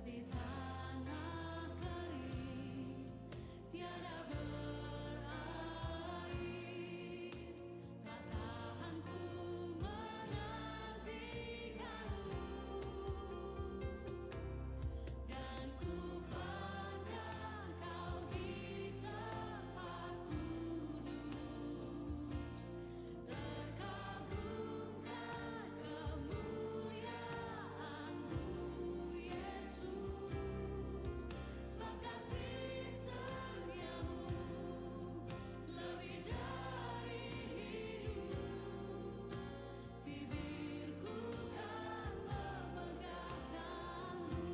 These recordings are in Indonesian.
seperti tanah kering, tiada berair. Tak tahan ku menantikanmu, dan ku pandang kau di tempat kudus. Terkagumkan kemuliaan-Mu, Yesus, sebab kasih setiamu lebih dari hidup. Bibirku kan memegahkanmu,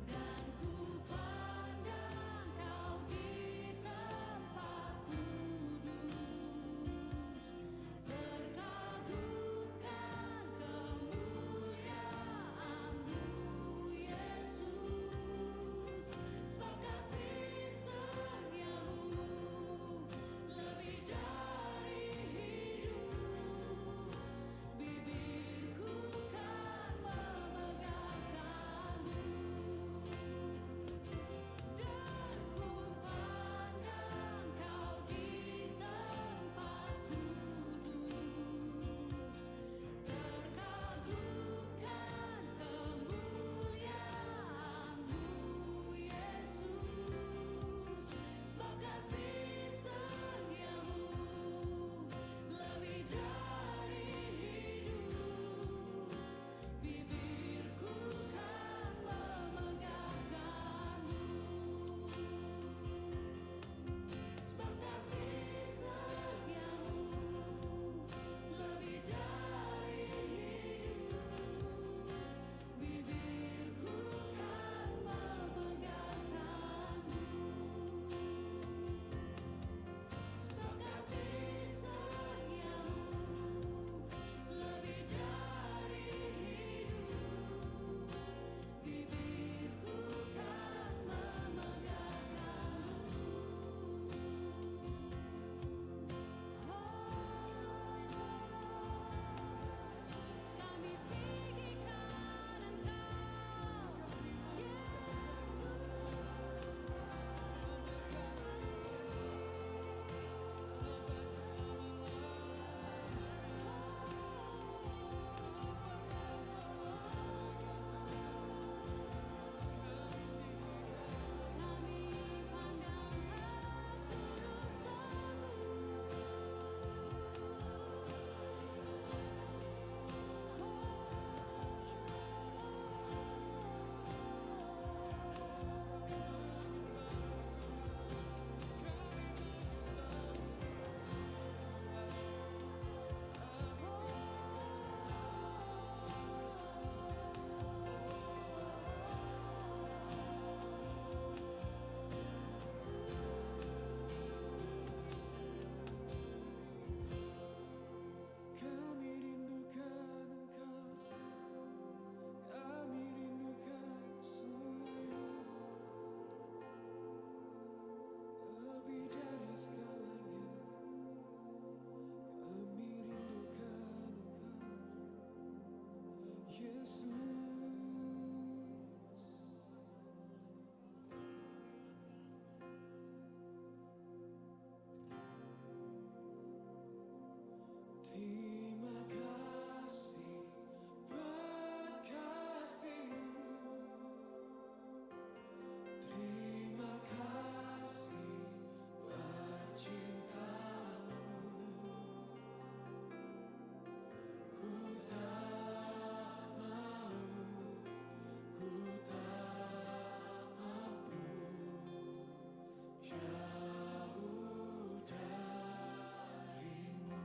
dan ku pandang kau di tempat kudus. Terkagumkan kemuliaan-Mu, Yesus, sebab kasih setiamu lebih dari hidup. Bibirku kan memegahkanmu, dan ku pandang kau di tempat kudus. Terkagumkan kemuliaan-Mu, Yesus, sebab kasih setiamu lebih dari hidup. Bibirku kan memegahkanmu, sebab kasih setiamu lebih dari hidup. Bibirku kan memegahkanmu, sebab kasih setiamu lebih dari hidup. Bibirku kan memegahkanmu. Kami tinggikan Engkau, kami pandang kami rindukan Engkau, kami rindukan sungai-Mu lebih dari segalanya. Kami rindukan Engkau, Yesus. Terima kasih buat kasih-Mu. Terima kasih buat cinta-Mu. Ku tak mau, ku tak mampu jauh darimu.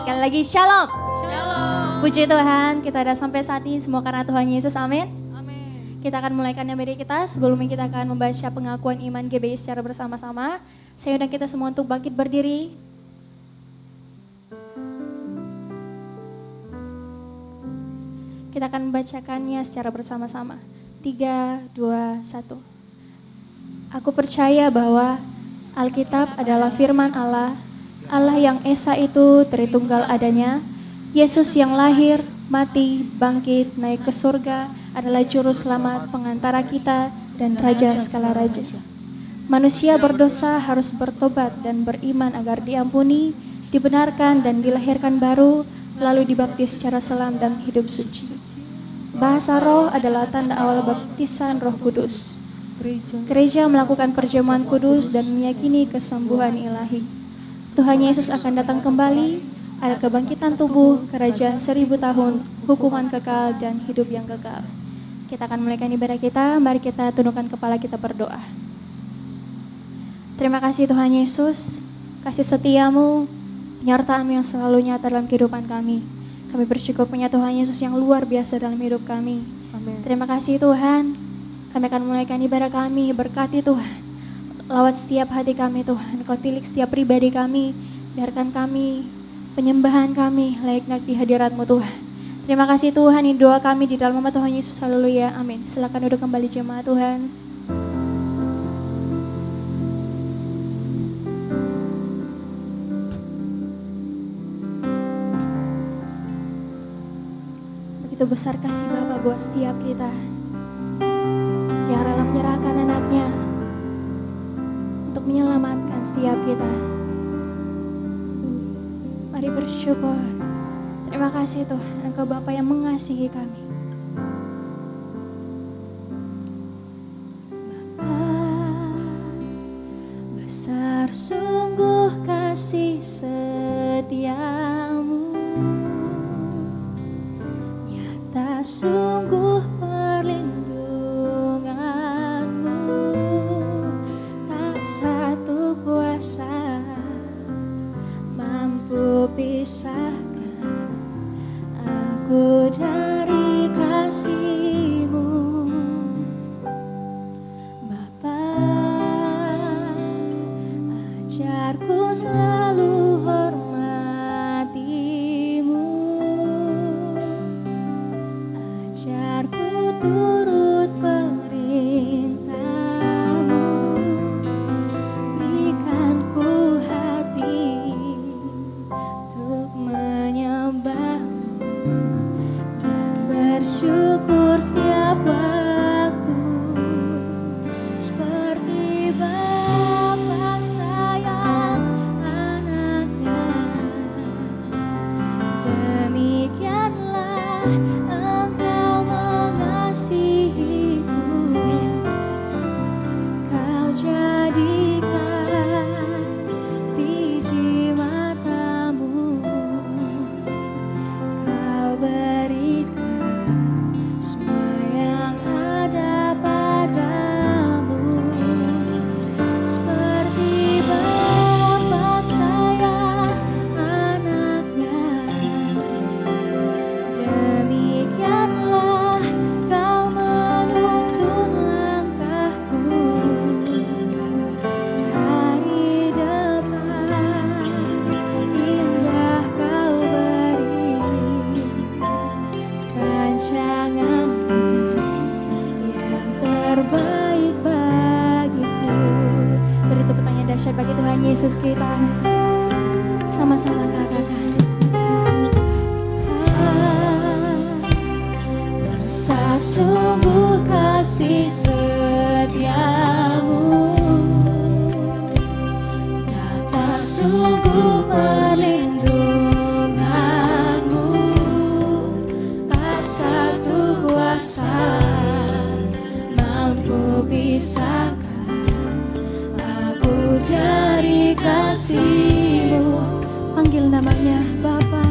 Sekali lagi shalom. Shalom. Puji Tuhan, kita ada sampai saat ini semua karena Tuhan Yesus, amin. Amin. Kita akan mulaikan yang beri kita, sebelumnya kita akan membaca pengakuan iman GBI secara bersama-sama. Saya undang kita semua untuk bangkit berdiri. Kita akan membacakannya secara bersama-sama. 3, 2, 1. Aku percaya bahwa Alkitab adalah firman Allah, Allah yang Esa itu Tritunggal adanya, Yesus yang lahir, mati, bangkit, naik ke surga, adalah juru selamat, pengantara kita, dan Raja segala raja. Manusia berdosa harus bertobat dan beriman agar diampuni, dibenarkan dan dilahirkan baru, lalu dibaptis secara selam dan hidup suci. Bahasa roh adalah tanda awal baptisan Roh Kudus. Gereja melakukan perjamuan kudus dan meyakini kesembuhan ilahi. Tuhan Yesus akan datang kembali, ada kebangkitan tubuh, kerajaan 1000 tahun, hukuman kekal, dan hidup yang kekal. Kita akan mulaikan ibadah kita, mari kita tundukkan kepala kita berdoa. Terima kasih Tuhan Yesus, kasih setiamu, penyertaan-Mu yang selalu nyata dalam kehidupan kami. Kami bersyukur punya Tuhan Yesus yang luar biasa dalam hidup kami. Amin. Terima kasih Tuhan, kami akan mulaikan ibadah kami, berkati Tuhan. Lawat setiap hati kami Tuhan, Kau tilik setiap pribadi kami, biarkan kami, penyembahan kami layak di hadirat-Mu Tuhan. Terima kasih Tuhan, ini doa kami di dalam nama Tuhan Yesus, haleluya, amin. Silakan duduk kembali jemaat Tuhan. Begitu besar kasih Bapa buat setiap kita, yang rela menyerahkan anaknya untuk menyelamatkan setiap kita. Mari bersyukur. Terima kasih Tuhan, Engkau Bapa yang mengasihi kami. Bapa, besar sungguh kasih setiamu, nyata sungguh perlindunganmu, tak satu kuasa mampu pisahkan aku dari kasih-Mu. Bapa, ajarku selalu hormati-Mu, ajarku turut perintah-Mu, berikan ku hati untuk menyembah-Mu dan bersyukur setiap waktu, seperti Bapa sayang anaknya, demikianlah Engkau mengasihiku. Kau jadikan biji mata-Mu, Kau berikan semua yang ada padamu, seperti Bapa sayang anaknya, demikianlah Kau menuntun langkahku. Hari depan indah Kau beri, rancangan-Mu yang terbaik bagiku. Beri tepuk tangan yang dahsyat bagi Tuhan Yesus kita. Sama-sama katakan. Besar sungguh kasih setiamu, nyata sungguh perlindunganmu, tak satu kuasa mampu pisahkan aku dari kasih-Mu. Panggil namanya Bapa.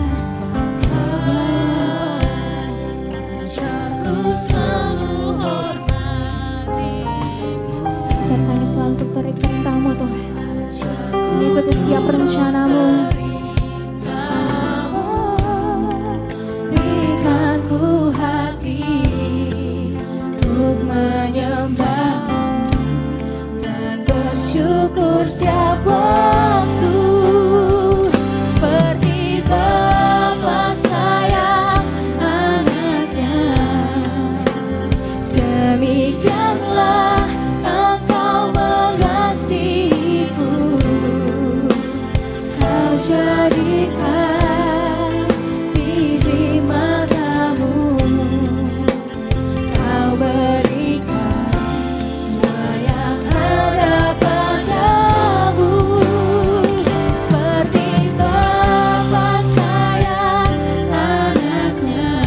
Ajarku selalu hormati-Mu, Ajar kami selalu untuk tarik perintah-Mu Tuhan, mengikuti setiap rencana-Mu. jadikan biji matamu, kau berikan semua yang ada padamu. Seperti Bapa sayang anaknya,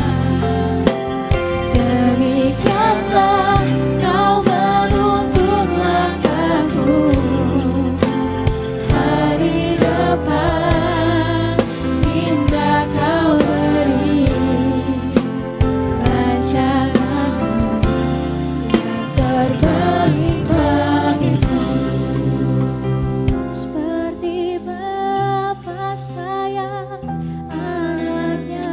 demikianlah kau menuntun langkahku. Hari depan indah kau beri rancanganmu yang terbaik bagiku. Seperti Bapa sayang anaknya,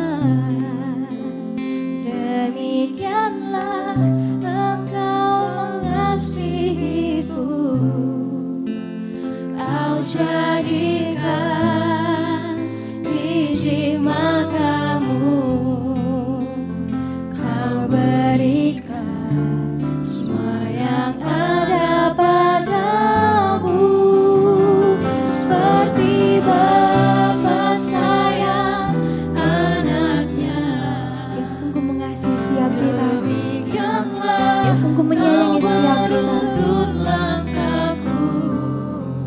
demikianlah engkau mengasihiku. Kau jadikan biji matamu, kau berikan semua yang ada padamu. Seperti Bapa sayang anaknya, yang sungguh mengasihi setiap kita, yang sungguh menyayangi setiap kita.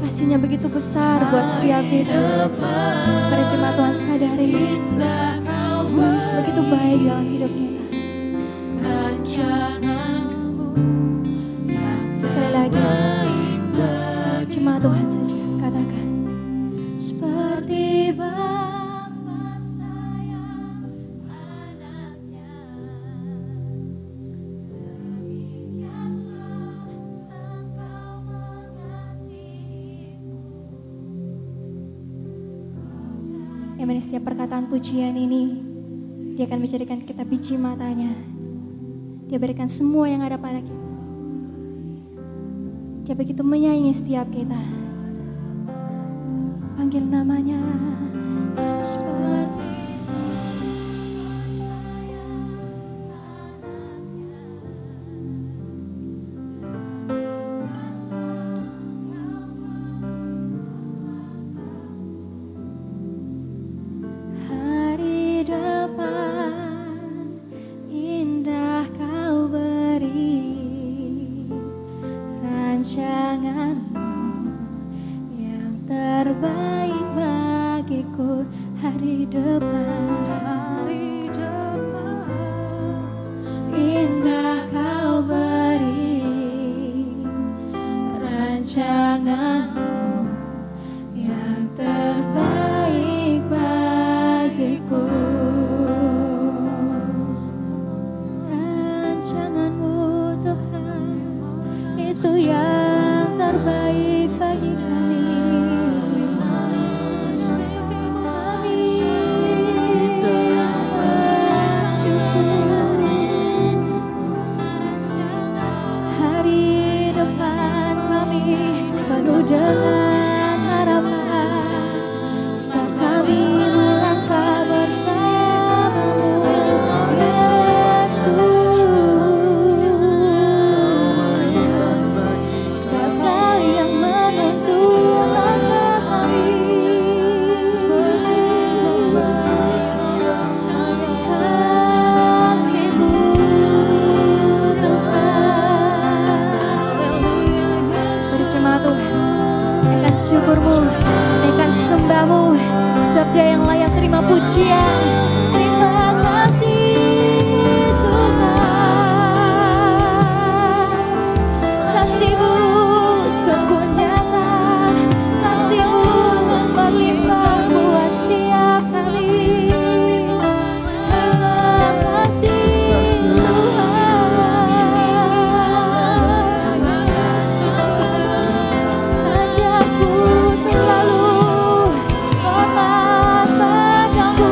Kasihnya begitu besar buat setiap kita. Pada jemaat Tuhan sadari, Yesus begitu baik dalam hidup kita. Sekali lagi, jemaat Tuhan saja katakan, seperti Bapa sayang anaknya, demikianlah engkau mengasihiku. Yang mana setiap perkataan pujian ini, dia akan menjadikan kita biji matanya. Dia berikan semua yang ada pada kita. Dia begitu menyayangi setiap kita. Panggil namanya. Seperti hari depan indah kau beri rancanganmu yang terbaik bagiku. Hari depan indah kau beri rancanganmu yang terbaik bagiku. Rancanganmu Tuhan, itu yang terbaik bagi kami. Hari depan kami penuh dengan harapan, sebab kami melangkah bersamamu, Yesus. Sebab Kau yang menuntun langkah kami. Kasih-Mu Tuhan. Berjemaat Tuhan, naikkan syukur-Mu, naikkan sembah-Mu, sebab Dia yang layak terima pujian. Terima kasih Tuhan. Kasih-Mu sungguh nyata, kasih-Mu berlimpah buat setiap kali. Terima kasih Tuhan. Sajaku selalu hormat padamu.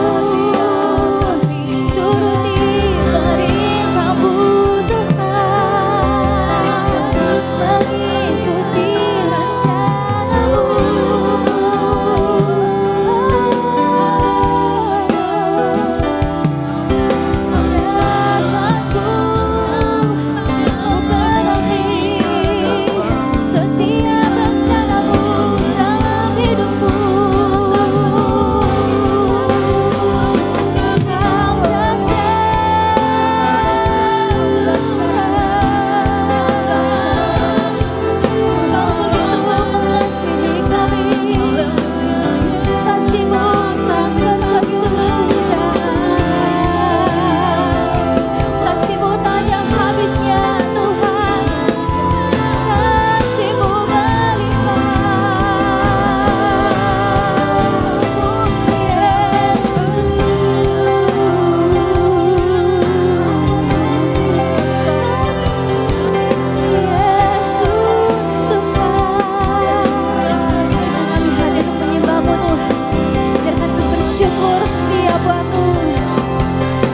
bersatu.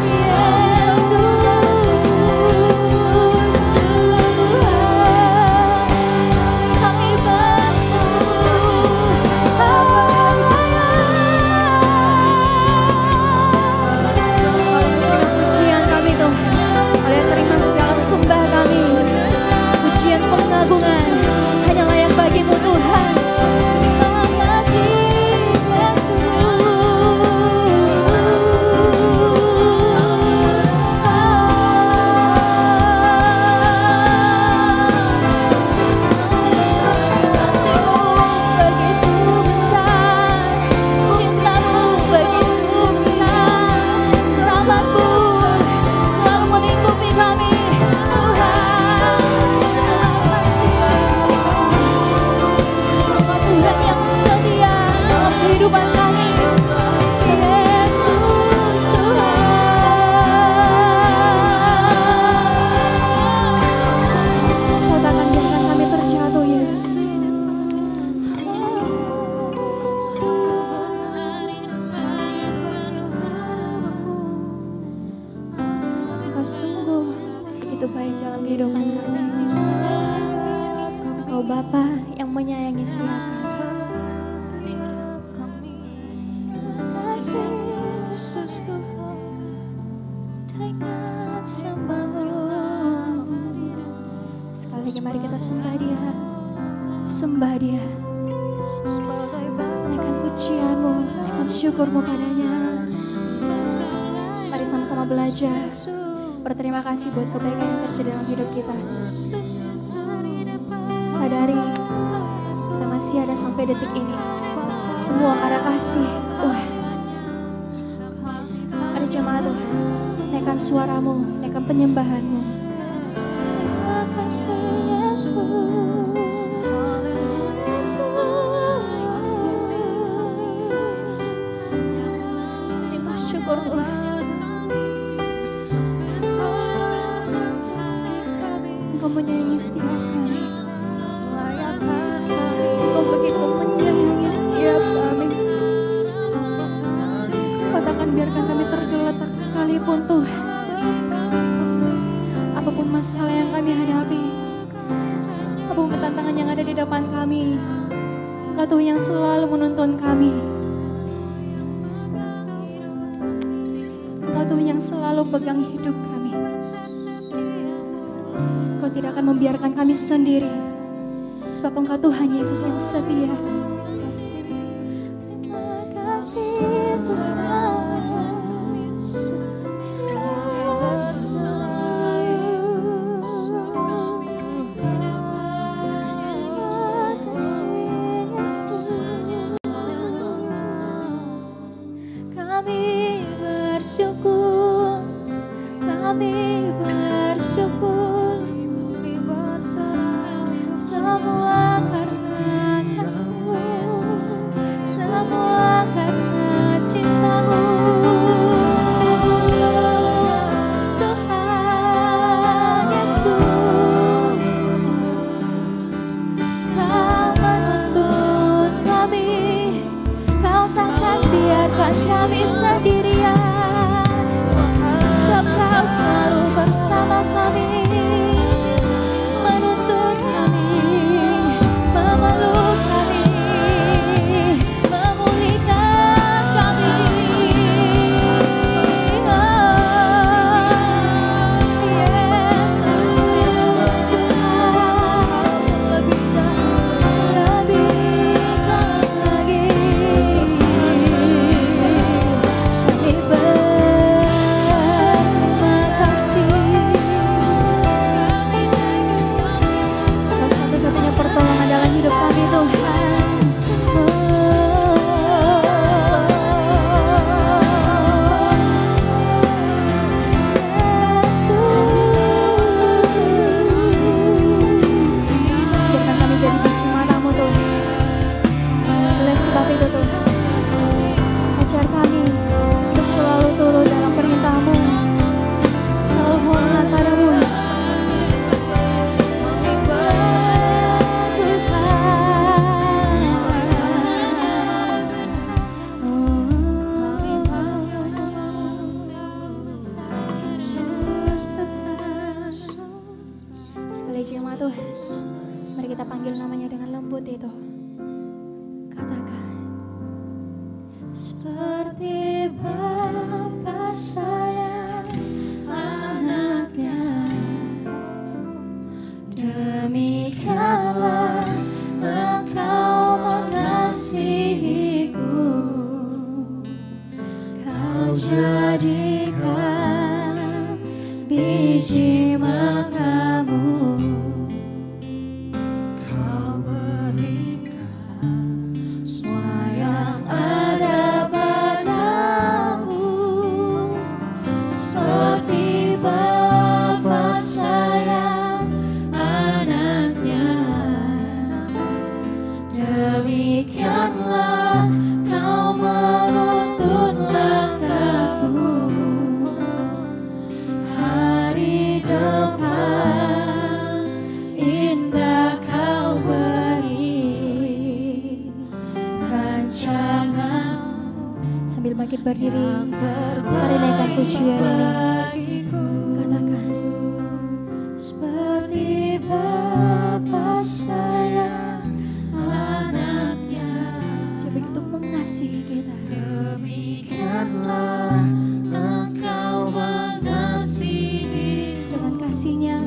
Yesus Tuhan, kami pujian kami Tuhan, oleh terima segala sembah kami, pujian pengagungan hanya layak bagimu Tuhan. Terima kasih kehidupan kami. Yesus Tuhan, Kau takkan biarkan kami terjatuh Yesus. Engkau sungguh begitu baik dalam kehidupan kami. Engkau Bapa yang menyayangi setiap Yesus Tuhan, dengan sembahmu. Sekali lagi mari kita sembah Dia, sembah Dia, naikkan pujianmu, naikkan syukurmu padanya. Mari sama-sama belajar berterima kasih buat kebaikan yang terjadi dalam hidup kita. Sadari kita masih ada sampai detik ini, semua karena kasih Tuhan. Jemaat Tuhan, naikkan suaramu, naikkan penyembahanmu. Terima kasih Yesus, terima syukur Tuhan. Engkau menyayangi setiap kami, Engkau begitu menyayangi setiap kami. Katakan biarkan kami tergeletak sekalipun Tuhan. Apapun masalah yang kami hadapi, apapun tantangan yang ada di depan kami, Engkau Tuhan yang selalu menuntun kami. Engkau Tuhan yang selalu pegang hidup kami. Engkau tidak akan membiarkan kami sendiri, sebab Engkau Tuhan Yesus yang setia. Terima kasih Tuhan. Kami bersyukur, kami bersyukur, semua karena kasih-Mu, semua karena cinta-Mu. Tuhan Yesus, Kau menuntun kami, Kau takkan biarkan kami sendirian, sebab Kau selalu bersama kami, menuntun kami, memeluk kami, memulihkan kami. Yesus Tuhan, lebih dalam lagi. Kami berterima kasih. Satu-satunya pertolongan dalam hidup kami Tuhan. Biarkan kami jadi biji mata-Mu Tuhan. Oleh sebab itu Tuhan, ajar kami untuk selalu turut dalam perintah-Mu, selalu hormat pada-Mu Yesus. seperti Bapa sayang anaknya, demikianlah Engkau mengasihiku. Kau jadikan biji matamu, Kau berikan semua yang ada padamu, seperti Bapa sayang anaknya, demikianlah Kau menuntun langkahku. Hari depan indah Kau beri rancanganmu. Sambil bangkit berdiri, mari naikkan pujian ini. Katakan, seperti Bapa sayang anaknya, Dia begitu mengasihi kita. Demikianlah Engkau mengasihi, dengan kasih-Nya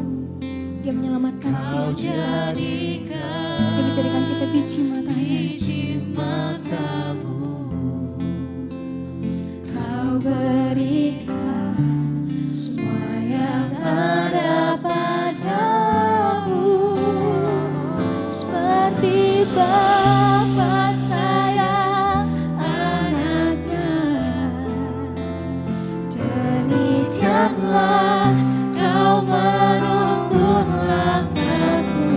Dia menyelamatkan setiap kita. Dia menjadikan kita biji matamu. Kau berikan semua yang ada padamu, seperti Bapa sayang anaknya, demikianlah Kau menuntun langkahku.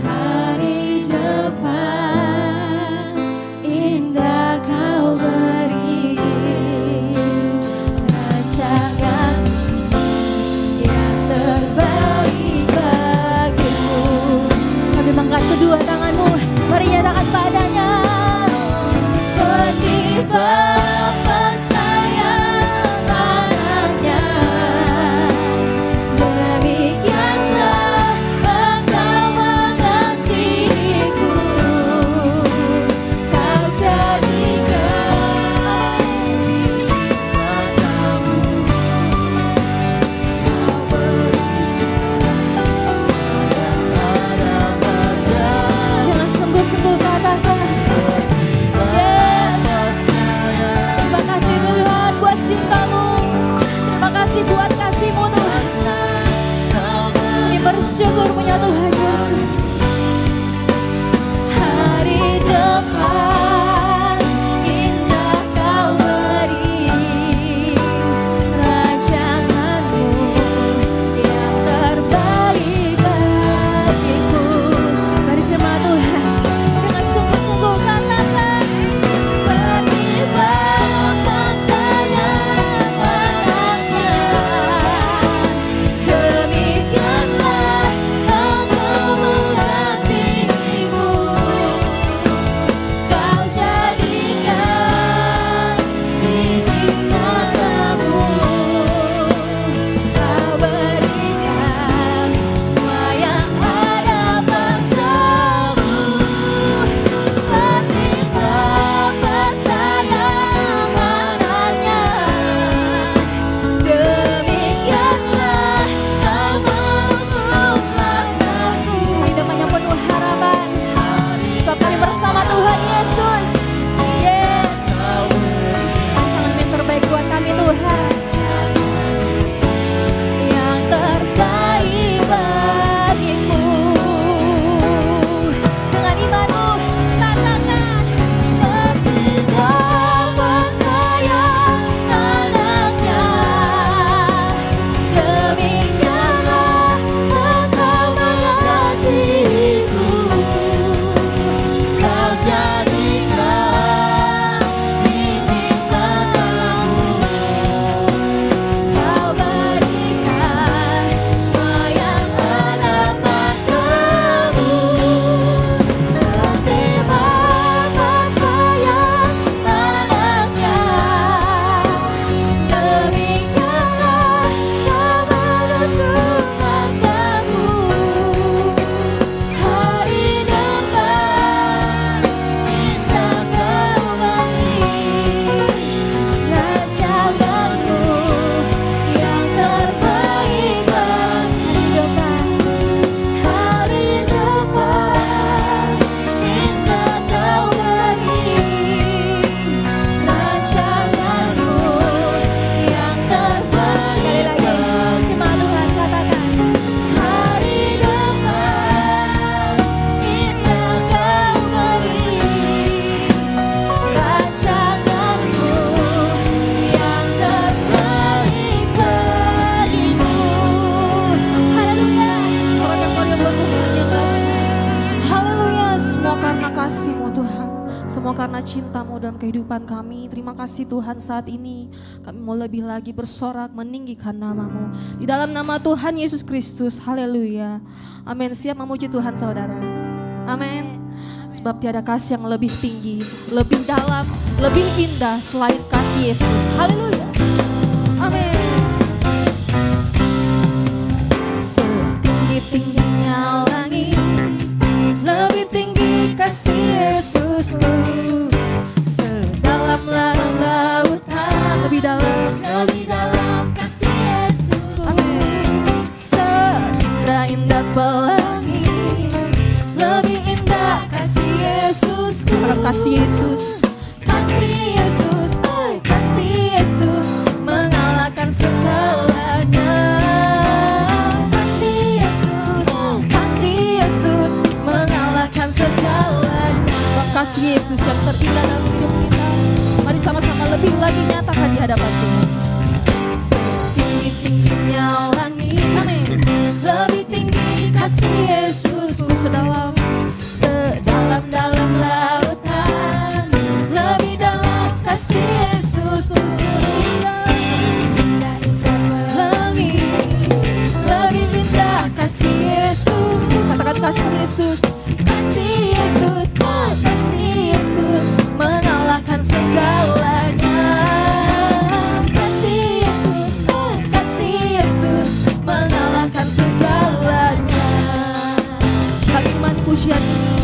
Hari depan indah Kau beri rancangan yang terbaik bagimu. Sambil mengangkat kedua tanganmu, mari nyatakan padanya, seperti Bapa sayang anaknya, demikianlah Engkau mengasihiku. Kau jadikan biji matamu, Kau berikan semua yang ada padamu. Jangan sungguh-sungguh katakan, yes. Semua karena cinta-Mu dalam kehidupan kami. Terima kasih Tuhan, saat ini kami mau lebih lagi bersorak meninggikan nama-Mu. Di dalam nama Tuhan Yesus Kristus, haleluya. Amin. Siap memuji Tuhan saudara? Amin. Sebab tiada kasih yang lebih tinggi, lebih dalam, lebih indah selain kasih Yesus. Haleluya. Amin. Setinggi-tingginya langit, lebih tinggi kasih Yesusku. Sedalam-dalam lautan, lebih dalam kasih Yesusku. Amin. Seindah-indah pelangi, lebih indah kasih Yesusku. Katakan kasih Yesus. Kasih Yesus, kasih Yesus mengalahkan segalanya. Kasih Yesus mengalahkan segalanya. Sebab kasih Yesus yang terindah dalam hidup kita. Mari sama-sama lebih lagi nyatakan di hadapan Tuhan. Setinggi-tingginya langit, amin. Lebih tinggi kasih Yesusku. Sedalam-dalam lautan, lebih dalam kasih Yesusku. Seindah-indah langit, lebih indah kasih Yesus. Katakan kasih Yesus. Kasih Yesus, kasih Yesus mengalahkan segalanya. Kasih Yesus mengalahkan segalanya. Kami iman pujian ini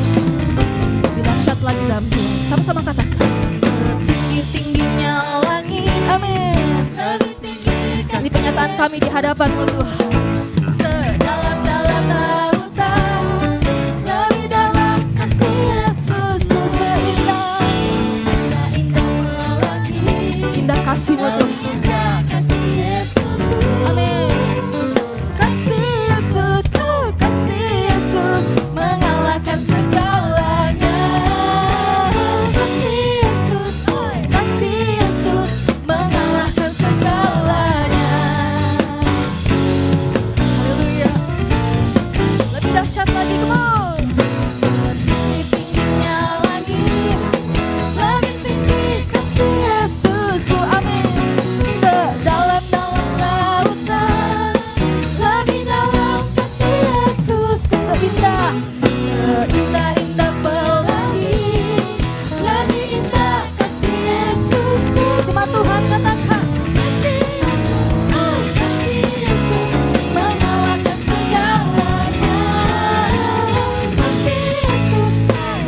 lebih dahsyat lagi dalam Tuhan. Sama-sama katakan. Setinggi-tingginya langit, amin. Lebih tinggi Ini pernyataan kami di hadapan-Mu Tuhan. Sedalam-dalam lautan, lebih dalam kasih Yesusku. indah pelangi, Indah kasih-Mu Tuhan. indah kasih Yesus. Amin. Kasih Yesus mengalahkan segalanya. Kasih Yesus mengalahkan segalanya. Haleluya. Lebih dahsyat lagi, come on. Setinggi-tingginya langit, lebih tinggi kasih Yesusku. Amin. Sedalam-dalam lautan, lebih dalam kasih Yesusku. Seindah-indah pelangi, lebih indah kasih Yesusku. Cuma Tuhan katakan. Kasih Yesus mengalahkan segalanya.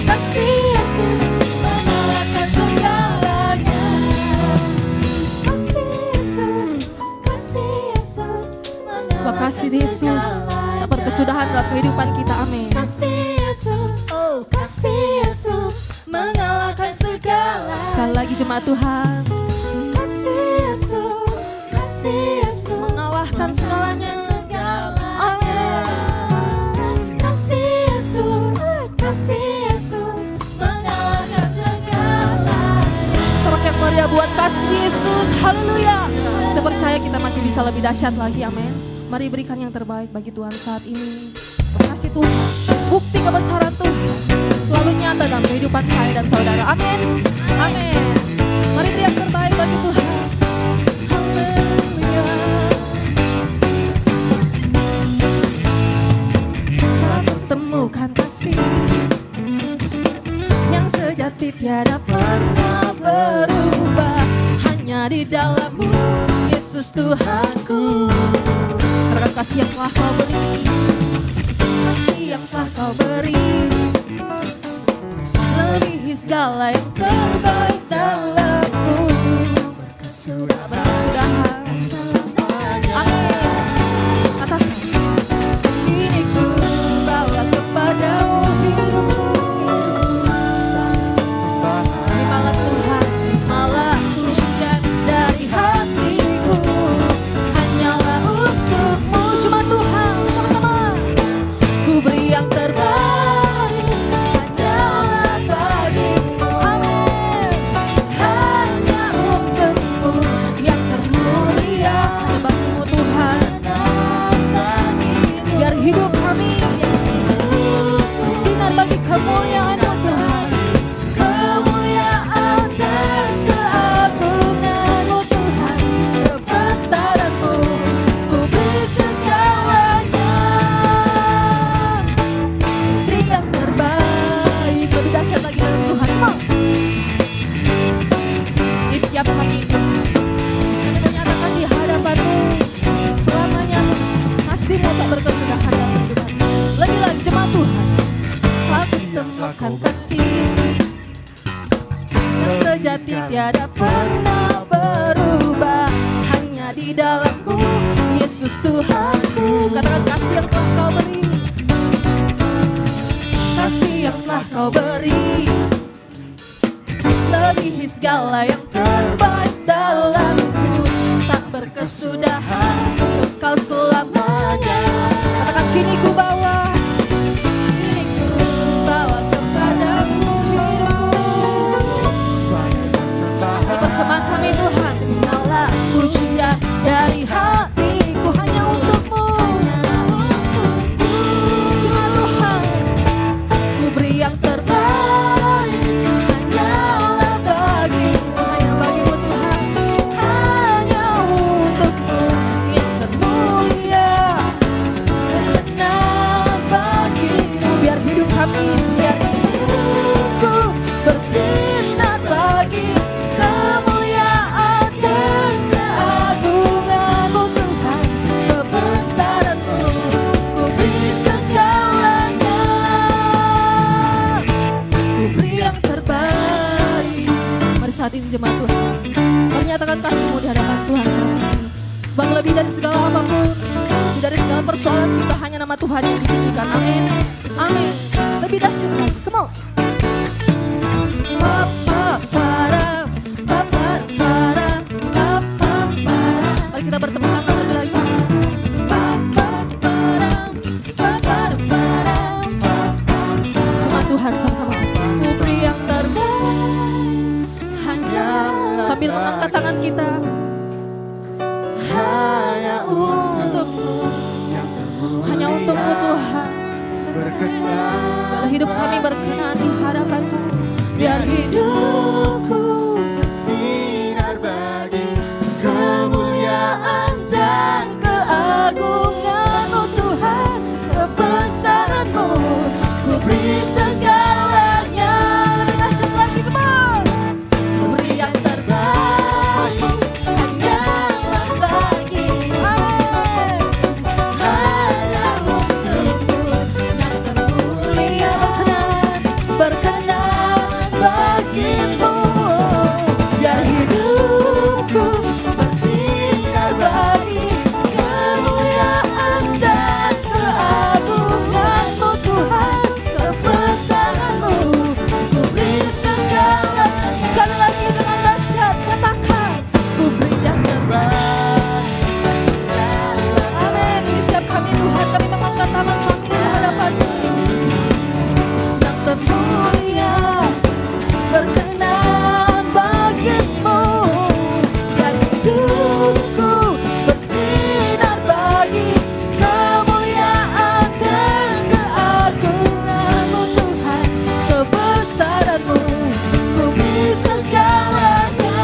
Kasih Yesus mengalahkan segalanya. Kasih Yesus sebab kasih Yesus dapat kesudahan dalam kehidupan kita. Amin. Kasih Yesus Mengalahkan segala. Sekali lagi jemaat Tuhan. Kasih Yesus mengalahkan segalanya. Amin. Kasih Yesus mengalahkan segalanya. Semakin meriah buat kasih Yesus. Haleluya. Saya percaya kita masih bisa lebih dahsyat lagi. Amin. Mari berikan yang terbaik bagi Tuhan saat ini. Terima kasih Tuhan. Bukti kebesaran Tuhan selalu nyata dalam kehidupan saya dan saudara. Amin. Amin. Mari beri yang terbaik bagi Tuhan. Haleluya. Telah kutemukan kasih yang sejati tiada pernah berubah. Hanya di dalam-Mu Yesus Tuhanku. Karena kasih yang telah Kau beri, kasih yang telah Kau beri, melebihi segala yang terbaik dalamku. Berkesudahan. Amin. Katakan. Ini ku bawa kepadamu hidupku. Terimalah Tuhan, terimalah pujian dari hatiku. Hanyalah untuk-Mu, cuma Tuhan. Sama-sama. Ku beri yang terbaik hanyalah bagi-Mu. Amin. sejati tiada pernah berubah. Hanya di dalamku Yesus Tuhanku. Katakan kasih yang telah kau beri, kasih yang telah kau beri, lebihi segala yang terbaik dalamku. Tak berkesudahan kau selamanya. Katakan kini ku bawa kepadamu hidupku. Ini persembahan kami Tuhan, terimalah pujian dari hatiku hanya untukmu. Cuma Tuhan, ku beri yang terbaik hanyalah bagimu, hanya bagimu Tuhan, hanya untukmu yang termulia. Berkenan bagimu, biar hidup kami, biar hidupku bersinar bagi kemuliaan dan keagungan-Mu Tuhan, kebesaran-Mu, ku beri segalanya, ku beri yang terbaik. Mari saat ini jemaat Tuhan, menyatakan kasih-Mu di hadapan Tuhan saat ini. Sebab lebih dari segala apapun, lebih dari segala persoalan kita, hanya nama Tuhan yang ditinggikan. Amin, amin. Lebih dahsyat lagi, come on. Mari kita bertepuk tangan lebih lagi. Cuma Tuhan sama-sama. Ku beri yang terbaik hanya sambil mengangkat tangan kita. Hanya untukmu, hanya untukmu Tuhan. Biar hidup kami berkenan di hadapan-Mu, biar hidupku bersinar bagi kemuliaan dan keagungan-Mu Tuhan, kebesaran-Mu, ku beri segalanya. Lebih dahsyat lagi, come on. Ku beri yang terbaik hanyalah bagimu. Amin. Hanya untukmu yang termulia, berkenan bagimu, biar hidupku bersinar bagi kemuliaan dan keagungan-Mu Tuhan, kebesaran-Mu, ku beri segala. Sekali lagi dengan dahsyat katakan, ku beri yang terbaik. Amin. Di setiap kami Tuhan, kami mengangkat tangan kami di hadapan-Mu yang termulia, berkenan bagimu, biar hidupku bersinar bagi kemuliaan dan keagungan-Mu Tuhan, kebesaran-Mu, ku beri segalanya,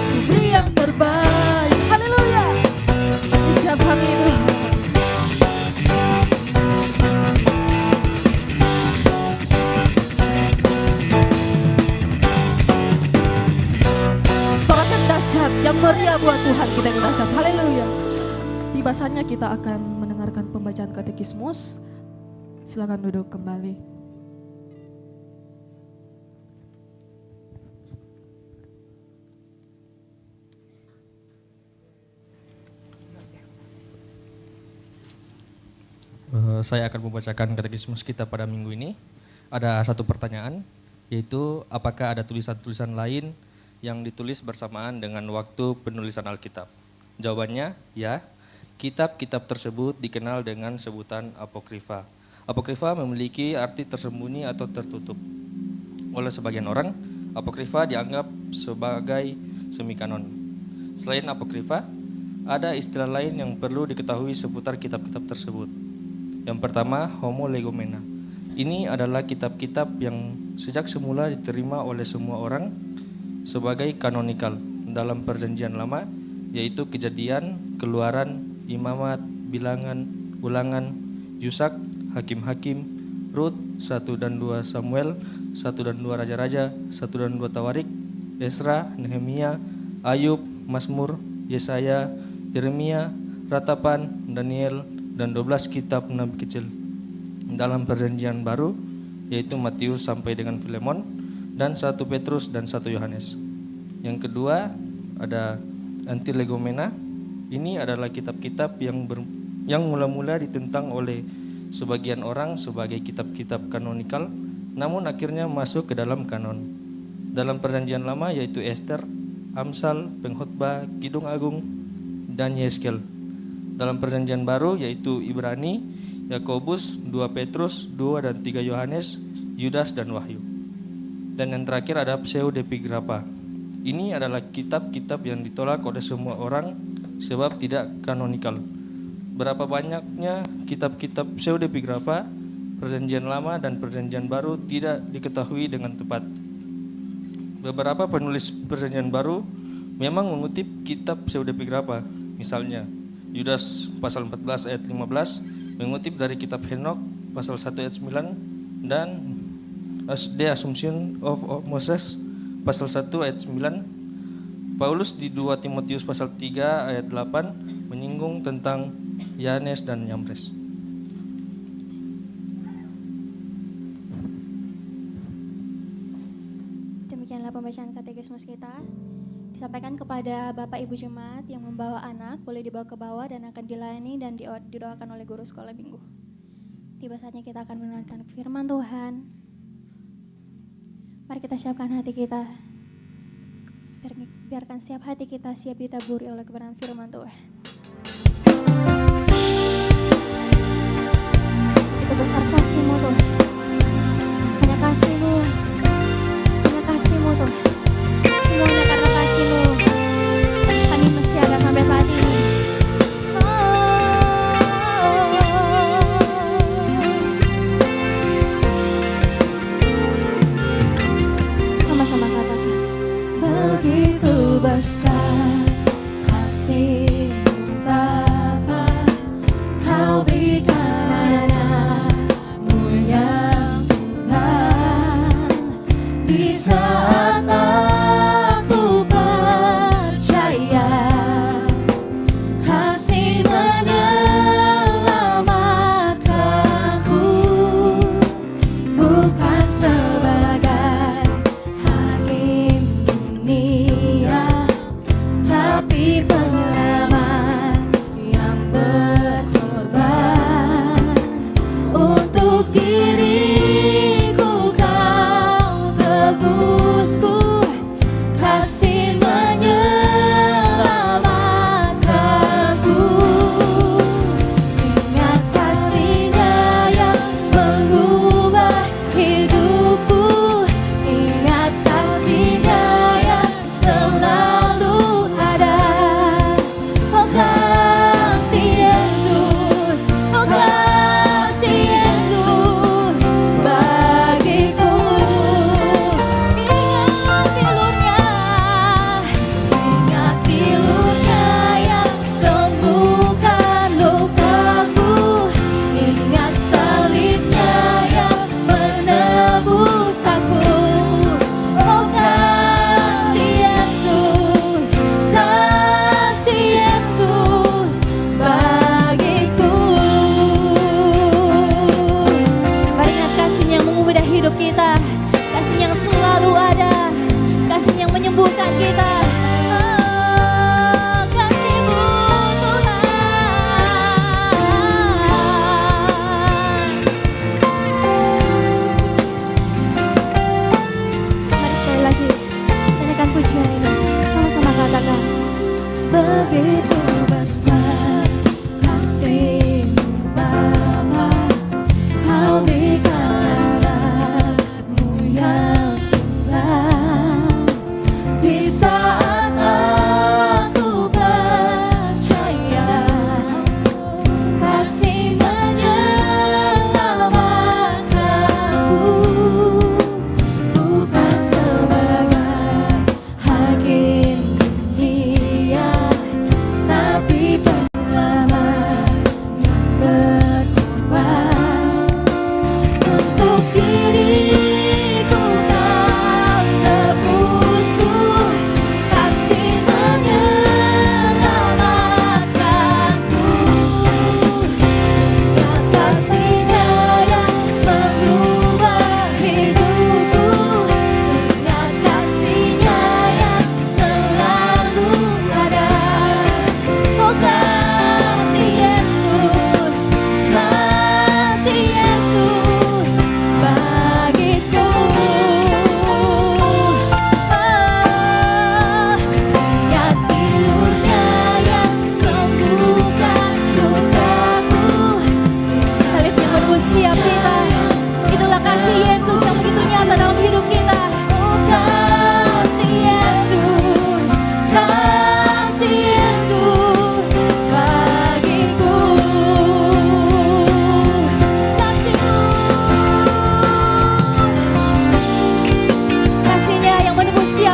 ku beri yang terbaik. Haleluya. Di setiap kami Tuhan. Sorakan dahsyat yang meriah buat Tuhan kita yang dahsyat. Haleluya. Tiba saatnya kita akan mendengarkan pembacaan katekismus. Silakan duduk kembali. Saya akan membacakan katekismus kita pada minggu ini. Ada satu pertanyaan, yaitu apakah ada tulisan-tulisan lain yang ditulis bersamaan dengan waktu penulisan Alkitab? Jawabannya, ya. Kitab-kitab tersebut dikenal dengan sebutan apokrifa. Apokrifa memiliki arti tersembunyi atau tertutup. Oleh sebagian orang, apokrifa dianggap sebagai semikanon. Selain apokrifa, ada istilah lain yang perlu diketahui seputar kitab-kitab tersebut. Yang pertama, homo legomena. Ini adalah kitab-kitab yang sejak semula diterima oleh semua orang sebagai kanonikal dalam Perjanjian Lama, yaitu Kejadian, Keluaran, Imamat, Bilangan, Ulangan, Yusak, Hakim-Hakim, Rut, 1 dan 2 Samuel, 1 dan 2 Raja-Raja, 1 dan 2 Tawarik, Esra, Nehemia, Ayub, Mazmur, Yesaya, Yeremia, Ratapan, Daniel, dan 12 kitab Nabi kecil. Dalam Perjanjian Baru, yaitu Matius sampai dengan Filemon, dan 1 Petrus dan 1 Yohanes. Yang kedua ada Antilegomena. Ini adalah kitab-kitab yang mula-mula ditentang oleh sebagian orang sebagai kitab-kitab kanonikal, namun akhirnya masuk ke dalam kanon. Dalam Perjanjian Lama yaitu Ester, Amsal, Pengkhotbah, Kidung Agung, dan Yeskel. Dalam Perjanjian Baru yaitu Ibrani, Yakobus, 2 Petrus, 2 dan 3 Yohanes, Yudas dan Wahyu. Dan yang terakhir ada Pseudepigrapha. Ini adalah kitab-kitab yang ditolak oleh semua orang sebab tidak kanonikal. Berapa banyaknya kitab-kitab Pseudepigrapha, Perjanjian Lama dan Perjanjian Baru tidak diketahui dengan tepat. Beberapa penulis Perjanjian Baru memang mengutip kitab Pseudepigrapha. Misalnya, Yudas pasal 14 ayat 15 mengutip dari kitab Henok pasal 1 ayat 9 dan The Assumption of Moses pasal 1 ayat 9. Paulus di 2 Timotius pasal 3 ayat 8 menyinggung tentang Yanes dan Yambres. Demikianlah pembacaan katekismus kita. Disampaikan kepada Bapak Ibu Jemaat yang membawa anak, boleh dibawa ke bawah dan akan dilayani dan didoakan oleh guru sekolah minggu. Tiba saatnya kita akan mendengarkan firman Tuhan. Mari kita siapkan hati kita. Biarkan setiap hati kita siap ditaburi oleh kebenaran firman Tuhan. Itu besar kasih-Mu Tuhan. Hanya kasih-Mu. Hanya kasih-Mu Tuhan. Semuanya karena kasih-Mu kami masih ada sampai saat ini. Sama-sama katakan, begitu besar kasih-Mu Bapa, Kau berikan anak-Mu yang tunggal. Di saat aku percaya kasih menyelamatkanku, bukan sebagai hakim dunia, tapi penyelamat yang berkorban untuk diriku. Kau tebusku, kasih menyelamatkanku. Ingat kasih-Nya yang mengubah hidupku. Ingat kasih-Nya yang selalu ada. Oh kasih Yesus, oh kasih Yesus bagiku. Ingat pilurnya yang sembuhkan lukaku. Ingat salibnya yang menebus aku. Oh kasih Yesus bagiku. Mari ingat kasih-Nya yang mengubah hidup kita, kasih yang selalu ada, kasih yang menyembuhkan kita. Oh, kasih-Mu Tuhan. Mari sekali lagi nyanyikan pujian ini, sama-sama katakan, begitu besar kasih-Mu Bapa, Kau berikan anak-Mu yang tunggal. Di saat aku percaya kasih menyelamatkanku, bukan sebagai hakim dunia,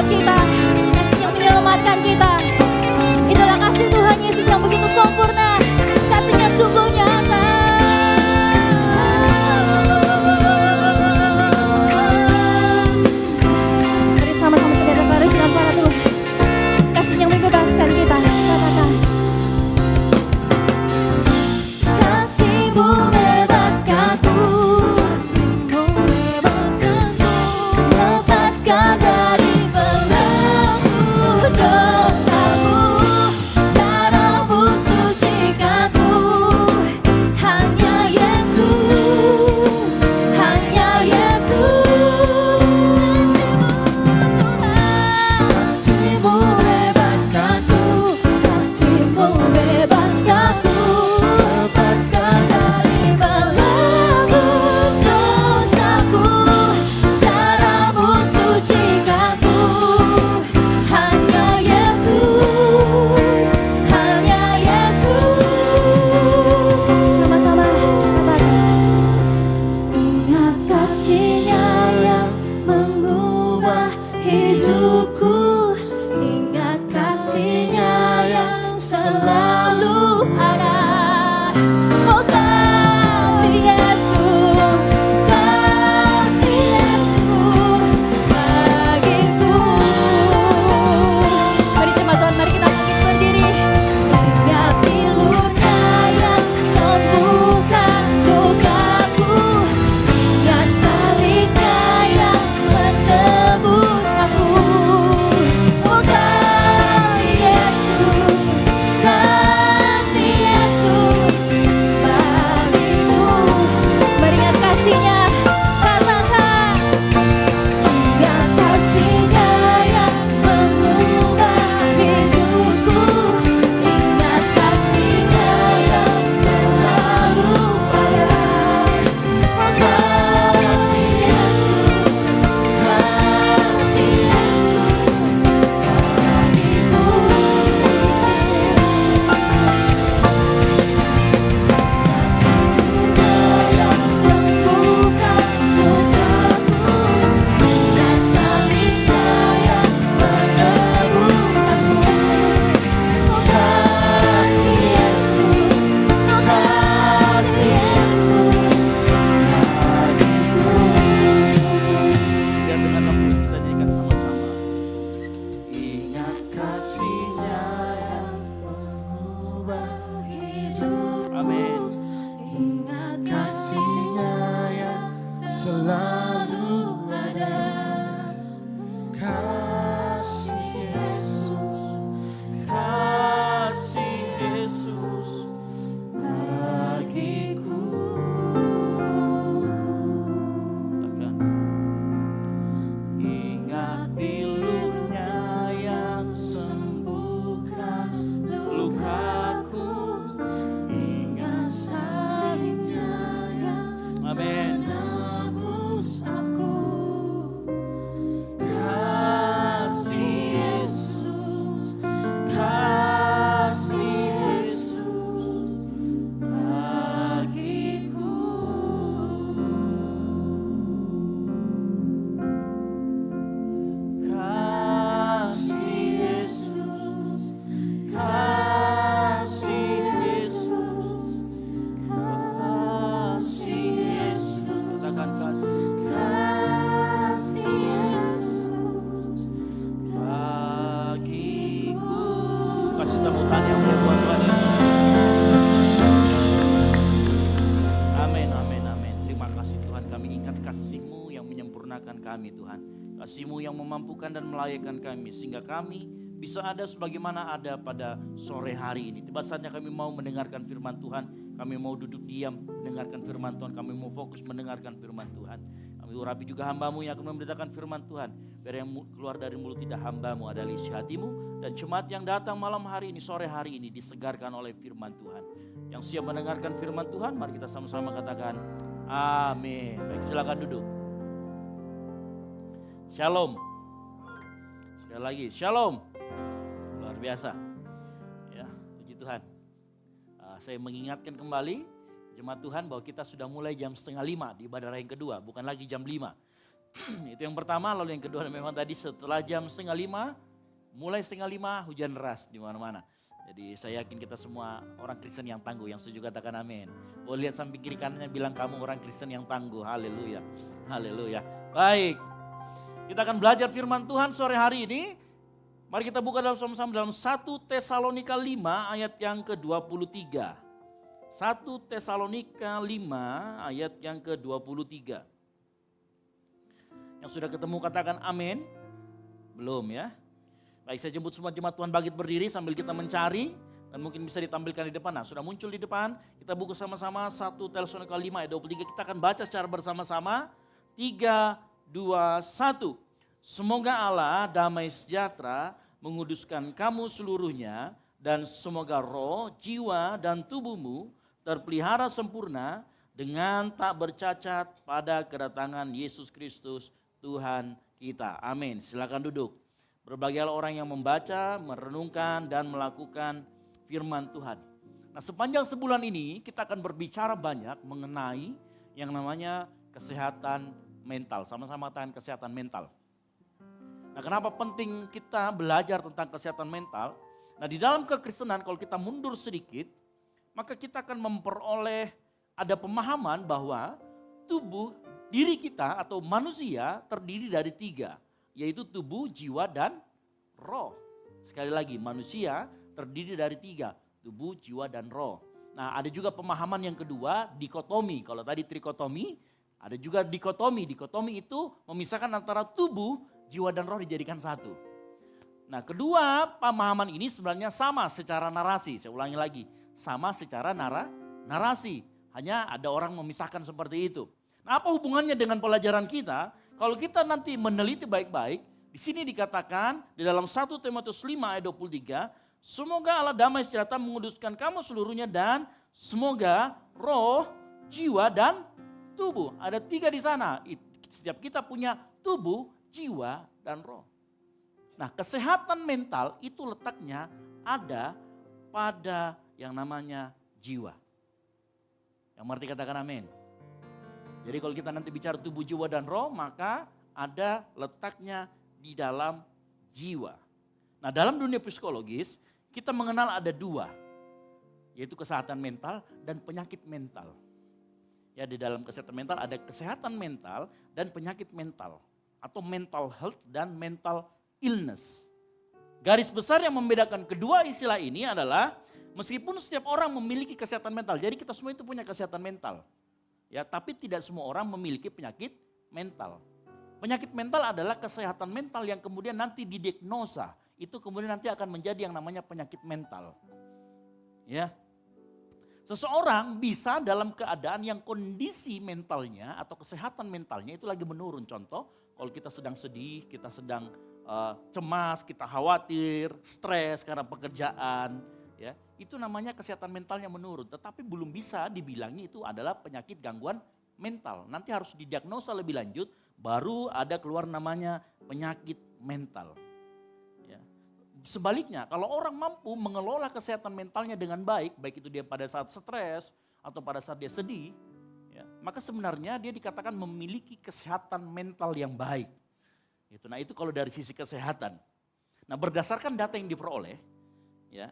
kita, kasih yang menyelamatkan kita. Itulah kasih Tuhan Yesus yang begitu sempurna, kasihnya sungguh nyata. Mari sama-sama kita deklarasikan para Tuhan. Kasih yang membebaskan kita. Katakan. Kasih-Mu bebaskanku, kasih-Mu bebaskanku, lepaskan dari belenggu dosaku, darah-Mu sucikanku. Hanya Yesus, hanya Yesus. Kasih-Mu bebaskanku, kasih-Mu bebaskanku, lepaskan dari belenggu dosaku, darah-Mu sucikanku. Hanya Yesus, hanya Yesus. Sama-sama katakan. Ingat kasih-Nya yang mengubah hidupku, ingat kasih-Nya yang selalu ada. Oh kasih Yesus, kasih Yesus bagiku. Mari jemaat Tuhan, mari kita bangkit berdiri. Ingat pilur-Nya yang sembuhkan lukaku, ingat salib-Nya yang menebus aku. Oh kasih Yesus, kasih Yesus bagiku. Mari ingat kasih-Nya. Katakan, ingat kasih-Nya yang mengubah hidupku, ingat kasih-Nya yang selalu ada. Oh kasih Yesus, kasih Yesus bagiku. Kasih-Nya yang sembuhkan lukaku, ingat salib-Nya yang menebus aku. Oh kasih Yesus, oh kasih Yesus bagiku. Biar dengan lampu kita nyanyikan sama-sama. Ingat Kasih-Nya yang mengubah hidup, Amin. ingat kasih-Nya yang selalu ada. Kasih Yesus, kasih Yesus bagiku. Katakan. Ingat pilur-Nya yang Sembuhkan lukaku. ingat salib-Nya yang Amin. menebus aku. Kasih Yesus, kasih Yesus bagiku. Kasih Yesus, kasih Yesus, kasih Yesus. Katakan kasih. Kasih Yesus Bagiku. Kasih tepuk tangan yang mulia buat Tuhan Yesus. Amin, amin, amin. Terima kasih Tuhan, kami ingat kasih-Mu yang menyempurnakan kami Tuhan. Kasih-Mu yang memampukan dan melayakkan kami sehingga kami bisa ada sebagaimana ada pada sore hari ini. Tiba saatnya kami mau mendengarkan firman Tuhan. Kami mau duduk diam mendengarkan firman Tuhan. Kami mau fokus mendengarkan firman Tuhan. Kami urapi juga hamba-Mu yang akan memberitakan firman Tuhan. Biar yang keluar dari mulut tidak hamba-Mu adalah isi hati-Mu. Dan jemaat yang datang malam hari ini, sore hari ini disegarkan oleh firman Tuhan. Yang siap mendengarkan firman Tuhan, mari kita sama-sama katakan amin. Baik, silakan duduk. Shalom. Sekali lagi, shalom. Luar biasa. Ya, puji Tuhan. Saya mengingatkan kembali jemaat Tuhan bahwa kita sudah mulai jam 4:30 di ibadah yang kedua, bukan lagi jam 5. Itu yang pertama, lalu yang kedua memang tadi setelah jam 4:30, mulai 4:30 hujan deras di mana-mana. Jadi saya yakin kita semua orang Kristen yang tangguh, yang setuju katakan amin. Boleh lihat samping kiri kanannya bilang kamu orang Kristen yang tangguh, haleluya, haleluya. Baik, kita akan belajar firman Tuhan sore hari ini. Mari kita buka dalam sama-sama dalam 1 Tesalonika 5 ayat yang ke-23. 1 Tesalonika 5 ayat yang ke-23. Yang sudah ketemu katakan amin. Belum ya? Baik, saya jemput semua jemaat Tuhan bangkit berdiri sambil kita mencari. Dan mungkin bisa ditampilkan di depan. Nah, sudah muncul di depan. Kita buka sama-sama 1 Tesalonika 5 ayat 23. Kita akan baca secara bersama-sama. 3, 2, 1. Semoga Allah damai sejahtera menguduskan kamu seluruhnya. Dan semoga roh, jiwa, dan tubuhmu terpelihara sempurna dengan tak bercacat pada kedatangan Yesus Kristus Tuhan kita. Amin. Silakan duduk. Berbahagialah orang yang membaca, merenungkan, dan melakukan firman Tuhan. Nah, sepanjang sebulan ini kita akan berbicara banyak mengenai yang namanya kesehatan mental. Sama-sama katakan kesehatan mental. Nah, kenapa penting kita belajar tentang kesehatan mental? Nah, di dalam kekristenan kalau kita mundur sedikit, maka kita akan memperoleh ada pemahaman bahwa tubuh diri kita atau manusia terdiri dari 3. Yaitu tubuh, jiwa, dan roh. Sekali lagi, manusia terdiri dari 3. Tubuh, jiwa, dan roh. Nah, ada juga pemahaman yang kedua, dikotomi. Kalau tadi trikotomi, ada juga dikotomi. Dikotomi itu memisahkan antara tubuh, jiwa, dan roh dijadikan satu. Nah, kedua pemahaman ini sebenarnya sama secara narasi. Saya ulangi lagi, sama secara narasi. Hanya ada orang memisahkan seperti itu. Nah, apa hubungannya dengan pelajaran kita? Kalau kita nanti meneliti baik-baik, di sini dikatakan di dalam 1 Timotius 5 ayat 23, semoga Allah damai sejahtera menguduskan kamu seluruhnya dan semoga roh, jiwa, dan tubuh. Ada 3 di sana. Setiap kita punya tubuh, jiwa, dan roh. Nah, kesehatan mental itu letaknya ada pada yang namanya jiwa. Yang mengerti katakan amin. Jadi kalau kita nanti bicara tubuh, jiwa, dan roh, maka ada letaknya di dalam jiwa. Nah, dalam dunia psikologis, kita mengenal ada 2, yaitu kesehatan mental dan penyakit mental. Ya, di dalam kesehatan mental ada kesehatan mental dan penyakit mental. Atau mental health dan mental illness. Garis besar yang membedakan kedua istilah ini adalah meskipun setiap orang memiliki kesehatan mental, jadi kita semua itu punya kesehatan mental. Ya, tapi tidak semua orang memiliki penyakit mental. Penyakit mental adalah kesehatan mental yang kemudian nanti didiagnosa. Itu kemudian nanti akan menjadi yang namanya penyakit mental. Ya. Seseorang bisa dalam keadaan yang kondisi mentalnya atau kesehatan mentalnya itu lagi menurun. Contoh, kalau kita sedang sedih, kita sedang cemas, kita khawatir, stres karena pekerjaan, ya, itu namanya kesehatan mentalnya menurun. Tetapi belum bisa dibilangi itu adalah penyakit gangguan mental. Nanti harus didiagnosa lebih lanjut, baru ada keluar namanya penyakit mental. Ya. Sebaliknya, kalau orang mampu mengelola kesehatan mentalnya dengan baik, baik itu dia pada saat stres atau pada saat dia sedih, ya, maka sebenarnya dia dikatakan memiliki kesehatan mental yang baik. Nah, itu kalau dari sisi kesehatan. Nah, berdasarkan data yang diperoleh, ya,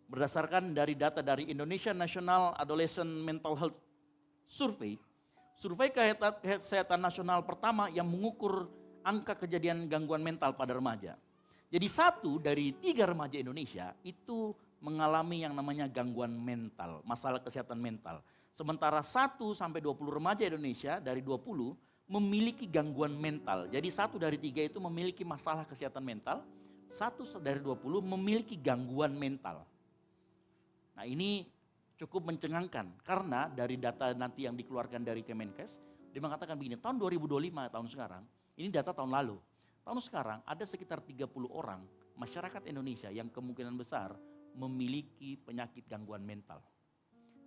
berdasarkan dari data dari Indonesia National Adolescent Mental Health Survey, survei kesehatan nasional pertama yang mengukur angka kejadian gangguan mental pada remaja. Jadi 1 dari 3 remaja Indonesia itu mengalami yang namanya gangguan mental, masalah kesehatan mental. Sementara 1 sampai 20 remaja Indonesia dari 20 memiliki gangguan mental. Jadi 1 dari 3 itu memiliki masalah kesehatan mental, 1 dari 20 memiliki gangguan mental. Nah, ini cukup mencengangkan karena dari data nanti yang dikeluarkan dari Kemenkes, dia mengatakan begini, tahun 2025, tahun sekarang, ini data tahun lalu. Tahun sekarang ada sekitar 30 orang masyarakat Indonesia yang kemungkinan besar memiliki penyakit gangguan mental.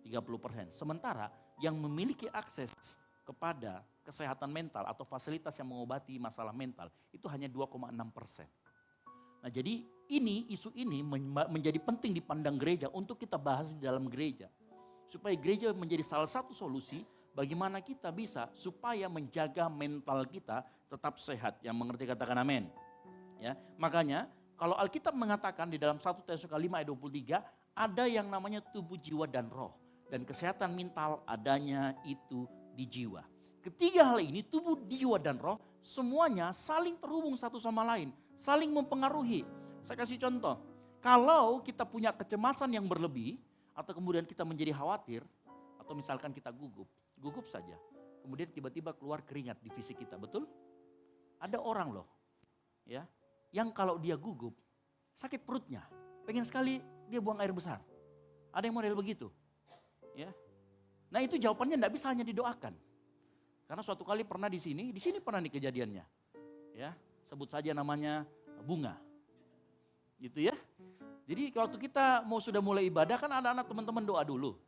30%. Sementara yang memiliki akses kepada kesehatan mental atau fasilitas yang mengobati masalah mental itu hanya 2,6%. Nah, jadi isu ini menjadi penting dipandang gereja untuk kita bahas di dalam gereja. Supaya gereja menjadi salah satu solusi bagaimana kita bisa supaya menjaga mental kita tetap sehat. Yang mengerti katakan amin. Ya, makanya kalau Alkitab mengatakan di dalam 1 Tesalonika 5 ayat 23, ada yang namanya tubuh, jiwa, dan roh. Dan kesehatan mental adanya itu di jiwa. Ketiga hal ini, tubuh, jiwa, dan roh, semuanya saling terhubung satu sama lain. Saling mempengaruhi. Saya kasih contoh, kalau kita punya kecemasan yang berlebih, atau kemudian kita menjadi khawatir, atau misalkan kita gugup saja. Kemudian tiba-tiba keluar keringat di fisik kita, betul? Ada orang loh, ya, yang kalau dia gugup, sakit perutnya, pengen sekali dia buang air besar. Ada yang model begitu. Ya. Nah itu jawabannya tidak bisa hanya didoakan. Karena suatu kali pernah di sini pernah nih kejadiannya. Ya, sebut saja namanya Bunga. Gitu ya. Jadi waktu kita sudah mulai ibadah kan ada anak teman-teman doa dulu.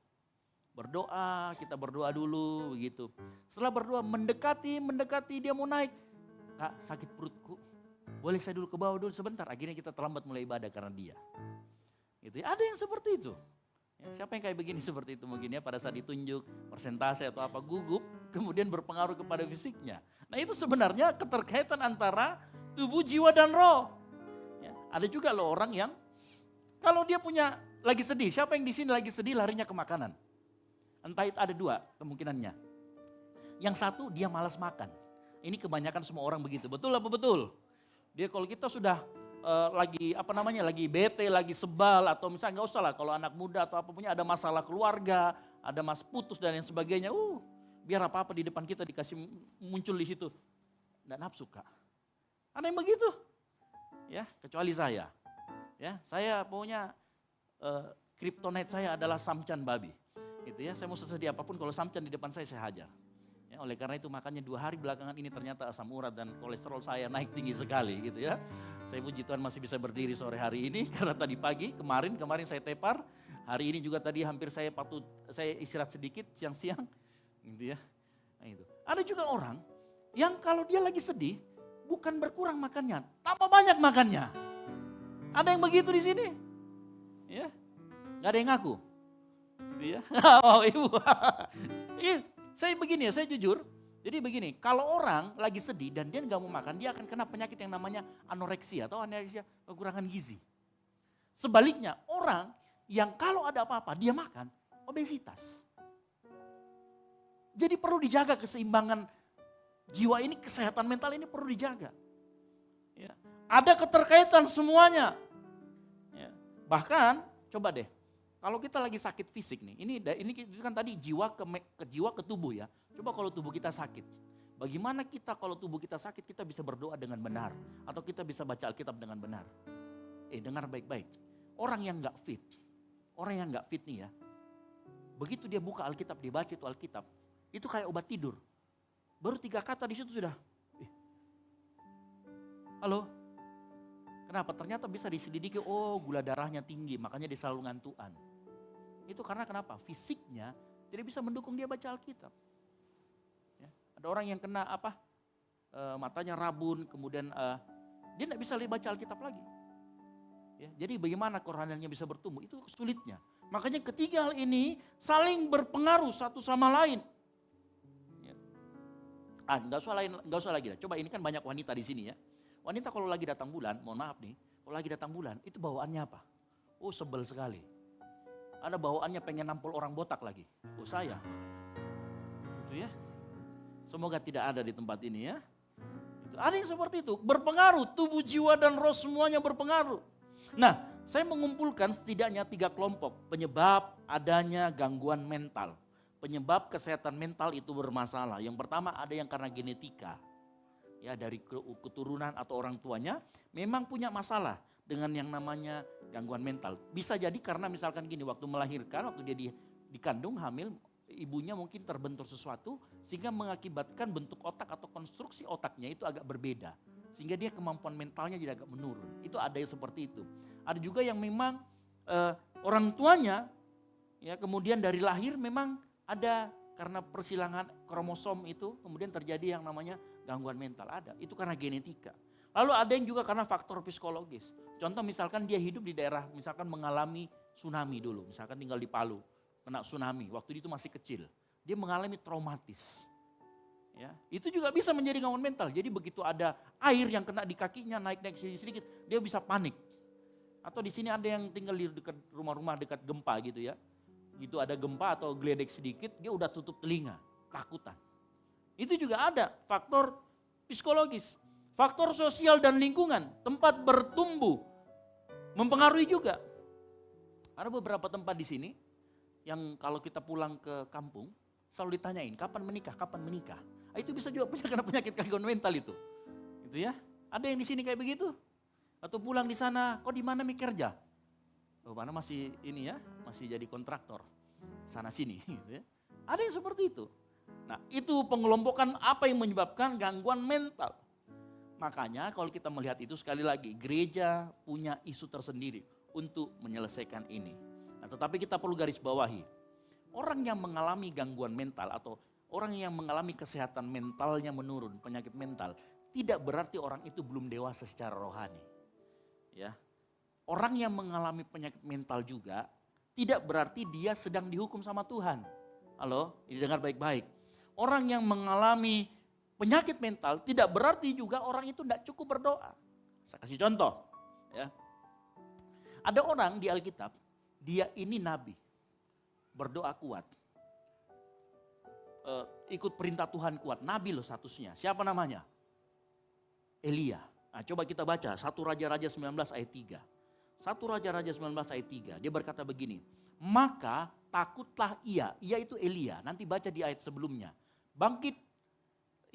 Kita berdoa dulu begitu. Setelah berdoa mendekati dia mau naik. Kak, sakit perutku. Boleh saya dulu ke bawah dulu sebentar. Akhirnya kita terlambat mulai ibadah karena dia. Gitu ya. Ada yang seperti itu. Ya, siapa yang kayak begini seperti itu mungkin ya pada saat ditunjuk persentase atau apa gugup kemudian berpengaruh kepada fisiknya. Nah itu sebenarnya keterkaitan antara tubuh, jiwa, dan roh. Ya, ada juga loh orang yang kalau dia punya lagi sedih, siapa yang di sini lagi sedih larinya ke makanan? Entah itu ada dua kemungkinannya. Yang satu dia malas makan. Ini kebanyakan semua orang begitu. Betul apa betul? Dia kalau kita sudah lagi bete, lagi sebal atau misalnya nggak usah lah kalau anak muda atau apa punya ada masalah keluarga, ada putus dan lain sebagainya. Biar apa-apa di depan kita dikasih muncul di situ. Nggak nafsu Kak. Ada yang begitu. Ya, kecuali saya. Ya, saya pokoknya kryptonite saya adalah samcan babi. Gitu ya, saya mau sesedih apapun kalau samcan di depan saya hajar. Ya, oleh karena itu makanya 2 hari belakangan ini ternyata asam urat dan kolesterol saya naik tinggi sekali gitu ya. Saya puji Tuhan masih bisa berdiri sore hari ini karena tadi pagi kemarin saya tepar. Hari ini juga tadi hampir saya istirahat sedikit siang-siang gitu ya. Nah, itu. Ada juga orang yang kalau dia lagi sedih bukan berkurang makannya, tambah banyak makannya. Ada yang begitu di sini? Ya. Gak ada yang ngaku. Gitu ya. Oh, Ibu. Saya begini ya, saya jujur. Jadi begini, kalau orang lagi sedih dan dia nggak mau makan, dia akan kena penyakit yang namanya anoreksia atau anoreksia kekurangan gizi. Sebaliknya, orang yang kalau ada apa-apa dia makan, obesitas. Jadi perlu dijaga keseimbangan jiwa ini, kesehatan mental ini perlu dijaga. Ya. Ada keterkaitan semuanya. Ya. Bahkan, coba deh. Kalau kita lagi sakit fisik nih, ini kan tadi jiwa ke tubuh ya. Coba kalau tubuh kita sakit. Bagaimana kita kalau tubuh kita sakit kita bisa berdoa dengan benar. Atau kita bisa baca Alkitab dengan benar. Dengar baik-baik. Orang yang gak fit nih ya. Begitu dia buka Alkitab, dia baca itu Alkitab. Itu kayak obat tidur. Baru 3 kata di situ sudah. Halo? Kenapa? Ternyata bisa diselidiki, gula darahnya tinggi, makanya dia selalu ngantuan. Itu karena kenapa? Fisiknya tidak bisa mendukung dia baca Alkitab. Ya. Ada orang yang kena matanya rabun, kemudian dia tidak bisa baca Alkitab lagi. Ya. Jadi bagaimana kerohaniannya bisa bertumbuh? Itu sulitnya. Makanya ketiga hal ini saling berpengaruh satu sama lain. Ya. Nggak usah lagi. Coba ini kan banyak wanita di sini ya. Wanita kalau lagi datang bulan, mohon maaf nih, kalau lagi datang bulan itu bawaannya apa? Sebel sekali. Ada bawaannya pengen nampol orang botak lagi. Saya. Gitu ya. Semoga tidak ada di tempat ini ya. Ada yang seperti itu, berpengaruh, tubuh, jiwa, dan roh semuanya berpengaruh. Nah, saya mengumpulkan setidaknya 3 kelompok penyebab adanya gangguan mental. Penyebab kesehatan mental itu bermasalah. Yang pertama ada yang karena genetika. Ya, dari keturunan atau orang tuanya memang punya masalah dengan yang namanya gangguan mental. Bisa jadi karena misalkan gini, waktu melahirkan, waktu dia dikandung hamil, ibunya mungkin terbentur sesuatu sehingga mengakibatkan bentuk otak atau konstruksi otaknya itu agak berbeda. Sehingga dia kemampuan mentalnya jadi agak menurun. Itu ada yang seperti itu. Ada juga yang memang orang tuanya ya kemudian dari lahir memang ada karena persilangan kromosom itu kemudian terjadi yang namanya gangguan mental, ada. Itu karena genetika. Lalu ada yang juga karena faktor psikologis. Contoh misalkan dia hidup di daerah, misalkan mengalami tsunami dulu. Misalkan tinggal di Palu, kena tsunami. Waktu itu masih kecil. dia mengalami traumatis. Ya, itu juga bisa menjadi gangguan mental. Jadi begitu ada air yang kena di kakinya naik-naik sedikit, dia bisa panik. Atau di sini ada yang tinggal di dekat rumah-rumah dekat gempa gitu ya. Gitu ada gempa atau geledek sedikit, dia udah tutup telinga, takutan. Itu juga ada faktor psikologis, faktor sosial dan lingkungan, tempat bertumbuh mempengaruhi juga. Ada beberapa tempat di sini yang kalau kita pulang ke kampung selalu ditanyain kapan menikah, kapan menikah. Itu bisa juga karena penyakit gangguan mental itu. Gitu ya. Ada yang di sini kayak begitu. Atau pulang di sana, kok di mana mi kerja? Oh, mana masih ini ya, masih jadi kontraktor. Sana sini gitu ya. Ada yang seperti itu. Nah, itu pengelompokan apa yang menyebabkan gangguan mental. Makanya kalau kita melihat itu sekali lagi, gereja punya isu tersendiri untuk menyelesaikan ini. Nah, tetapi kita perlu garis bawahi. Orang yang mengalami gangguan mental atau orang yang mengalami kesehatan mentalnya menurun, penyakit mental, tidak berarti orang itu belum dewasa secara rohani. Ya. Orang yang mengalami penyakit mental juga tidak berarti dia sedang dihukum sama Tuhan. Halo, didengar baik-baik. Orang yang mengalami penyakit mental tidak berarti juga orang itu tidak cukup berdoa. Saya kasih contoh. Ya. Ada orang di Alkitab, dia ini nabi, berdoa kuat. Ikut perintah Tuhan kuat, nabi loh statusnya. Siapa namanya? Elia. Nah, coba kita baca 1 Raja-Raja 19 ayat 3. 1 Raja-Raja 19 ayat 3, dia berkata begini, maka takutlah ia itu Elia, nanti baca di ayat sebelumnya.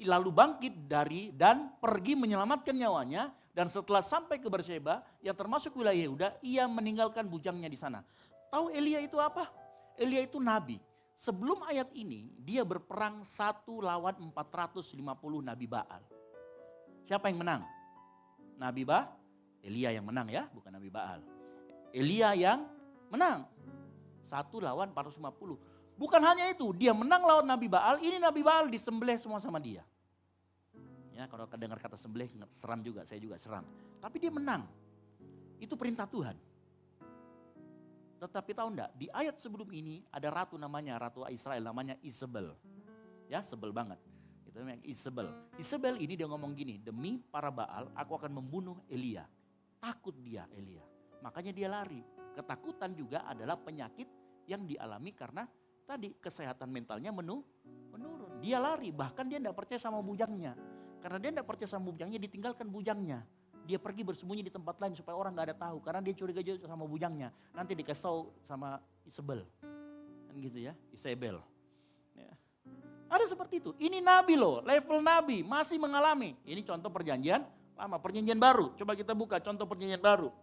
Lalu bangkit dari dan pergi menyelamatkan nyawanya, dan setelah sampai ke Berseba yang termasuk wilayah Yehuda, ia meninggalkan bujangnya di sana. Tahu Elia itu apa? Elia itu nabi. Sebelum ayat ini, dia berperang 1 lawan 450 nabi Baal. Siapa yang menang? Nabi Elia yang menang ya, bukan Nabi Baal. Elia yang menang. 1 lawan 450. Bukan hanya itu, dia menang lawan Nabi Baal, ini Nabi Baal disembelih semua sama dia. Ya, kalau dengar kata sembelih, seram juga, saya juga seram. Tapi dia menang. Itu perintah Tuhan. Tetapi tahu enggak, di ayat sebelum ini ada ratu namanya, ratu Israel namanya Isabel. Ya, sebel banget. Itu namanya Isabel. Isabel ini dia ngomong gini, demi para Baal aku akan membunuh Elia. Takut dia Elia. Makanya dia lari. Ketakutan juga adalah penyakit yang dialami karena tadi kesehatan mentalnya menurun. Dia lari, bahkan dia tidak percaya sama bujangnya. Karena dia tidak percaya sama bujangnya, ditinggalkan bujangnya. Dia pergi bersembunyi di tempat lain supaya orang gak ada tahu. Karena dia curiga juga sama bujangnya. Nanti dikasih tahu sama Isabel. Kan gitu ya, Isabel. Ya. Ada seperti itu. Ini nabi loh, level nabi, masih mengalami. Ini contoh perjanjian lama, perjanjian baru. Coba kita buka contoh perjanjian baru.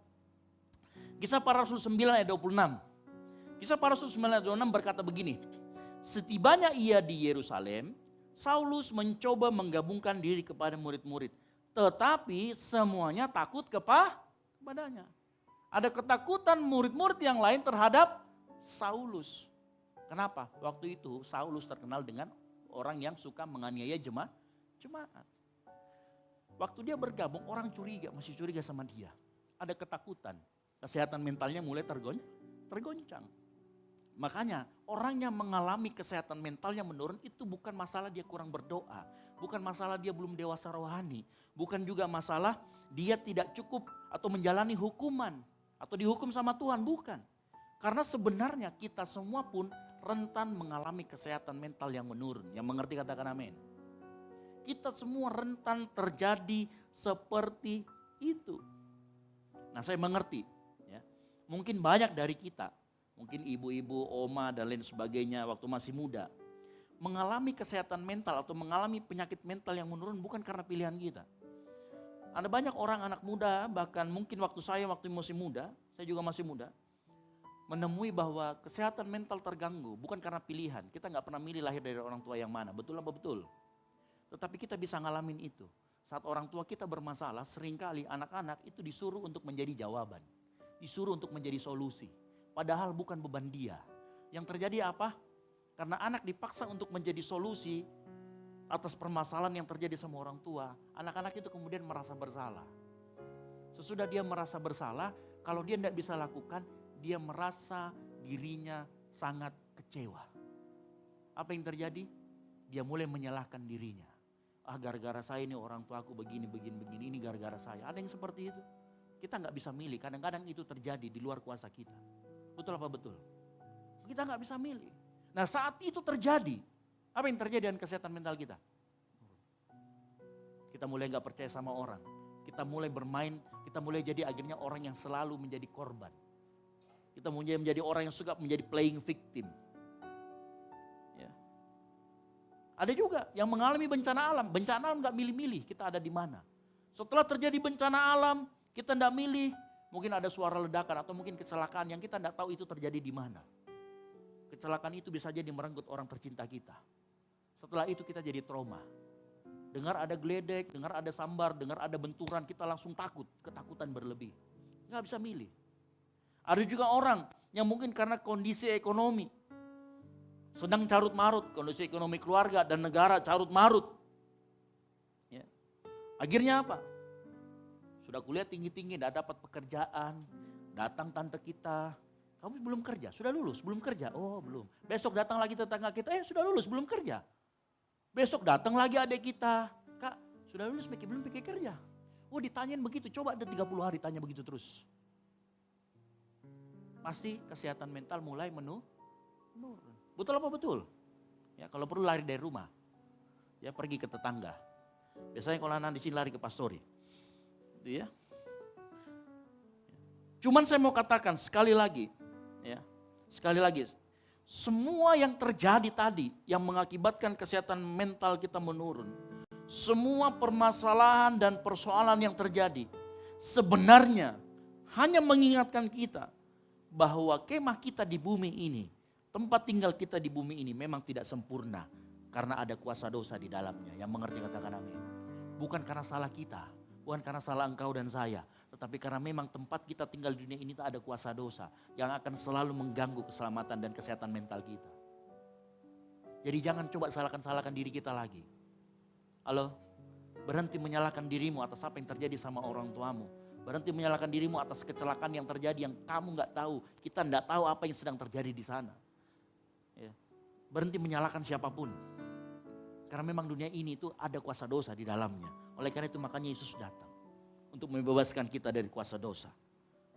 Kisah Para Rasul 9 ayat 26. Kisah Para Rasul 9 ayat 26 berkata begini. Setibanya ia di Yerusalem, Saulus mencoba menggabungkan diri kepada murid-murid. Tetapi semuanya takut kepadanya. Ada ketakutan murid-murid yang lain terhadap Saulus. Kenapa? Waktu itu Saulus terkenal dengan orang yang suka menganiaya jemaat. Waktu dia bergabung orang masih curiga sama dia. Ada ketakutan. Kesehatan mentalnya mulai tergoncang. Makanya orang yang mengalami kesehatan mentalnya menurun itu bukan masalah dia kurang berdoa. Bukan masalah dia belum dewasa rohani. Bukan juga masalah dia tidak cukup atau menjalani hukuman. Atau dihukum sama Tuhan, bukan. Karena sebenarnya kita semua pun rentan mengalami kesehatan mental yang menurun. Yang mengerti katakan amin. Kita semua rentan terjadi seperti itu. Nah, saya mengerti. Ya. Mungkin banyak dari kita. Mungkin ibu-ibu, oma dan lain sebagainya waktu masih muda. Mengalami kesehatan mental atau mengalami penyakit mental yang menurun bukan karena pilihan kita. Ada banyak orang anak muda, bahkan mungkin waktu masih muda, saya juga masih muda. Menemui bahwa kesehatan mental terganggu bukan karena pilihan. Kita gak pernah milih lahir dari orang tua yang mana, betul apa betul? Tetapi kita bisa ngalamin itu. Saat orang tua kita bermasalah, seringkali anak-anak itu disuruh untuk menjadi jawaban. Disuruh untuk menjadi solusi. Padahal bukan beban dia. Yang terjadi apa? Karena anak dipaksa untuk menjadi solusi atas permasalahan yang terjadi sama orang tua. Anak-anak itu kemudian merasa bersalah. Sesudah dia merasa bersalah, kalau dia tidak bisa lakukan, dia merasa dirinya sangat kecewa. Apa yang terjadi? Dia mulai menyalahkan dirinya. Gara-gara saya ini orang tuaku begini, ini gara-gara saya. Ada yang seperti itu. Kita nggak bisa milih, kadang-kadang itu terjadi di luar kuasa kita. Betul apa betul? Kita nggak bisa milih. Nah saat itu terjadi, apa yang terjadi dengan kesehatan mental kita? Kita mulai nggak percaya sama orang. Kita mulai bermain, kita mulai jadi akhirnya orang yang selalu menjadi korban. Kita mulai menjadi orang yang suka menjadi playing victim. Ya. Ada juga yang mengalami bencana alam. Bencana alam nggak milih-milih kita ada di mana. Setelah terjadi bencana alam, kita nggak milih. Mungkin ada suara ledakan atau mungkin kecelakaan yang kita nggak tahu itu terjadi di mana. Kecelakaan itu bisa jadi merenggut orang tercinta kita. Setelah itu kita jadi trauma. Dengar ada geledek, dengar ada sambar, dengar ada benturan, kita langsung takut, ketakutan berlebih. Nggak bisa milih. Ada juga orang yang mungkin karena kondisi ekonomi, sedang carut marut, kondisi ekonomi keluarga dan negara carut marut. Ya. Akhirnya apa? Sudah kuliah tinggi-tinggi, tidak dapat pekerjaan, datang tante kita, kamu belum kerja, sudah lulus, belum kerja, oh belum. Besok datang lagi tetangga kita, sudah lulus, belum kerja. Besok datang lagi adik kita, kak sudah lulus, belum pikir kerja. Oh ditanyain begitu, coba ada 30 hari tanya begitu terus. Pasti kesehatan mental mulai menurun. Betul apa betul? Ya kalau perlu lari dari rumah, ya pergi ke tetangga. Biasanya kalau anak di sini lari ke pastori, gitu ya. Cuman saya mau katakan sekali lagi, ya sekali lagi, semua yang terjadi tadi yang mengakibatkan kesehatan mental kita menurun, semua permasalahan dan persoalan yang terjadi sebenarnya hanya mengingatkan kita bahwa kemah kita di bumi ini, tempat tinggal kita di bumi ini memang tidak sempurna karena ada kuasa dosa di dalamnya. Yang mengerti katakan amin. Bukan karena salah kita, bukan karena salah engkau dan saya, tetapi karena memang tempat kita tinggal di dunia ini tak ada kuasa dosa yang akan selalu mengganggu keselamatan dan kesehatan mental kita. Jadi jangan coba salahkan diri kita lagi. Halo, berhenti menyalahkan dirimu atas apa yang terjadi sama orang tuamu. Berhenti menyalahkan dirimu atas kecelakaan yang terjadi yang kamu nggak tahu. Kita nggak tahu apa yang sedang terjadi di sana. Ya. Berhenti menyalahkan siapapun. Karena memang dunia ini itu ada kuasa dosa di dalamnya. Oleh karena itu makanya Yesus datang. Untuk membebaskan kita dari kuasa dosa.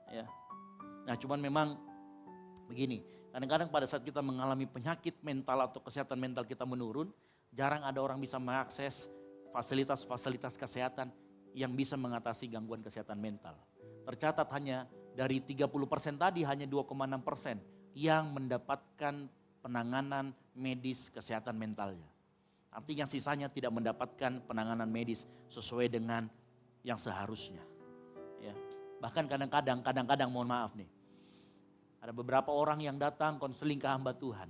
Ya. Nah cuman memang begini. Kadang-kadang pada saat kita mengalami penyakit mental atau kesehatan mental kita menurun. Jarang ada orang bisa mengakses fasilitas-fasilitas kesehatan yang bisa mengatasi gangguan kesehatan mental. Tercatat hanya dari 30% tadi hanya 2,6% yang mendapatkan penanganan medis kesehatan mentalnya. Artinya sisanya tidak mendapatkan penanganan medis sesuai dengan yang seharusnya. Ya. Bahkan kadang-kadang mohon maaf nih. Ada beberapa orang yang datang konseling ke hamba Tuhan.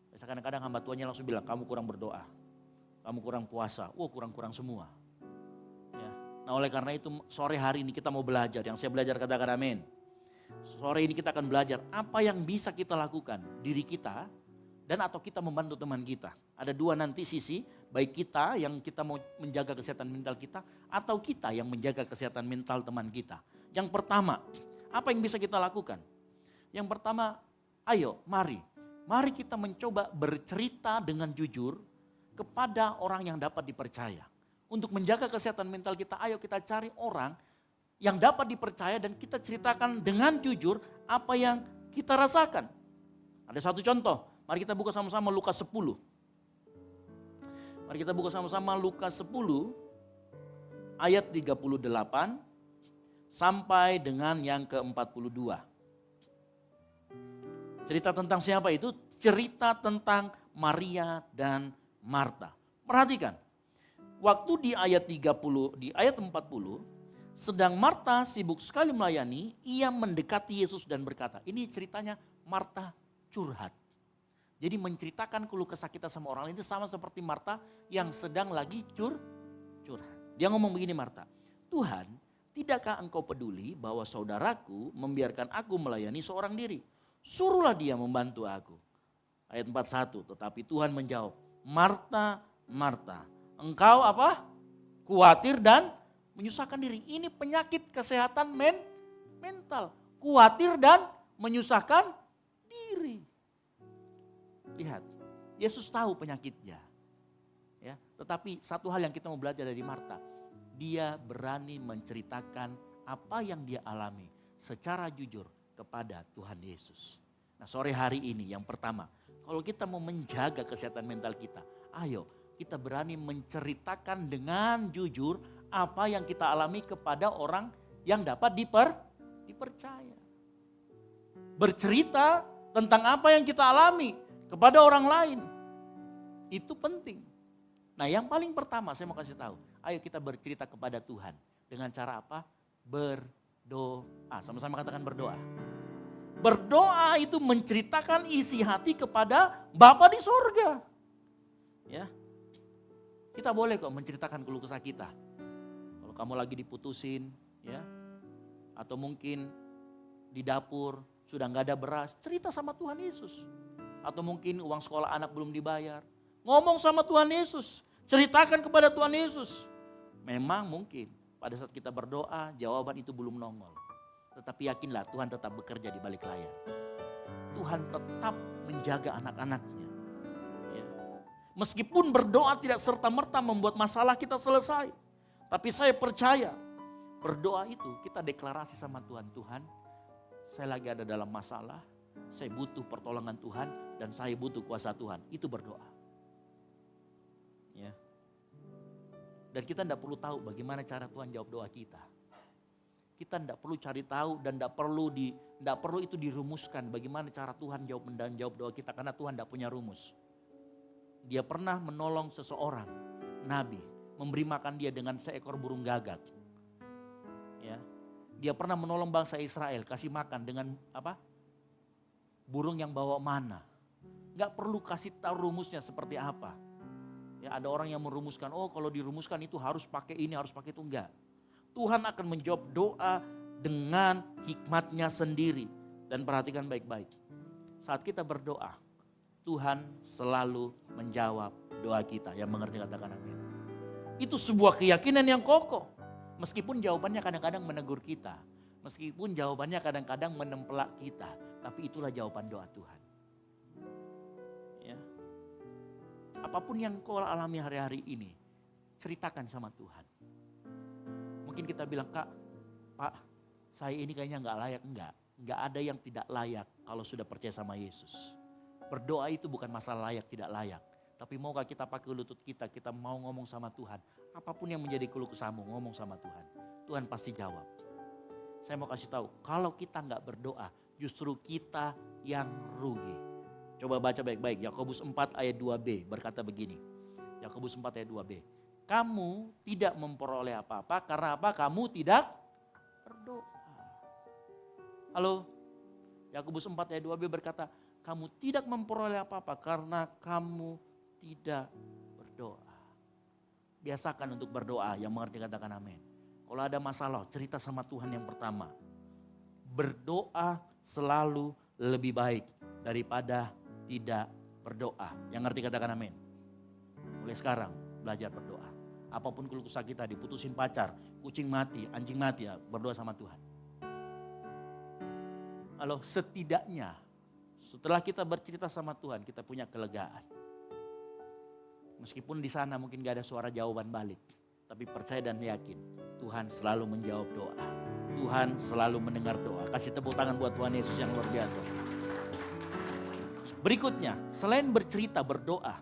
Biasa kadang-kadang hamba Tuhannya langsung bilang, kamu kurang berdoa, kamu kurang puasa, kurang-kurang semua. Nah oleh karena itu sore hari ini kita mau belajar, yang saya belajar katakan amin. Sore ini kita akan belajar apa yang bisa kita lakukan, diri kita dan atau kita membantu teman kita. Ada dua nanti sisi, baik kita yang kita mau menjaga kesehatan mental kita atau kita yang menjaga kesehatan mental teman kita. Yang pertama, apa yang bisa kita lakukan? Yang pertama, ayo mari kita mencoba bercerita dengan jujur kepada orang yang dapat dipercaya. Untuk menjaga kesehatan mental kita, ayo kita cari orang yang dapat dipercaya dan kita ceritakan dengan jujur apa yang kita rasakan. Ada satu contoh, mari kita buka sama-sama Lukas 10. Mari kita buka sama-sama Lukas 10 ayat 38 sampai dengan yang ke-42. Cerita tentang siapa itu? Cerita tentang Maria dan Marta. Perhatikan. Waktu di ayat 30, di ayat 40, sedang Marta sibuk sekali melayani, ia mendekati Yesus dan berkata, ini ceritanya Marta curhat. Jadi menceritakan keluh kesah kita sama orang lain itu sama seperti Marta yang sedang lagi curhat. Dia ngomong begini Marta, Tuhan, tidakkah engkau peduli bahwa saudaraku membiarkan aku melayani seorang diri? Suruhlah dia membantu aku. Ayat 41, tetapi Tuhan menjawab, Marta, Marta, engkau apa? Khawatir dan menyusahkan diri. Ini penyakit kesehatan mental. Khawatir dan menyusahkan diri. Lihat, Yesus tahu penyakitnya. Ya, tetapi satu hal yang kita mau belajar dari Marta, dia berani menceritakan apa yang dia alami secara jujur kepada Tuhan Yesus. Nah, sore hari ini yang pertama, kalau kita mau menjaga kesehatan mental kita, ayo kita berani menceritakan dengan jujur apa yang kita alami kepada orang yang dapat dipercaya. Bercerita tentang apa yang kita alami kepada orang lain. Itu penting. Nah, yang paling pertama saya mau kasih tahu, ayo kita bercerita kepada Tuhan. Dengan cara apa? Berdoa. Sama-sama katakan berdoa. Berdoa itu menceritakan isi hati kepada Bapa di sorga. Ya. Kita boleh kok menceritakan keluh kesah kita. Kalau kamu lagi diputusin, ya, atau mungkin di dapur sudah nggak ada beras, cerita sama Tuhan Yesus. Atau mungkin uang sekolah anak belum dibayar, ngomong sama Tuhan Yesus, ceritakan kepada Tuhan Yesus. Memang mungkin pada saat kita berdoa, jawaban itu belum nongol. Tetapi yakinlah Tuhan tetap bekerja di balik layar. Tuhan tetap menjaga anak-anaknya. Ya. Meskipun berdoa tidak serta-merta membuat masalah kita selesai. Tapi saya percaya berdoa itu kita deklarasi sama Tuhan. Tuhan, saya lagi ada dalam masalah. Saya butuh pertolongan Tuhan dan saya butuh kuasa Tuhan. Itu berdoa. Ya. Dan kita tidak perlu tahu bagaimana cara Tuhan jawab doa kita. Kita tidak perlu cari tahu dan tidak perlu itu dirumuskan bagaimana cara Tuhan jawab doa kita, karena Tuhan tidak punya rumus. Dia pernah menolong seseorang, nabi, memberi makan dia dengan seekor burung gagak. Ya. Dia pernah menolong bangsa Israel, kasih makan dengan apa? Burung yang bawa mana. Gak perlu kasih tahu rumusnya seperti apa. Ya, ada orang yang merumuskan, oh kalau dirumuskan itu harus pakai ini, harus pakai itu. Enggak. Tuhan akan menjawab doa dengan hikmatnya sendiri. Dan perhatikan baik-baik. Saat kita berdoa, Tuhan selalu menjawab doa kita. Yang mengerti katakan amin. Itu sebuah keyakinan yang kokoh. Meskipun jawabannya kadang-kadang menegur kita. Meskipun jawabannya kadang-kadang menempelak kita. Tapi itulah jawaban doa Tuhan. Ya. Apapun yang kau alami hari-hari ini, ceritakan sama Tuhan. Mungkin kita bilang, Kak, Pak, saya ini kayaknya gak layak. Enggak ada yang tidak layak kalau sudah percaya sama Yesus. Berdoa itu bukan masalah layak tidak layak. Tapi maukah kita pakai lutut kita mau ngomong sama Tuhan. Apapun yang menjadi keluh kesahmu, ngomong sama Tuhan. Tuhan pasti jawab. Saya mau kasih tahu, kalau kita gak berdoa, justru kita yang rugi. Coba baca baik-baik, Yakobus 4 ayat 2b berkata begini. Yakobus 4 ayat 2b. Kamu tidak memperoleh apa-apa karena apa? Kamu tidak berdoa. Halo? Yakobus 4 ayat 2b berkata, kamu tidak memperoleh apa-apa karena kamu tidak berdoa. Biasakan untuk berdoa, yang mengerti katakan amin. Kalau ada masalah, cerita sama Tuhan yang pertama. Berdoa selalu lebih baik daripada tidak berdoa. Yang ngerti katakan amin. Mulai sekarang belajar berdoa. Apapun keluh kesah kita, diputusin pacar, kucing mati, anjing mati, ya berdoa sama Tuhan. Halo, setidaknya setelah kita bercerita sama Tuhan, kita punya kelegaan. Meskipun di sana mungkin gak ada suara jawaban balik. Tapi percaya dan yakin, Tuhan selalu menjawab doa. Tuhan selalu mendengar doa. Kasih tepuk tangan buat Tuhan Yesus yang luar biasa. Berikutnya, selain bercerita, berdoa,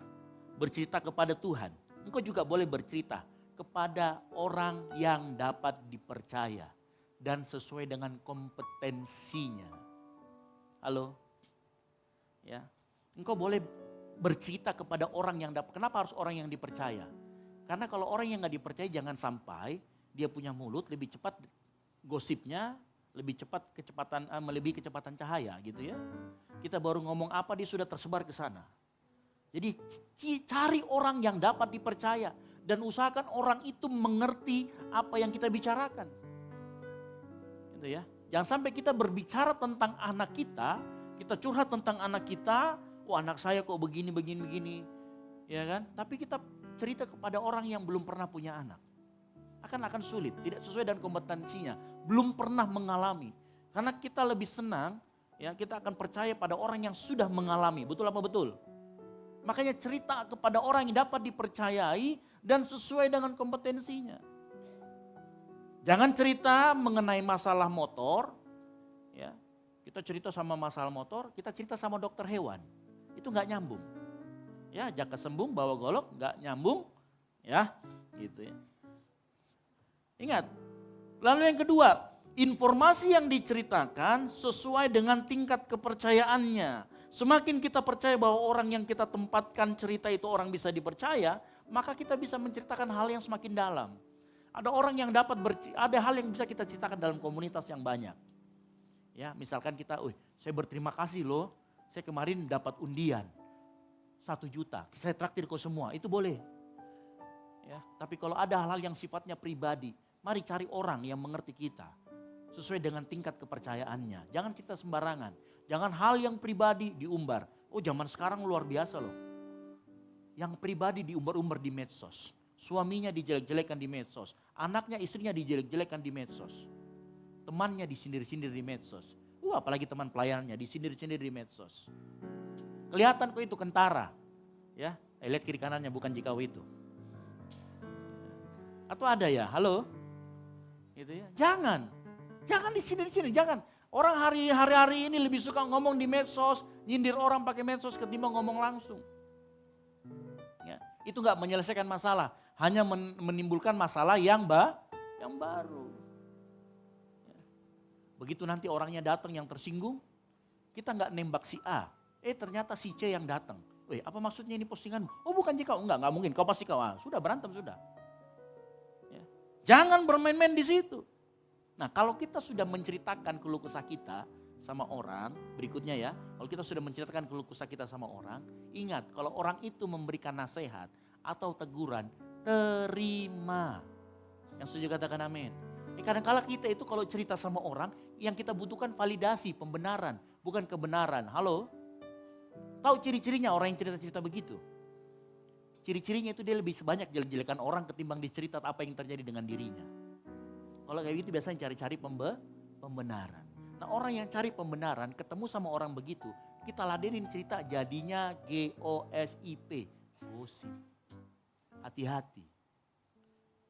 bercerita kepada Tuhan, engkau juga boleh bercerita kepada orang yang dapat dipercaya dan sesuai dengan kompetensinya. Halo? Ya. Engkau boleh bercerita kepada orang yang dapat. Kenapa harus orang yang dipercaya? Karena kalau orang yang gak dipercaya jangan sampai dia punya mulut lebih cepat gosipnya, lebih cepat melebihi kecepatan cahaya gitu ya. Kita baru ngomong apa dia sudah tersebar ke sana. Jadi cari orang yang dapat dipercaya dan usahakan orang itu mengerti apa yang kita bicarakan. Gitu ya. Jangan sampai kita berbicara tentang anak kita curhat tentang anak kita, wah anak saya kok begini. Ya kan? Tapi kita cerita kepada orang yang belum pernah punya anak. Akan sulit, tidak sesuai dengan kompetensinya, belum pernah mengalami. Karena kita lebih senang, ya kita akan percaya pada orang yang sudah mengalami. Betul apa betul? Makanya cerita kepada orang yang dapat dipercayai dan sesuai dengan kompetensinya. Jangan cerita mengenai masalah motor, ya. Kita cerita sama masalah motor, kita cerita sama dokter hewan. Itu nggak nyambung. Ya, jaka sembung bawa golok nggak nyambung, ya, gitu ya. Ingat. Lalu yang kedua, informasi yang diceritakan sesuai dengan tingkat kepercayaannya. Semakin kita percaya bahwa orang yang kita tempatkan cerita itu orang bisa dipercaya, maka kita bisa menceritakan hal yang semakin dalam. Ada orang yang ada hal yang bisa kita ceritakan dalam komunitas yang banyak. Ya, misalkan kita, saya berterima kasih loh, saya kemarin dapat undian 1 juta, saya traktir kau semua, itu boleh. Ya, tapi kalau ada hal-hal yang sifatnya pribadi, mari cari orang yang mengerti kita sesuai dengan tingkat kepercayaannya. Jangan kita sembarangan, jangan hal yang pribadi diumbar. Oh, zaman sekarang luar biasa loh. Yang pribadi diumbar-umbar di medsos. Suaminya dijelek-jelekan di medsos, anaknya istrinya dijelek-jelekan di medsos. Temannya disindir-sindir di medsos. Apalagi teman pelayanannya disindir-sindir di medsos. Kelihatan kok itu kentara. Ya, lihat kiri kanannya bukan jikau itu. Atau ada ya, halo? Gitu ya. Jangan disindir-sindir, jangan. Orang hari-hari ini lebih suka ngomong di medsos, nyindir orang pakai medsos ketimbang ngomong langsung. Ya, itu enggak menyelesaikan masalah, hanya menimbulkan masalah yang baru. Begitu nanti orangnya datang yang tersinggung, kita nggak nembak si A. Ternyata si C yang datang. Apa maksudnya ini postingan? Oh, bukan kau. Enggak mungkin. Kau pasti kau. Sudah berantem sudah. Ya. Jangan bermain-main di situ. Nah, kalau kita sudah menceritakan keluh kesah kita sama orang, berikutnya ya. Kalau kita sudah menceritakan keluh kesah kita sama orang, ingat kalau orang itu memberikan nasihat atau teguran, terima. Yang setuju katakan amin. Kadang-kala kita itu kalau cerita sama orang, yang kita butuhkan validasi, pembenaran, bukan kebenaran. Halo? Tahu ciri-cirinya orang yang cerita-cerita begitu? Ciri-cirinya itu dia lebih sebanyak jelek-jelekan orang ketimbang dicerita apa yang terjadi dengan dirinya. Kalau kayak gitu biasanya cari-cari pembenaran. Nah, orang yang cari pembenaran ketemu sama orang begitu, kita ladenin cerita jadinya GOSIP. Gosip. Hati-hati.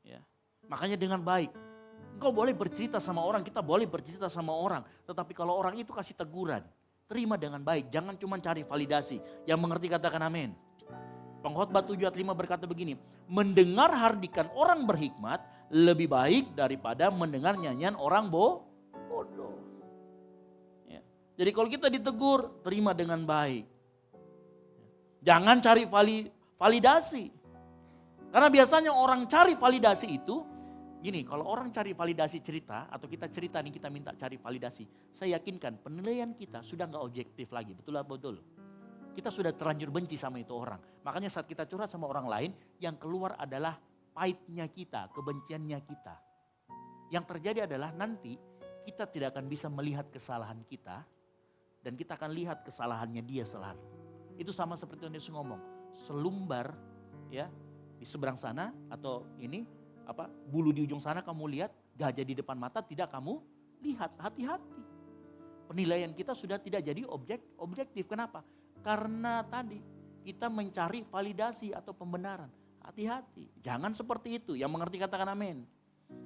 Ya. Makanya dengan baik. Engkau boleh bercerita sama orang, kita boleh bercerita sama orang. Tetapi kalau orang itu kasih teguran, terima dengan baik. Jangan cuma cari validasi. Yang mengerti katakan amin. Pengkhotbah 7:5 berkata begini, mendengar hardikan orang berhikmat lebih baik daripada mendengar nyanyian orang bodoh. Ya. Jadi kalau kita ditegur, terima dengan baik. Jangan cari validasi. Karena biasanya orang cari validasi itu, gini, kalau orang cari validasi cerita atau kita cerita nih kita minta cari validasi, saya yakinkan penilaian kita sudah nggak objektif lagi, betul lah betul. Kita sudah terlanjur benci sama itu orang. Makanya saat kita curhat sama orang lain, yang keluar adalah pahitnya kita, kebenciannya kita. Yang terjadi adalah nanti kita tidak akan bisa melihat kesalahan kita dan kita akan lihat kesalahannya dia selalu. Itu sama seperti yang Yesus ngomong, selumbar ya di seberang sana atau ini bulu di ujung sana kamu lihat, gajah di depan mata tidak kamu lihat. Hati-hati. Penilaian kita sudah tidak jadi objektif. Kenapa? Karena tadi kita mencari validasi atau pembenaran. Hati-hati. Jangan seperti itu. Yang mengerti katakan amin.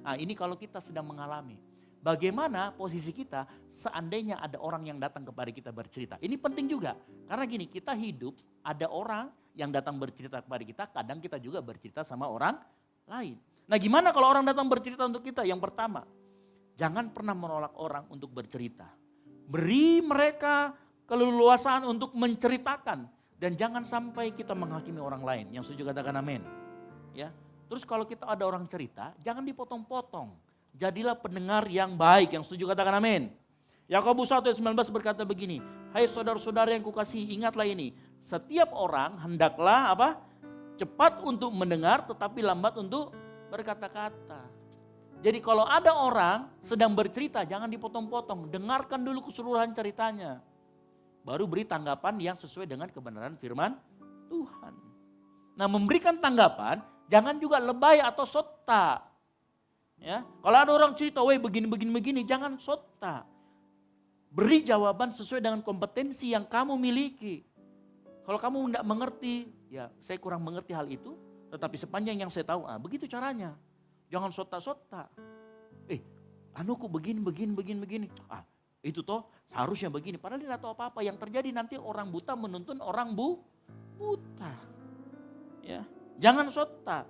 Nah, ini kalau kita sedang mengalami. Bagaimana posisi kita seandainya ada orang yang datang kepada kita bercerita. Ini penting juga. Karena gini, kita hidup ada orang yang datang bercerita kepada kita. Kadang kita juga bercerita sama orang lain. Nah, gimana kalau orang datang bercerita untuk kita? Yang pertama, jangan pernah menolak orang untuk bercerita. Beri mereka keleluasaan untuk menceritakan. Dan jangan sampai kita menghakimi orang lain. Yang setuju katakan amin. Ya. Terus kalau kita ada orang cerita, jangan dipotong-potong. Jadilah pendengar yang baik. Yang setuju katakan amin. Yakobus 1:19 berkata begini. Hai saudara-saudara yang kukasihi, ingatlah ini. Setiap orang hendaklah cepat untuk mendengar tetapi lambat untuk berkata-kata. Jadi kalau ada orang sedang bercerita, jangan dipotong-potong. Dengarkan dulu keseluruhan ceritanya. Baru beri tanggapan yang sesuai dengan kebenaran firman Tuhan. Nah, memberikan tanggapan, jangan juga lebay atau sota. Ya, kalau ada orang cerita, begini, jangan sota. Beri jawaban sesuai dengan kompetensi yang kamu miliki. Kalau kamu tidak mengerti, ya saya kurang mengerti hal itu. Tetapi sepanjang yang saya tahu, begitu caranya. Jangan sota-sota. Anuku begini. Itu toh seharusnya begini. Padahal dia tidak tahu apa-apa. Yang terjadi nanti orang buta menuntun orang buta. Ya, jangan sota.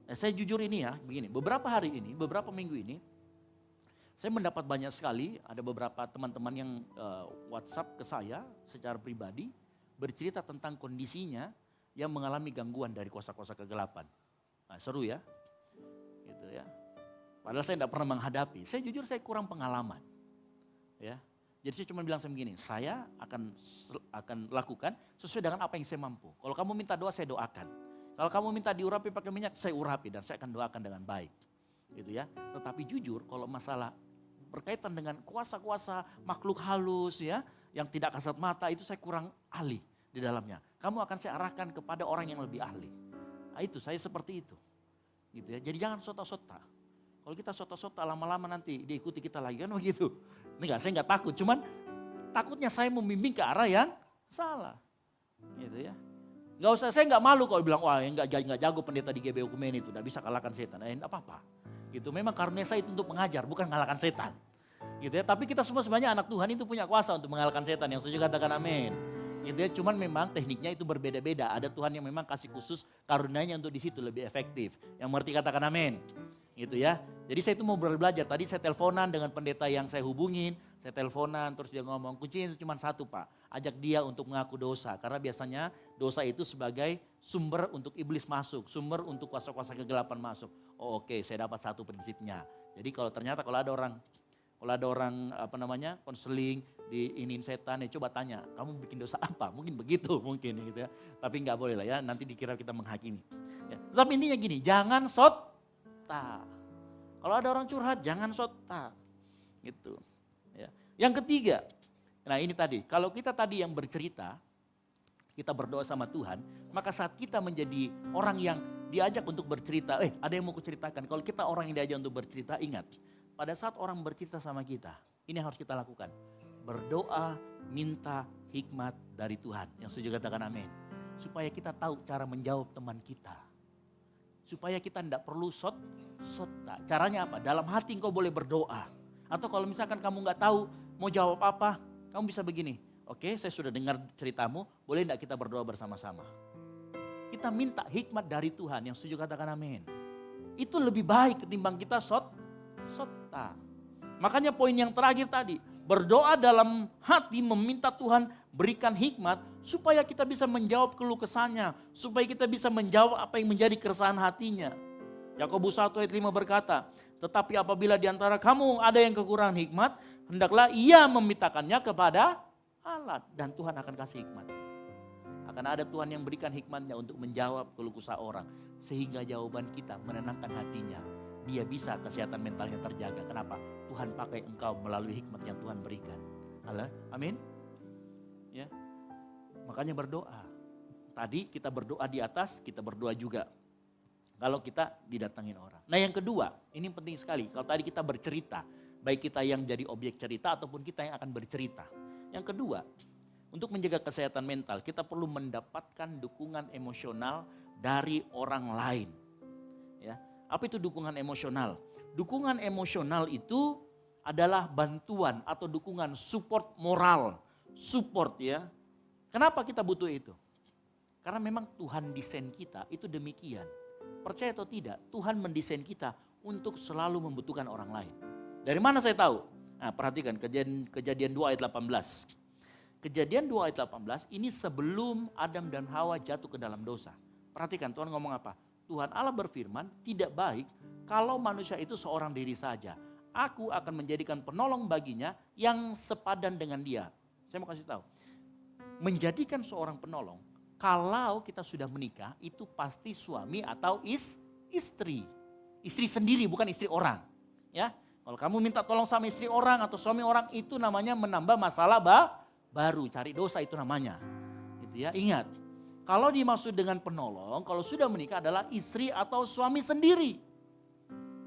Saya jujur ini ya, begini. Beberapa minggu ini, saya mendapat banyak sekali, ada beberapa teman-teman yang WhatsApp ke saya secara pribadi, bercerita tentang kondisinya yang mengalami gangguan dari kuasa-kuasa kegelapan. Nah, seru ya, gitu ya. Padahal saya tidak pernah menghadapi. Saya jujur saya kurang pengalaman, ya. Jadi saya cuma bilang begini, saya akan lakukan sesuai dengan apa yang saya mampu. Kalau kamu minta doa, saya doakan. Kalau kamu minta diurapi pakai minyak, saya urapi dan saya akan doakan dengan baik, gitu ya. Tetapi jujur, kalau masalah berkaitan dengan kuasa-kuasa makhluk halus ya, yang tidak kasat mata, itu saya kurang ahli di dalamnya. Kamu akan saya arahkan kepada orang yang lebih ahli. Nah, itu saya seperti itu, gitu ya. Jadi jangan sota-sota. Kalau kita sota-sota lama-lama nanti diikuti kita lagi kan begitu. Enggak, saya enggak takut, cuman takutnya saya membimbing ke arah yang salah, gitu ya. Enggak usah, saya enggak malu kalau bilang wah enggak jago pendeta di GBO Kumene itu, enggak bisa kalahkan setan. Enggak apa-apa. Gitu, memang karunia saya itu untuk mengajar, bukan mengalahkan setan. Gitu ya, tapi kita semua sebenarnya anak Tuhan itu punya kuasa untuk mengalahkan setan, yang setuju katakan amin. Gitu ya, cuman memang tekniknya itu berbeda-beda. Ada Tuhan yang memang kasih khusus karunianya untuk di situ lebih efektif. Yang mengerti katakan amin. Gitu ya. Jadi saya itu mau belajar. Tadi saya teleponan dengan pendeta yang saya hubungin. Saya teleponan terus dia ngomong, kuncinya cuma satu Pak. Ajak dia untuk mengaku dosa. Karena biasanya dosa itu sebagai sumber untuk iblis masuk. Sumber untuk kuasa-kuasa kegelapan masuk. Oh oke, saya dapat satu prinsipnya. Jadi kalau ada orang konseling diinin setan, ya coba tanya, kamu bikin dosa apa? Mungkin begitu, gitu ya. Tapi nggak boleh lah ya, nanti dikira kita menghakimi. Ya. Tapi intinya gini, jangan sota. Kalau ada orang curhat, jangan sota. Gitu. Ya. Yang ketiga, nah ini tadi, kalau kita tadi yang bercerita, kita berdoa sama Tuhan, maka saat kita menjadi orang yang diajak untuk bercerita, ada yang mau kuceritakan. Kalau kita orang yang diajak untuk bercerita, ingat, pada saat orang bercerita sama kita, ini yang harus kita lakukan. Berdoa, minta hikmat dari Tuhan. Yang setuju katakan amin. Supaya kita tahu cara menjawab teman kita. Supaya kita tidak perlu sota. Caranya apa? Dalam hati engkau boleh berdoa. Atau kalau misalkan kamu nggak tahu mau jawab apa, kamu bisa begini. Oke, saya sudah dengar ceritamu, boleh tidak kita berdoa bersama-sama? Kita minta hikmat dari Tuhan. Yang setuju katakan amin. Itu lebih baik ketimbang kita sota. Makanya poin yang terakhir tadi, berdoa dalam hati meminta Tuhan berikan hikmat supaya kita bisa menjawab keluh kesahnya, supaya kita bisa menjawab apa yang menjadi keresahan hatinya. Yakobus 1 ayat 5 berkata, tetapi apabila di antara kamu ada yang kekurangan hikmat, hendaklah ia memintakannya kepada Allah dan Tuhan akan kasih hikmat. Akan ada Tuhan yang berikan hikmatnya untuk menjawab keluh kesah orang sehingga jawaban kita menenangkan hatinya. Dia bisa kesehatan mentalnya terjaga. Kenapa? Tuhan pakai engkau melalui hikmat yang Tuhan berikan. Amin. Ya. Makanya berdoa. Tadi kita berdoa di atas, kita berdoa juga. Kalau kita didatangin orang. Nah yang kedua, ini penting sekali. Kalau tadi kita bercerita, baik kita yang jadi objek cerita ataupun kita yang akan bercerita. Yang kedua, untuk menjaga kesehatan mental, kita perlu mendapatkan dukungan emosional dari orang lain. Ya. Apa itu dukungan emosional? Dukungan emosional itu adalah bantuan atau dukungan support moral. Support ya. Kenapa kita butuh itu? Karena memang Tuhan desain kita itu demikian. Percaya atau tidak, Tuhan mendesain kita untuk selalu membutuhkan orang lain. Dari mana saya tahu? Nah, perhatikan kejadian 2 ayat 18. Kejadian 2 ayat 18 ini sebelum Adam dan Hawa jatuh ke dalam dosa. Perhatikan Tuhan ngomong apa? Tuhan Allah berfirman, tidak baik kalau manusia itu seorang diri saja. Aku akan menjadikan penolong baginya yang sepadan dengan dia. Saya mau kasih tahu. Menjadikan seorang penolong, kalau kita sudah menikah, itu pasti suami atau istri. Istri sendiri, bukan istri orang. Ya, kalau kamu minta tolong sama istri orang atau suami orang, itu namanya menambah masalah baru. Cari dosa itu namanya. Gitu ya, ingat. Kalau dimaksud dengan penolong, kalau sudah menikah adalah istri atau suami sendiri.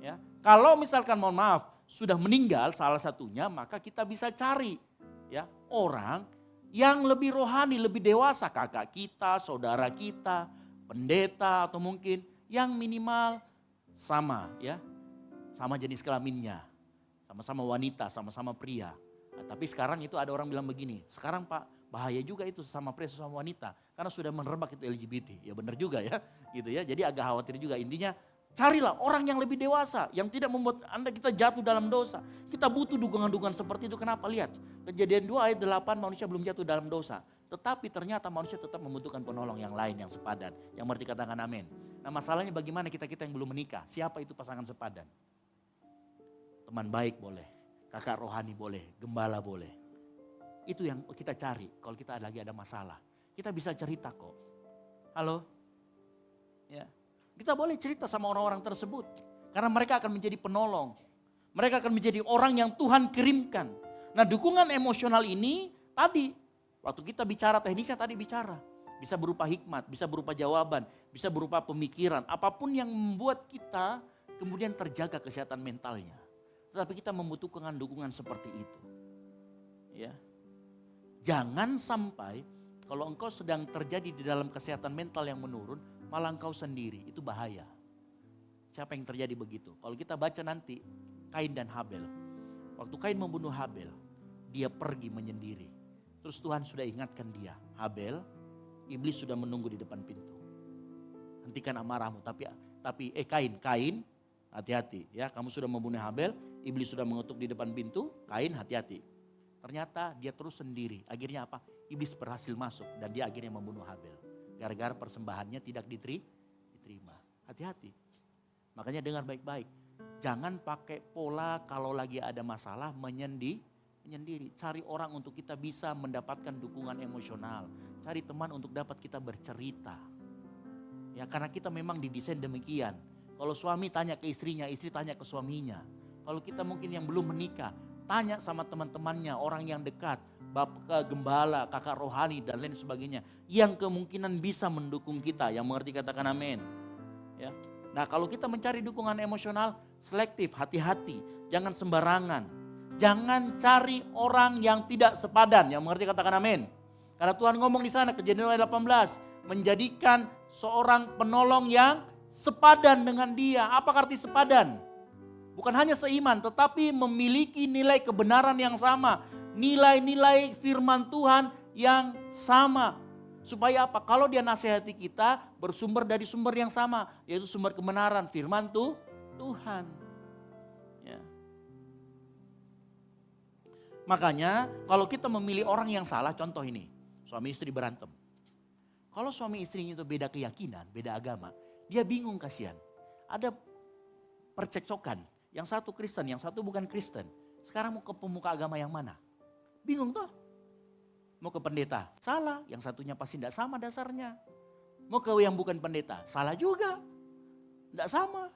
Ya, kalau misalkan mohon maaf sudah meninggal salah satunya, maka kita bisa cari ya orang yang lebih rohani, lebih dewasa, kakak kita, saudara kita, pendeta atau mungkin yang minimal sama ya, sama jenis kelaminnya, sama-sama wanita, sama-sama pria. Nah, tapi sekarang itu ada orang bilang begini, sekarang Pak bahaya juga itu sama pria sama wanita karena sudah merebak itu LGBT. Ya benar juga ya, gitu ya. Jadi agak khawatir juga. Intinya carilah orang yang lebih dewasa, yang tidak membuat Anda kita jatuh dalam dosa. Kita butuh dukungan-dukungan seperti itu. Kenapa? Lihat, Kejadian 2 ayat 8 manusia belum jatuh dalam dosa. Tetapi ternyata manusia tetap membutuhkan penolong yang lain, yang sepadan. Yang mengerti katakan amin. Nah masalahnya bagaimana kita-kita yang belum menikah, siapa itu pasangan sepadan? Teman baik boleh, kakak rohani boleh, gembala boleh. Itu yang kita cari kalau kita lagi ada masalah. Kita bisa cerita kok. Halo? Ya. Kita boleh cerita sama orang-orang tersebut. Karena mereka akan menjadi penolong. Mereka akan menjadi orang yang Tuhan kirimkan. Nah dukungan emosional ini tadi, waktu kita bicara teknisnya tadi bicara. Bisa berupa hikmat, bisa berupa jawaban, bisa berupa pemikiran. Apapun yang membuat kita kemudian terjaga kesehatan mentalnya. Tetapi kita membutuhkan dukungan seperti itu. Ya. Jangan sampai kalau engkau sedang terjadi di dalam kesehatan mental yang menurun, malah engkau sendiri, itu bahaya. Siapa yang terjadi begitu? Kalau kita baca nanti Kain dan Habel. Waktu Kain membunuh Habel, dia pergi menyendiri. Terus Tuhan sudah ingatkan dia, Habel, iblis sudah menunggu di depan pintu. Hentikan amarahmu, tapi Kain, hati-hati ya, kamu sudah membunuh Habel, iblis sudah mengetuk di depan pintu, Kain hati-hati. Ternyata dia terus sendiri, akhirnya apa? Iblis berhasil masuk dan dia akhirnya membunuh Habel. Gara-gara persembahannya tidak diterima. Hati-hati. Makanya dengar baik-baik. Jangan pakai pola kalau lagi ada masalah menyendiri. Cari orang untuk kita bisa mendapatkan dukungan emosional. Cari teman untuk dapat kita bercerita. Ya karena kita memang didesain demikian. Kalau suami tanya ke istrinya, istri tanya ke suaminya. Kalau kita mungkin yang belum menikah, tanya sama teman-temannya, orang yang dekat, bapak gembala, kakak rohani dan lain sebagainya. Yang kemungkinan bisa mendukung kita, yang mengerti katakan amin. Ya. Nah kalau kita mencari dukungan emosional, selektif, hati-hati, jangan sembarangan. Jangan cari orang yang tidak sepadan, yang mengerti katakan amin. Karena Tuhan ngomong di sana, Kejadian ayat 18, menjadikan seorang penolong yang sepadan dengan dia. Apa arti sepadan? Bukan hanya seiman, tetapi memiliki nilai kebenaran yang sama. Nilai-nilai firman Tuhan yang sama. Supaya apa? Kalau dia nasihati kita bersumber dari sumber yang sama. Yaitu sumber kebenaran firman Tuhan. Ya. Makanya kalau kita memilih orang yang salah, contoh ini. Suami istri berantem. Kalau suami istrinya itu beda keyakinan, beda agama. Dia bingung kasihan. Ada percekcokan. Yang satu Kristen, yang satu bukan Kristen. Sekarang mau ke pemuka agama yang mana? Bingung toh? Mau ke pendeta? Salah. Yang satunya pasti tidak sama dasarnya. Mau ke yang bukan pendeta? Salah juga. Tidak sama.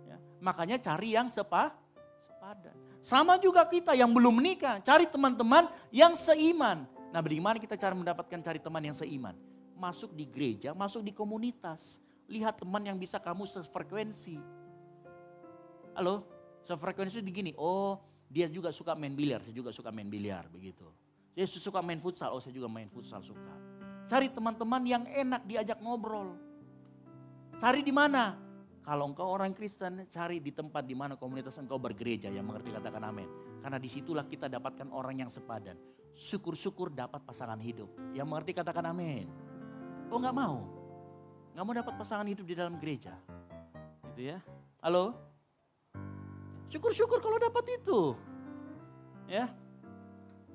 Ya. Makanya cari yang sepadan. Sama juga kita yang belum menikah. Cari teman-teman yang seiman. Nah bagaimana kita cara mendapatkan cari teman yang seiman? Masuk di gereja, masuk di komunitas. Lihat teman yang bisa kamu sefrekuensi. Halo, sefrekuensi begini. Oh, dia juga suka main biliar, saya juga suka main biliar, begitu. Dia suka main futsal, oh saya juga main futsal suka. Cari teman-teman yang enak diajak ngobrol. Cari di mana? Kalau engkau orang Kristen, cari di tempat di mana komunitas engkau bergereja, yang mengerti katakan amin. Karena disitulah kita dapatkan orang yang sepadan. Syukur-syukur dapat pasangan hidup, yang mengerti katakan amin. Oh nggak mau? Nggak mau dapat pasangan hidup di dalam gereja? Gitu ya. Halo? Syukur-syukur kalau dapat itu. Ya.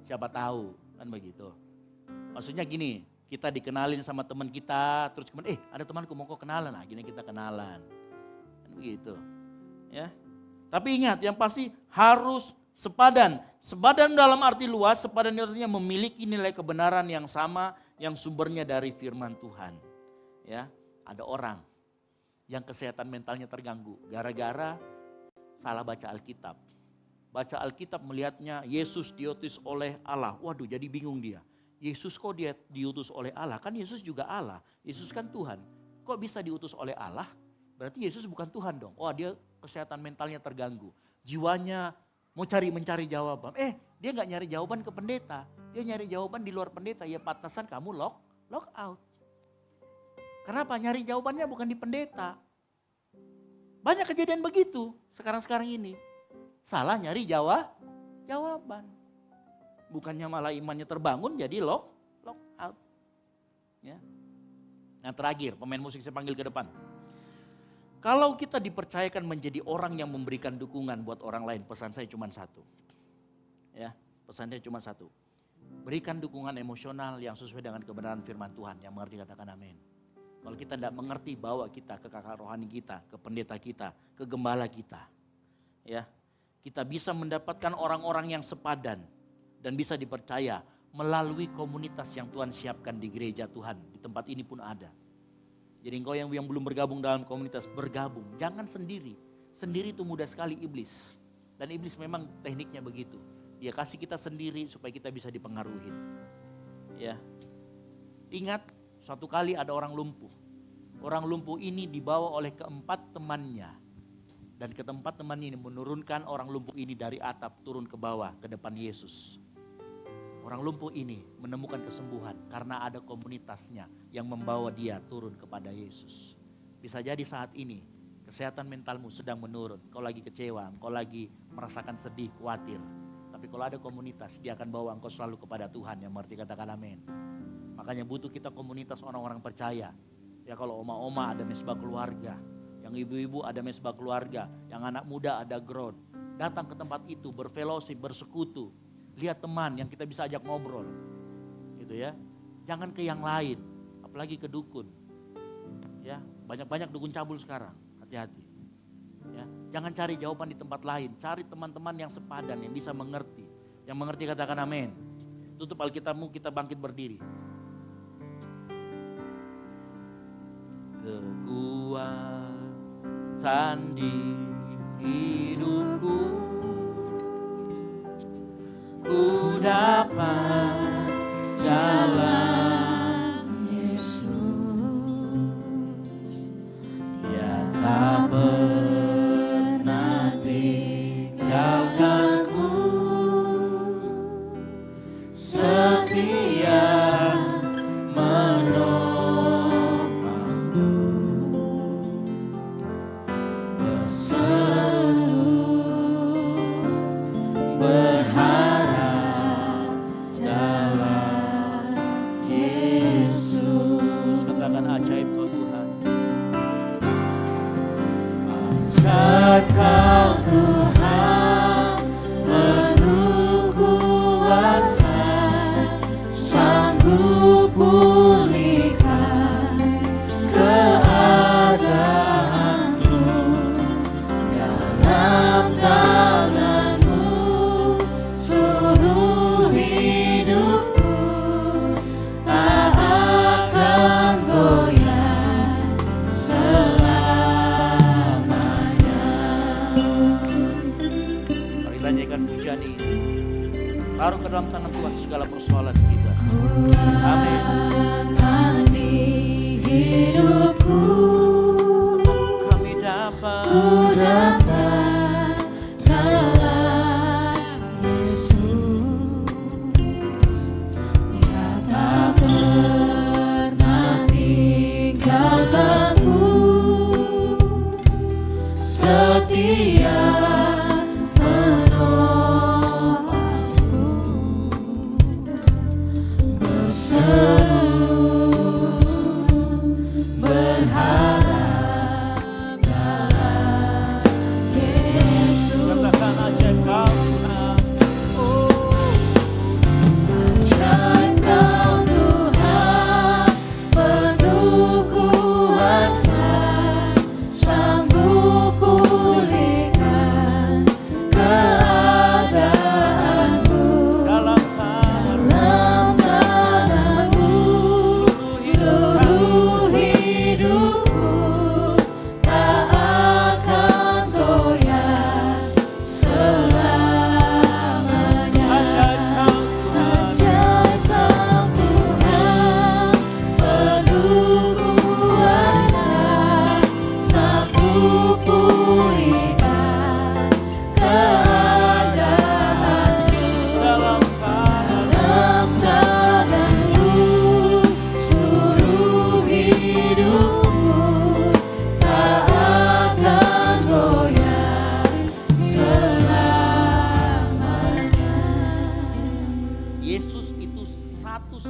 Siapa tahu kan begitu. Maksudnya gini, kita dikenalin sama teman kita, terus kemudian ada temanku mau kok kenalan, nah gini kita kenalan. Kan begitu. Ya. Tapi ingat yang pasti harus sepadan. Sepadan dalam arti luas, sepadan artinya memiliki nilai kebenaran yang sama yang sumbernya dari firman Tuhan. Ya, ada orang yang kesehatan mentalnya terganggu gara-gara salah baca Alkitab. Baca Alkitab melihatnya Yesus diutus oleh Allah. Waduh, jadi bingung dia. Yesus kok dia diutus oleh Allah? Kan Yesus juga Allah. Yesus kan Tuhan. Kok bisa diutus oleh Allah? Berarti Yesus bukan Tuhan dong. Wah, dia kesehatan mentalnya terganggu. Jiwanya mau mencari jawaban. Dia nggak nyari jawaban ke pendeta. Dia nyari jawaban di luar pendeta. Ya pantasan kamu lock out. Kenapa? Nyari jawabannya bukan di pendeta. Banyak kejadian begitu sekarang ini. Salah nyari jawaban. Bukannya malah imannya terbangun jadi lock out. Ya. Nah terakhir, pemain musik saya panggil ke depan. Kalau kita dipercayakan menjadi orang yang memberikan dukungan buat orang lain, pesan saya cuma satu. Ya, pesannya cuma satu. Berikan dukungan emosional yang sesuai dengan kebenaran firman Tuhan. Yang mengerti katakan amin. Kalau kita tidak mengerti, bawa kita ke kakak rohani kita, ke pendeta kita, ke gembala kita. Ya, kita bisa mendapatkan orang-orang yang sepadan dan bisa dipercaya melalui komunitas yang Tuhan siapkan di gereja Tuhan. Di tempat ini pun ada. Jadi engkau yang belum bergabung dalam komunitas, bergabung. Jangan sendiri. Sendiri itu mudah sekali iblis. Dan iblis memang tekniknya begitu. Dia kasih kita sendiri supaya kita bisa dipengaruhi. Ya. Ingat, suatu kali ada orang lumpuh. Orang lumpuh ini dibawa oleh keempat temannya. Dan keempat temannya ini menurunkan orang lumpuh ini dari atap turun ke bawah ke depan Yesus. Orang lumpuh ini menemukan kesembuhan karena ada komunitasnya yang membawa dia turun kepada Yesus. Bisa jadi saat ini kesehatan mentalmu sedang menurun. Kau lagi kecewa, kau lagi merasakan sedih, khawatir. Tapi kalau ada komunitas, dia akan bawa engkau selalu kepada Tuhan. Yang mengerti katakan amin. Makanya butuh kita komunitas orang-orang percaya. Ya kalau oma-oma ada mesbah keluarga. Yang ibu-ibu ada mesbah keluarga. Yang anak muda ada growth. Datang ke tempat itu, berfellowship, bersekutu. Lihat teman yang kita bisa ajak ngobrol. Gitu ya. Jangan ke yang lain. Apalagi ke dukun. Ya, banyak-banyak dukun cabul sekarang. Hati-hati. Ya, jangan cari jawaban di tempat lain, cari teman-teman yang sepadan, yang bisa mengerti. Yang mengerti katakan amin. Tutup Alkitabmu, kita bangkit berdiri. Kekuatan di hidupku, ku dapat jalan Yesus. Dia tak pernah tinggalkanku, setia menopangku, berseru berharap dalam Yesus. Katakan ajaib kau Tuhan. Ajaib kau Tuhan, penuh kuasa, sanggup pulihkan keadaanku. Dalam tanganmu seluruh hidupku, tak akan goyah selamanya. Mari tanyakan pujian ini. Taruh ke dalam tangan Tuhan segala persoalan kita. Amin. Di hidupku, Kami dapat ku dapat dalam Yesus. Dia tak pernah tinggalkanku, setia menopangku, berseru berharap dalam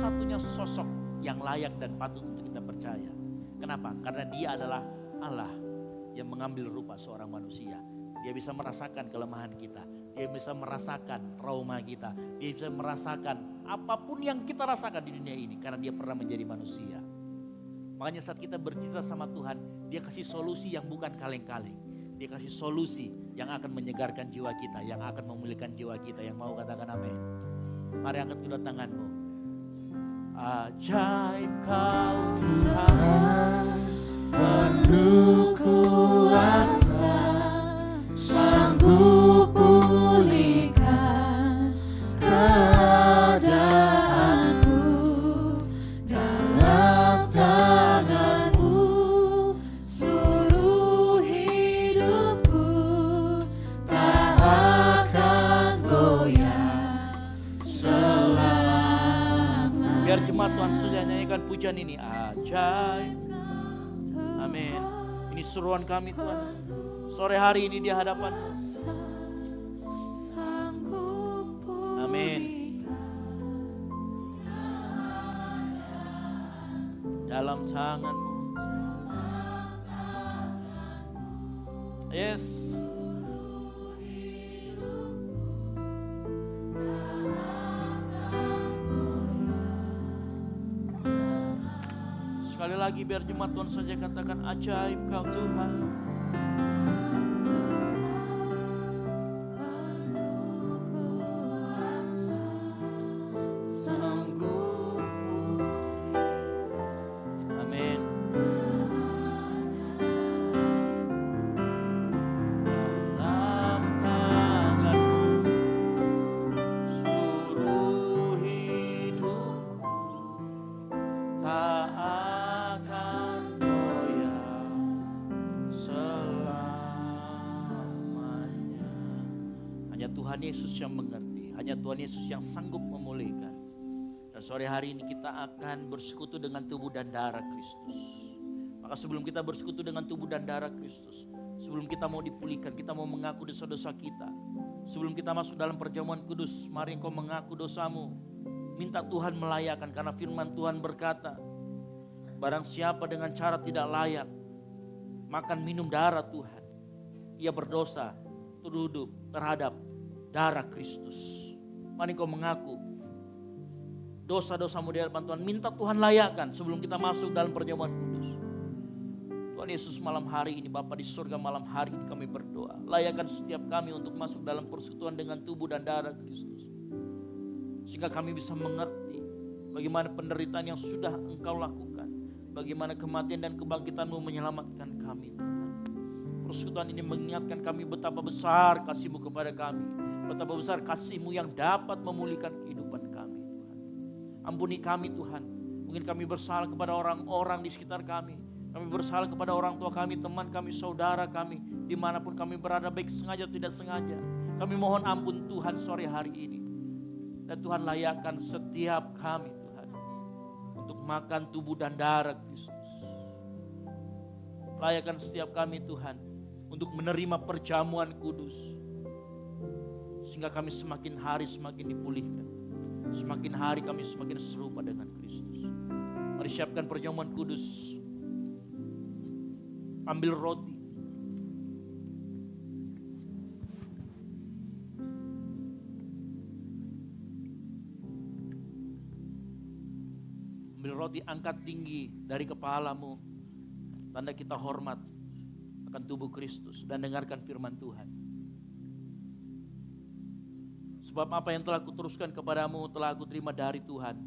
satu-satunya sosok yang layak dan patut untuk kita percaya. Kenapa? Karena dia adalah Allah yang mengambil rupa seorang manusia. Dia bisa merasakan kelemahan kita. Dia bisa merasakan trauma kita. Dia bisa merasakan apapun yang kita rasakan di dunia ini. Karena dia pernah menjadi manusia. Makanya saat kita bercerita sama Tuhan, dia kasih solusi yang bukan kaleng-kaleng. Dia kasih solusi yang akan menyegarkan jiwa kita, yang akan memulihkan jiwa kita. Yang mau katakan amin. Mari angkat kedua tanganmu. Ajaib kau Tuhan, penuh kuasa, sanggup pulihkan keadaanku. Dalam tanganmu seluruh hidupku tak akan goyah selama. biar jemaat Tuhan sudah nyanyikan pujian ini. Ajaib. Amin. Ini seruan kami Tuhan. Sore hari ini di hadapan. Amin. Dalam tanganmu. Yes. Sekali lagi biar jemaat Tuhan saja katakan ajaib kau Tuhan. Amin. Dalam tanganmu seluruh hidupku tak akan goyah selamanya. Hanya Tuhan Yesus yang mengerti, hanya Tuhan Yesus yang sanggup memulihkan. Dan sore hari ini kita akan bersekutu dengan tubuh dan darah Kristus. Maka sebelum kita bersekutu dengan tubuh dan darah Kristus, sebelum kita mau dipulihkan, kita mau mengaku dosa-dosa kita. Sebelum kita masuk dalam perjamuan kudus, mari engkau mengaku dosamu. Minta Tuhan melayakkan karena firman Tuhan berkata, barang siapa dengan cara tidak layak makan minum darah Tuhan, ia berdosa terhadap darah Kristus. Mari engkau mengaku dosa-dosamu di hadapan Tuhan. Minta Tuhan layakkan sebelum kita masuk dalam perjamuan kudus. Tuhan Yesus malam hari ini, Bapa di surga malam hari ini kami berdoa. Layakkan setiap kami untuk masuk dalam persekutuan dengan tubuh dan darah Kristus. Sehingga kami bisa mengerti bagaimana penderitaan yang sudah Engkau lakukan. Bagaimana kematian dan kebangkitan-Mu menyelamatkan kami Tuhan. Persekutuan ini mengingatkan kami betapa besar kasih-Mu kepada kami. Betapa besar kasih-Mu yang dapat memulihkan kehidupan kami Tuhan. Ampuni kami Tuhan. Mungkin kami bersalah kepada orang-orang di sekitar kami. Kami bersalah kepada orang tua kami, teman kami, saudara kami. Dimanapun kami berada baik sengaja atau tidak sengaja. Kami mohon ampun Tuhan sore hari ini. Dan Tuhan layakkan setiap kami Tuhan untuk makan tubuh dan darah Kristus. Layakkan setiap kami Tuhan untuk menerima perjamuan kudus. Sehingga kami semakin hari semakin dipulihkan. Semakin hari kami semakin serupa dengan Kristus. Mari siapkan perjamuan kudus. Ambil roti. Ambil roti, angkat tinggi dari kepalamu. Tanda kita hormat akan tubuh Kristus dan dengarkan firman Tuhan. Sebab apa yang telah kuteruskan kepadamu telah aku terima dari Tuhan.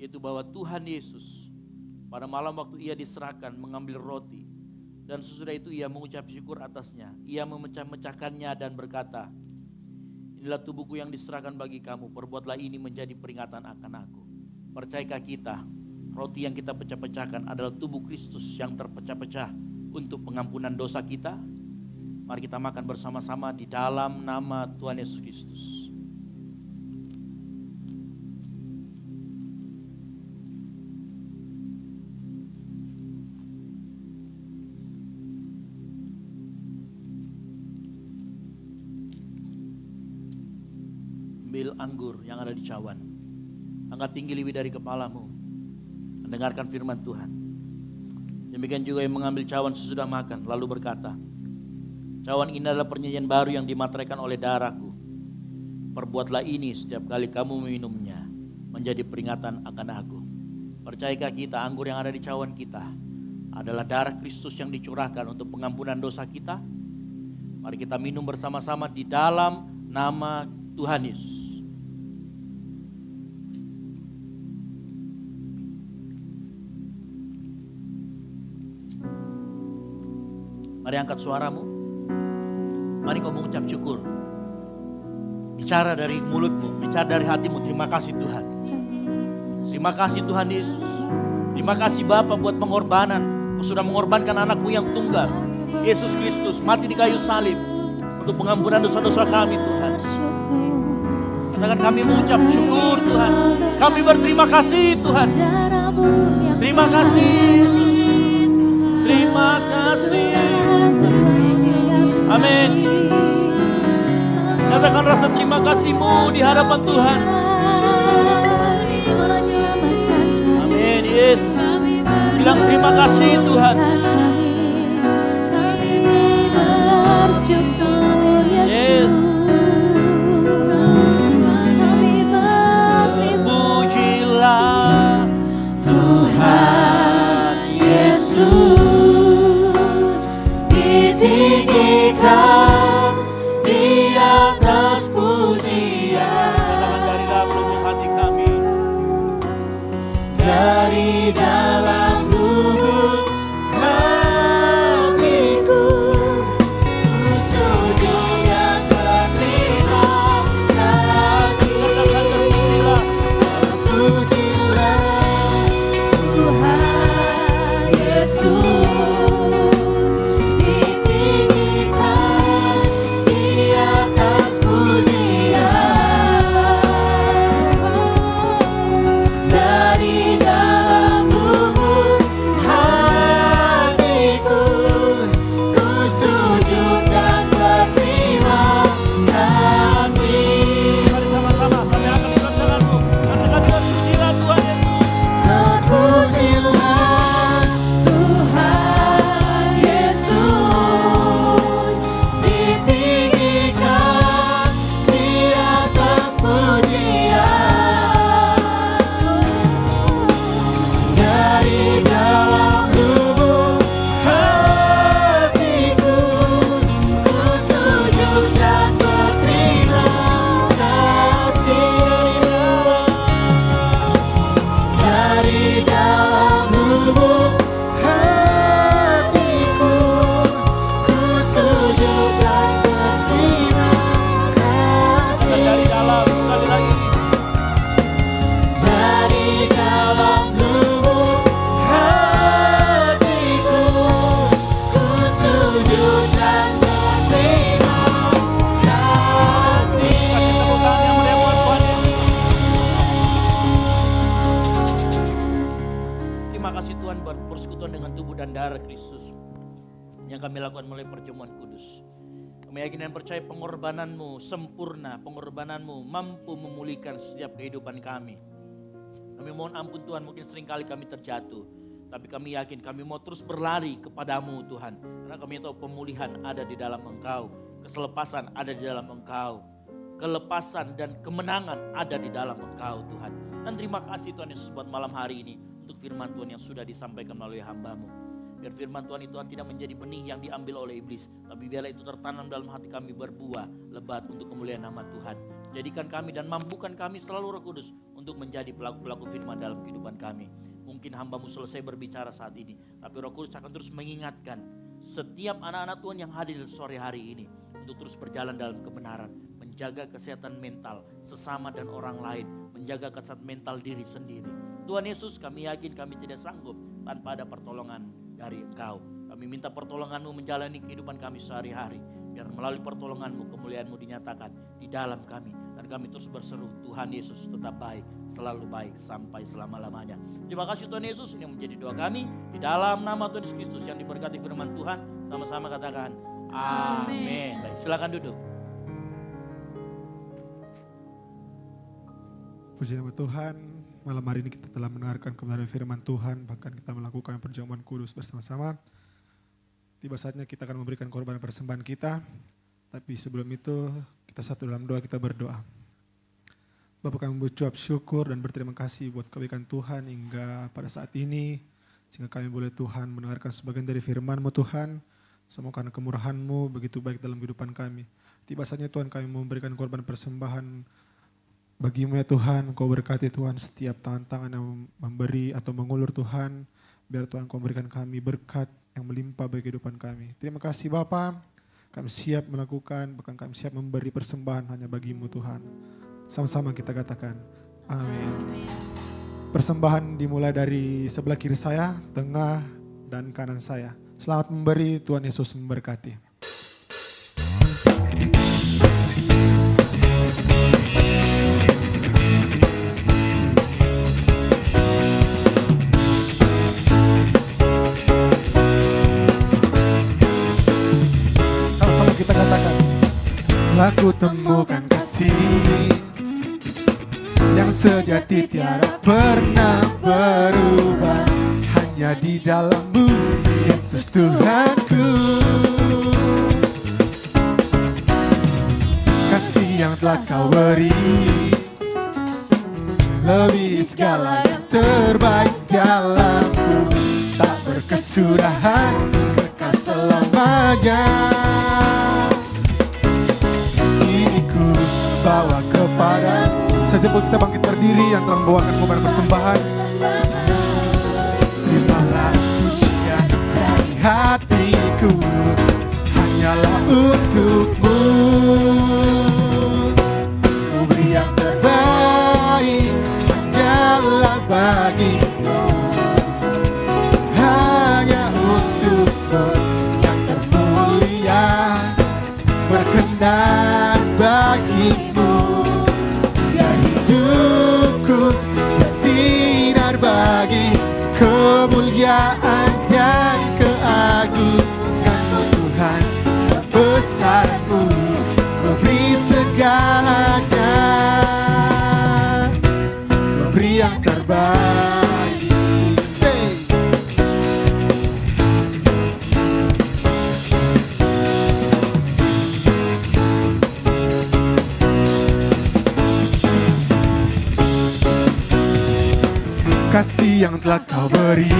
Yaitu bahwa Tuhan Yesus pada malam waktu ia diserahkan mengambil roti. Dan sesudah itu ia mengucap syukur atasnya. Ia memecah-mecahkannya dan berkata, inilah tubuhku yang diserahkan bagi kamu. Perbuatlah ini menjadi peringatan akan aku. Percayakah kita, roti yang kita pecah-pecahkan adalah tubuh Kristus yang terpecah-pecah untuk pengampunan dosa kita? Mari kita makan bersama-sama di dalam nama Tuhan Yesus Kristus. Ambil anggur yang ada di cawan. angkat tinggi lebih dari kepalamu, mendengarkan firman Tuhan. Demikian juga yang mengambil cawan sesudah makan, lalu berkata, cawan ini adalah perjanjian baru yang dimateraikan oleh darahku. Perbuatlah ini setiap kali kamu meminumnya, menjadi peringatan akan aku. Percayakah kita anggur yang ada di cawan kita adalah darah Kristus yang dicurahkan untuk pengampunan dosa kita? Mari kita minum bersama-sama di dalam nama Tuhan Yesus. Mari angkat suaramu. Mari kau mengucap syukur. Bicara dari mulutmu, bicara dari hatimu. Terima kasih Tuhan. Terima kasih Tuhan Yesus. Terima kasih Bapa buat pengorbanan. Kau sudah mengorbankan anakmu yang tunggal, Yesus Kristus, mati di kayu salib untuk pengampunan dosa-dosa kami Tuhan. Katakan kami mengucap syukur Tuhan. Kami berterima kasih Tuhan. Terima kasih Yesus. Terima kasih. Amin. Katakan rasa terima kasihmu di hadapan Tuhan. Amin. Yes. Bilang terima kasih Tuhan. Yes. Pujilah Tuhan Yesus, ditinggikan di atas pujian. Katakan dari dalam lubuk hati kami. Dari dalam lubuk hatiku, ku sujud dan berterima kasih. Terpujilah Tuhan Yesus, ditinggikan di atas pujian. Dari dalam lubuk hatiku, ku sujud dan berterima kasih. Mari sama-sama kami akan mengucapkanmu. Katakan terpujilah Tuhan Yesus. Terpujilah Tuhan Yesus, ditinggikan di atas pujian. Dari dalam lubuk hatiku, ku sujud dan berterima kasih. Dari dalam lubuk hatiku, ku sujud dan berterima kasih. Dari dalam sekali lagi. Dari dalam lubuk hatiku, ku sujud dan berterima kasih. Kasih tepuk tangan yang meriah buat Tuhan Yesus. Terima kasih Tuhan buat persekutuan dengan tubuh dan darah Kristus yang kami lakukan melalui perjamuan kudus. Kami yakin dan percaya pengorbananmu sempurna, pengorbananmu mampu memulihkan setiap kehidupan kami. Kami mohon ampun Tuhan, mungkin seringkali kami terjatuh. Tapi kami yakin kami mau terus berlari kepadamu Tuhan. Karena kami tahu pemulihan ada di dalam Engkau. Keselepasan ada di dalam Engkau. Kelepasan dan kemenangan ada di dalam Engkau Tuhan. Dan terima kasih Tuhan Yesus buat malam hari ini. Untuk firman Tuhan yang sudah disampaikan melalui hamba-Mu. Biar firman Tuhan itu tidak menjadi benih yang diambil oleh iblis. Tapi biarlah itu tertanam dalam hati kami berbuah lebat untuk kemuliaan nama Tuhan. Jadikan kami dan mampukan kami selalu Roh Kudus untuk menjadi pelaku-pelaku firman dalam kehidupan kami. Mungkin hamba-Mu selesai berbicara saat ini. Tapi Roh Kudus akan terus mengingatkan setiap anak-anak Tuhan yang hadir sore hari ini. Untuk terus berjalan dalam kebenaran. Menjaga kesehatan mental sesama dan orang lain. Menjaga kesehatan mental diri sendiri. Tuhan Yesus, kami yakin kami tidak sanggup tanpa ada pertolongan dari Engkau. Kami minta pertolongan-Mu menjalani kehidupan kami sehari-hari. Biar melalui pertolongan-Mu, kemuliaan-Mu dinyatakan di dalam kami. Dan kami terus berseru, Tuhan Yesus tetap baik, selalu baik sampai selama-lamanya. Terima kasih Tuhan Yesus, ini menjadi doa kami. Di dalam nama Tuhan Yesus Kristus yang diberkati firman Tuhan. Sama-sama katakan, amin. Baik, silakan duduk. Puji nama Tuhan, malam hari ini kita telah mendengarkan kebenaran firman Tuhan, bahkan kita melakukan perjamuan kudus bersama-sama. Tiba saatnya kita akan memberikan korban persembahan kita, tapi sebelum itu kita satu dalam doa, kita berdoa. Bapa, kami mengucap syukur dan berterima kasih buat kebaikan Tuhan hingga pada saat ini, sehingga kami boleh Tuhan mendengarkan sebagian dari firman-Mu Tuhan. Semoga karena kemurahan-Mu begitu baik dalam kehidupan kami. Tiba saatnya Tuhan kami memberikan korban persembahan bagi-Mu ya Tuhan. Kau berkati Tuhan setiap tangan-tangan yang memberi atau mengulur Tuhan. Biar Tuhan Kau memberikan kami berkat yang melimpah bagi kehidupan kami. Terima kasih Bapa. Kami siap melakukan, bahkan kami siap memberi persembahan hanya bagi-Mu Tuhan. Sama-sama kita katakan, amin. Persembahan dimulai dari sebelah kiri saya, tengah, dan kanan saya. Selamat memberi, Tuhan Yesus memberkati. Sama-sama kita katakan, telah ku temukan kasih yang sejati tiada pernah berubah, hanya di dalam-Mu Yesus Tuhanku. Kasih yang telah Kau beri lebih segala yang terbaik dalamku, tak berkesudahan, kekal selamanya. Kini ku bawa kepadamu. Saja buat kita bangkit berdiri yang telah membawakan korban persembahan. Terimalah pujian dari hatiku, hanyalah untuk-Mu. Ku beri yang terbaik, hanyalah bagi-Mu. Hanya untuk-Mu yang termulia, berkenan bagi-Mu. Hidupku bersinar bagi kemuliaan dan keagungan-Mu Tuhan. Kebesaran-Mu memberi segalanya, memberi yang terbaik. Say. Kasih yang telah Kau beri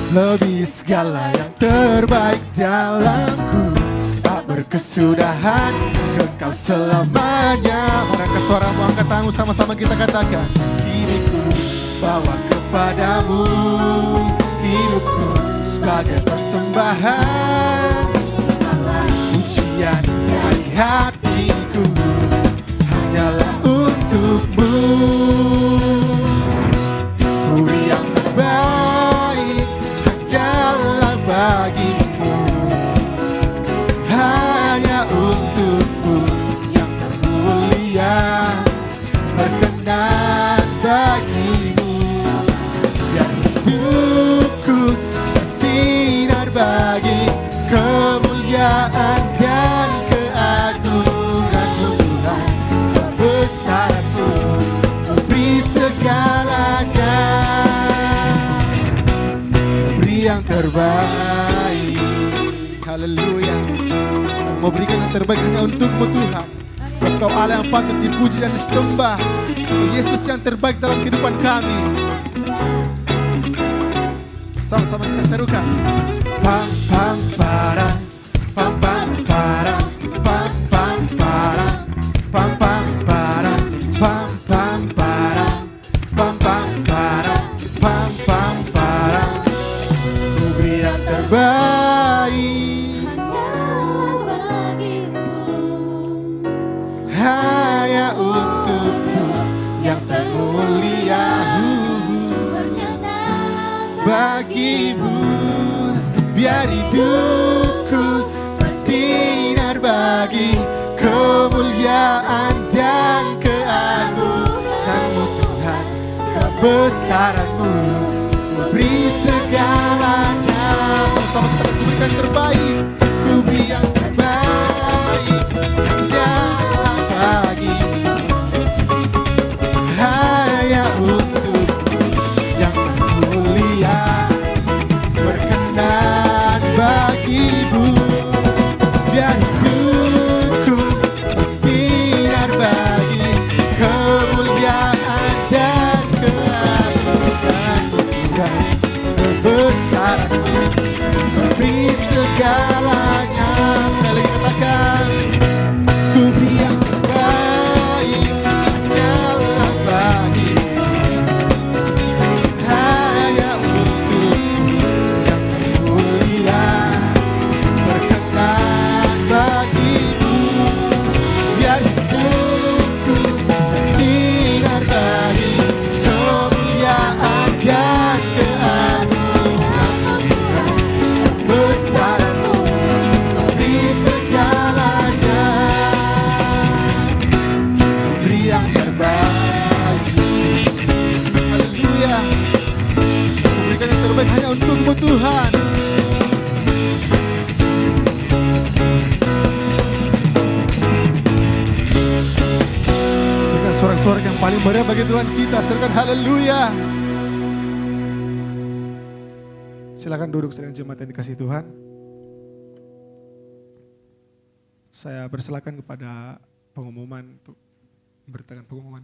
lebih segala yang terbaik dalamku, tak berkesudahan, kekal selamanya. Angkat suaramu, angkat tanganmu, sama-sama kita katakan, kini ku bawa kepadamu hidupku sebagai persembahan, pujian dari hatiku, hanyalah untuk-Mu. Beri yang terbaik, hanyalah bagi-Mu. Hanya untuk-Mu yang termulia, berkenan bagi-Mu. Biar hidupku bersinar bagi kemuliaan dan keagungan-Mu Tuhan. Kebesaran-Mu memberi segalanya, beri yang terbaik. Haleluya. Mau berikan yang terbaik hanya untuk-Mu Tuhan, sebab Kau Allah yang patut dipuji dan disembah. Yesus yang terbaik dalam kehidupan kami. Sama-sama kita serukan. Pam pam para, pam pam para, pam pam para, pam pam para, pam pam para, pam pam para, pam pam para. Ku beri yang terbaik, hanya untuk-Mu yang termulia, bagi-Mu. Biar hidupku bersinar bagi kemuliaan dan keagungan-Mu Tuhan. Kebesaran-Mu beri segalanya. Sama-sama kita berikan terbaik. Ku beri yang terbaik, hanyalah bagi-Mu. suara yang paling meriah bagi Tuhan kita. Serkan haleluya. Silakan duduk sedang jemaat yang dikasihi Tuhan. Saya persilakan kepada pengumuman untuk memberitakan pengumuman.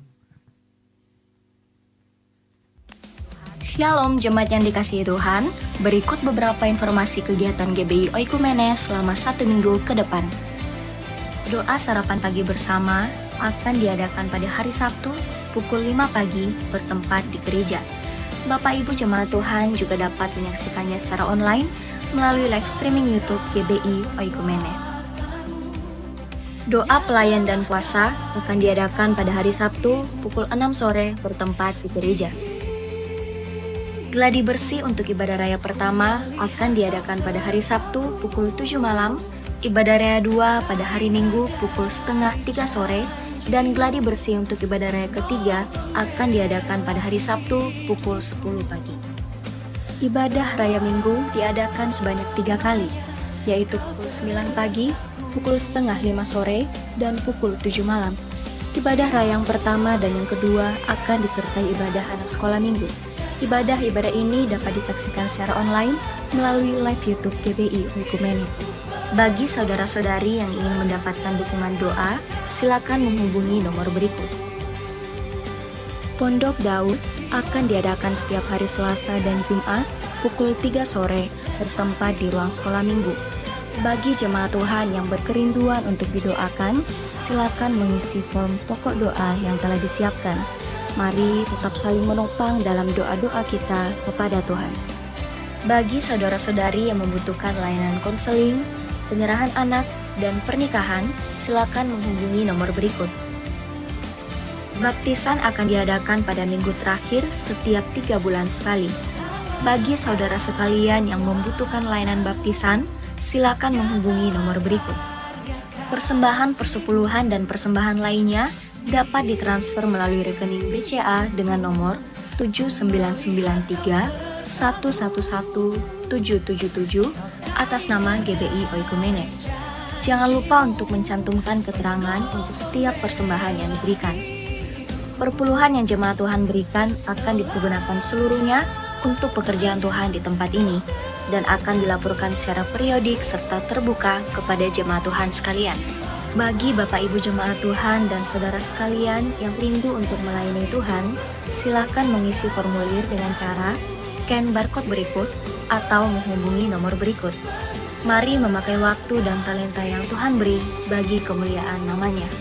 Shalom jemaat yang dikasihi Tuhan, berikut beberapa informasi kegiatan GBI Oikumene selama 1 minggu ke depan. Doa sarapan pagi bersama akan diadakan pada hari Sabtu pukul 5 pagi bertempat di gereja. Bapak Ibu jemaat Tuhan juga dapat menyaksikannya secara online melalui live streaming YouTube GBI Oikumene. Doa pelayan dan puasa akan diadakan pada hari Sabtu pukul 6 sore bertempat di gereja. Gladi bersih untuk ibadah raya pertama akan diadakan pada hari Sabtu pukul 7 malam, ibadah raya 2 pada hari Minggu pukul 2:30 sore, dan gladi bersih untuk ibadah raya ketiga akan diadakan pada hari Sabtu pukul 10 pagi. Ibadah raya Minggu diadakan sebanyak 3 kali, yaitu pukul 9 pagi, pukul 4:30 sore, dan pukul 7 malam. Ibadah raya yang pertama dan yang kedua akan disertai ibadah anak sekolah minggu. Ibadah-ibadah ini dapat disaksikan secara online melalui live YouTube GBI Oikumene. Bagi saudara-saudari yang ingin mendapatkan dukungan doa, silakan menghubungi nomor berikut. Pondok Daud akan diadakan setiap hari Selasa dan Jumat pukul 3 sore bertempat di ruang sekolah minggu. Bagi jemaat Tuhan yang berkerinduan untuk didoakan, silakan mengisi form pokok doa yang telah disiapkan. Mari tetap saling menopang dalam doa-doa kita kepada Tuhan. Bagi saudara-saudari yang membutuhkan layanan konseling, penyerahan anak, dan pernikahan, silakan menghubungi nomor berikut. Baptisan akan diadakan pada minggu terakhir setiap 3 bulan sekali. Bagi saudara sekalian yang membutuhkan layanan baptisan, silakan menghubungi nomor berikut. Persembahan persepuluhan dan persembahan lainnya dapat ditransfer melalui rekening BCA dengan nomor 7993 111 777 atas nama GBI Oikumene. Jangan lupa untuk mencantumkan keterangan untuk setiap persembahan yang diberikan. Perpuluhan yang jemaat Tuhan berikan akan dipergunakan seluruhnya untuk pekerjaan Tuhan di tempat ini dan akan dilaporkan secara periodik serta terbuka kepada jemaat Tuhan sekalian. Bagi Bapak Ibu jemaat Tuhan dan saudara sekalian yang rindu untuk melayani Tuhan, silakan mengisi formulir dengan cara scan barcode berikut atau menghubungi nomor berikut. Mari memakai waktu dan talenta yang Tuhan beri bagi kemuliaan namanya.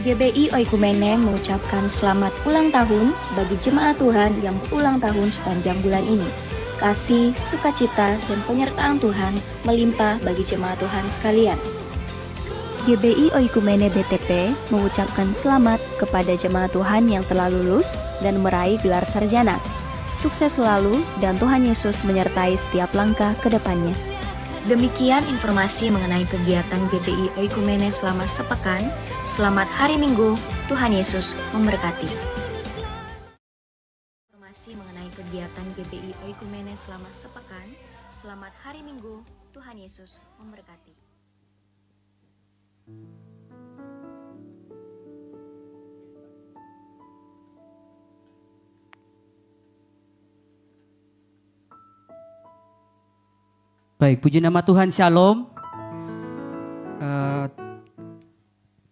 GBI Oikumene mengucapkan selamat ulang tahun bagi jemaat Tuhan yang berulang tahun sepanjang bulan ini. Kasih, sukacita, dan penyertaan Tuhan melimpah bagi jemaat Tuhan sekalian. GBI Oikumene BTP mengucapkan selamat kepada jemaat Tuhan yang telah lulus dan meraih gelar sarjana. Sukses selalu dan Tuhan Yesus menyertai setiap langkah ke depannya. Demikian informasi mengenai kegiatan GBI Oikumene selama sepekan. Selamat hari Minggu, Tuhan Yesus memberkati. Informasi mengenai kegiatan GBI Oikumene selama sepekan. Selamat hari Minggu, Tuhan Yesus memberkati. Baik, puji nama Tuhan, Shalom.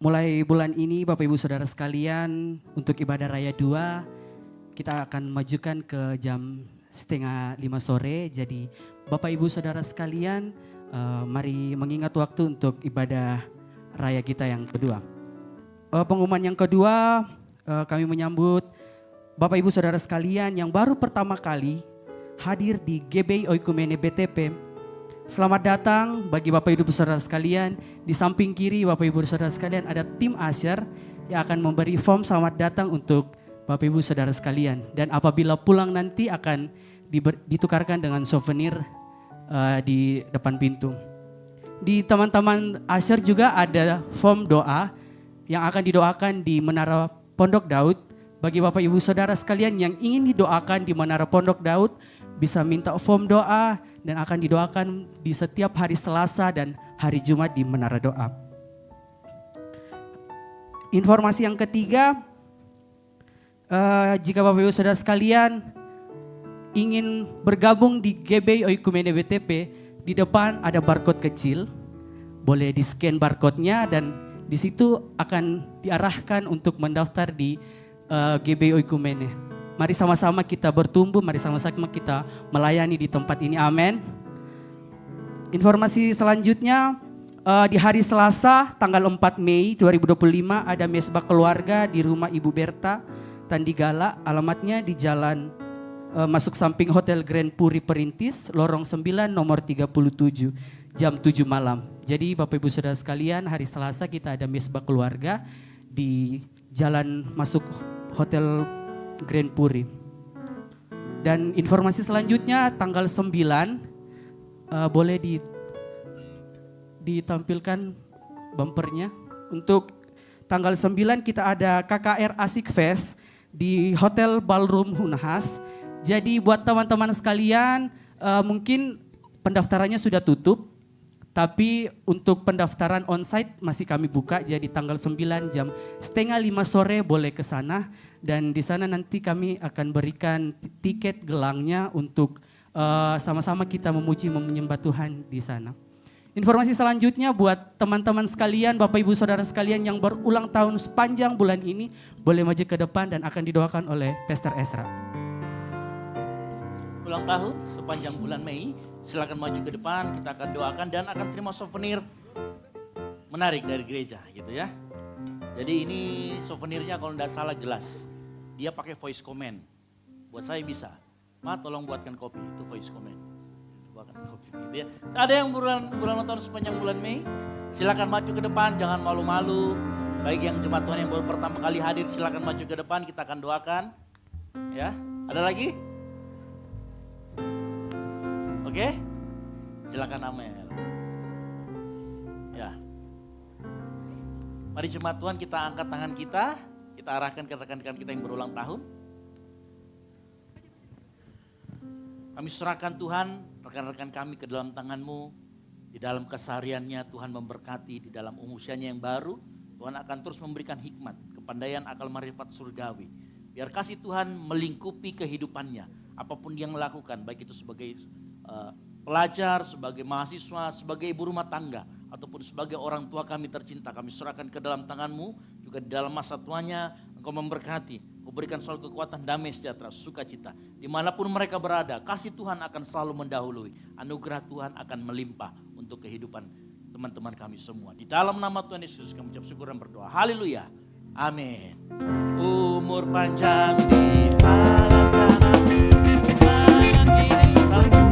Mulai bulan ini Bapak Ibu Saudara sekalian, untuk ibadah raya 2 kita akan majukan ke jam 4:30 sore. Jadi Bapak Ibu Saudara sekalian, mari mengingat waktu untuk ibadah raya kita yang kedua. Pengumuman yang kedua, kami menyambut Bapak Ibu Saudara sekalian yang baru pertama kali hadir di GBI Oikumene BTP. Selamat datang bagi Bapak Ibu Saudara sekalian. Di samping kiri Bapak Ibu Saudara sekalian ada tim Asher yang akan memberi form selamat datang untuk Bapak Ibu Saudara sekalian. Dan apabila pulang nanti akan ditukarkan dengan souvenir di depan pintu. Di teman-teman Asher juga ada form doa yang akan didoakan di Menara Pondok Daud. Bagi Bapak Ibu Saudara sekalian yang ingin didoakan di Menara Pondok Daud, bisa minta form doa dan akan didoakan di setiap hari Selasa dan hari Jumat di Menara Doa. Informasi yang ketiga, jika Bapak Ibu Saudara sekalian ingin bergabung di GBI Oikumene BTP, di depan ada barcode kecil, boleh di-scan barcode-nya dan di situ akan diarahkan untuk mendaftar di GBI Oikumene. Mari sama-sama kita bertumbuh, mari sama-sama kita melayani di tempat ini, amin. Informasi selanjutnya, di hari Selasa tanggal 4 Mei 2025 ada mesbah keluarga di rumah Ibu Berta Tandigala, alamatnya di jalan masuk samping Hotel Grand Puri Perintis, lorong 9 nomor 37, jam 7 malam. Jadi Bapak Ibu Saudara sekalian, hari Selasa kita ada mesbah keluarga di jalan masuk Hotel Grand Puri. Dan informasi selanjutnya tanggal 9 boleh ditampilkan bumpernya. Untuk tanggal 9 kita ada KKR Asik Fest di Hotel Ballroom Unhas. Jadi buat teman-teman sekalian mungkin pendaftarannya sudah tutup, tapi untuk pendaftaran onsite masih kami buka. Jadi tanggal 9 jam 4:30 sore boleh ke sana dan di sana nanti kami akan berikan tiket gelangnya untuk sama-sama kita memuji menyembah Tuhan di sana. Informasi selanjutnya buat teman-teman sekalian, Bapak Ibu Saudara sekalian yang berulang tahun sepanjang bulan ini boleh maju ke depan dan akan didoakan oleh Pastor Ezra. Ulang tahun sepanjang bulan Mei, silakan maju ke depan, kita akan doakan dan akan terima souvenir menarik dari gereja gitu ya. Jadi ini souvenirnya kalau tidak salah gelas, dia pakai voice comment. Buat saya bisa, Ma tolong buatkan kopi, itu voice comment. Buatkan kopi gitu ya. Ada yang berulang tahun sepanjang bulan Mei, silakan maju ke depan, jangan malu-malu. Baik yang jemaat Tuhan yang baru pertama kali hadir, silakan maju ke depan, kita akan doakan. Ya, ada lagi? Oke, silakan Amel. Ya, mari jemaat Tuhan kita angkat tangan kita arahkan ke rekan-rekan kita yang berulang tahun. Kami serahkan Tuhan rekan-rekan kami ke dalam tangan-Mu. Di dalam kesehariannya Tuhan memberkati, di dalam usianya yang baru Tuhan akan terus memberikan hikmat, kepandaian, akal marifat surgawi. Biar kasih Tuhan melingkupi kehidupannya, apapun yang lakukan, baik itu sebagai pelajar, sebagai mahasiswa, sebagai ibu rumah tangga, ataupun sebagai orang tua kami tercinta, kami serahkan ke dalam tangan-Mu. Juga di dalam masa tuanya Engkau memberkati, Engkau berikan selalu kekuatan, damai, sejahtera, sukacita. Dimanapun mereka berada, kasih Tuhan akan selalu mendahului, anugerah Tuhan akan melimpah untuk kehidupan teman-teman kami semua. Di dalam nama Tuhan Yesus kami ucap syukur dan berdoa, haleluya, amin. Umur panjang di tangan kanan, tangan kiri sambung.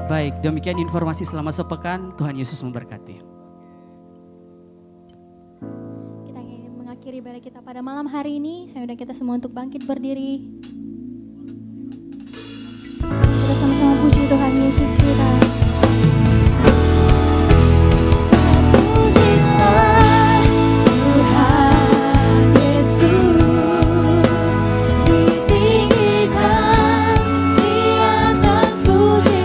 Baik, demikian informasi selama sepekan. Tuhan Yesus memberkati. Kita ingin mengakhiri ibadah kita pada malam hari ini. Saya undang kita semua untuk bangkit berdiri. Kita sama-sama puji Tuhan Yesus kita. Pujilah Tuhan Yesus, ditinggikan di atas pujian.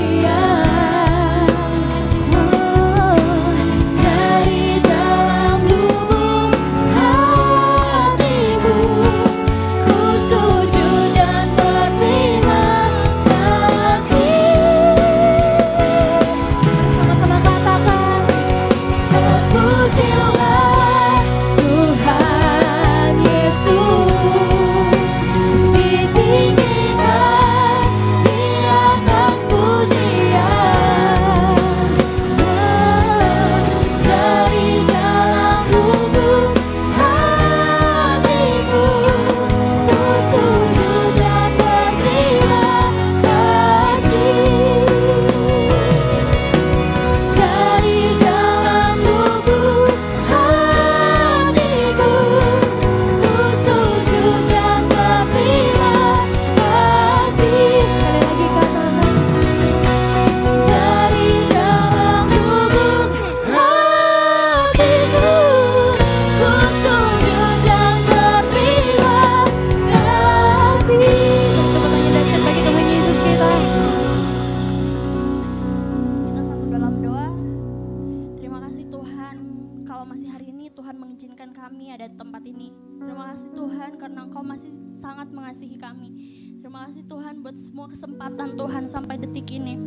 Dari dalam lubuk hatiku, ku sujud dan berterima kasih. kasih Tuhan karena Engkau masih sangat mengasihi kami. Terima kasih Tuhan buat semua kesempatan Tuhan sampai detik ini.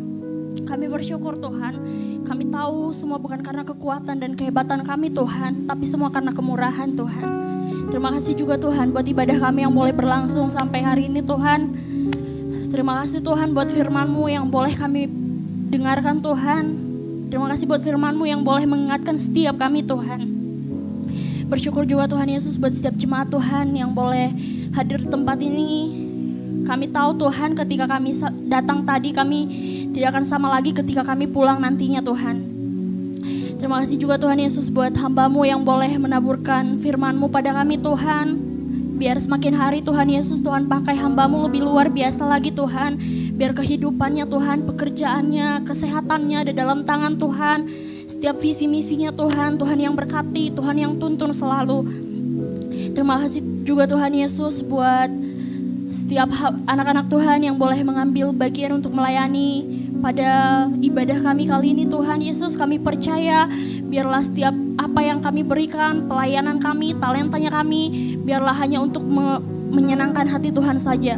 Kami bersyukur Tuhan, kami tahu semua bukan karena kekuatan dan kehebatan kami Tuhan, tapi semua karena kemurahan Tuhan. Terima kasih juga Tuhan buat ibadah kami yang boleh berlangsung sampai hari ini Tuhan. Terima kasih Tuhan buat firman-Mu yang boleh kami dengarkan Tuhan. Terima kasih buat firman-Mu yang boleh mengingatkan setiap kami Tuhan. Bersyukur juga Tuhan Yesus buat setiap jemaat Tuhan yang boleh hadir di tempat ini. Kami tahu Tuhan ketika kami datang tadi kami tidak akan sama lagi ketika kami pulang nantinya Tuhan. Terima kasih juga Tuhan Yesus buat hamba-Mu yang boleh menaburkan firman-Mu pada kami Tuhan. Biar semakin hari Tuhan Yesus Tuhan pakai hamba-Mu lebih luar biasa lagi Tuhan. Biar kehidupannya Tuhan, pekerjaannya, kesehatannya ada dalam tangan Tuhan. Setiap visi misinya Tuhan, Tuhan yang berkati, Tuhan yang tuntun selalu. Terima kasih juga Tuhan Yesus buat setiap anak-anak Tuhan yang boleh mengambil bagian untuk melayani pada ibadah kami kali ini Tuhan Yesus. Kami percaya biarlah setiap apa yang kami berikan, pelayanan kami, talentanya kami, biarlah hanya untuk menyenangkan hati Tuhan saja.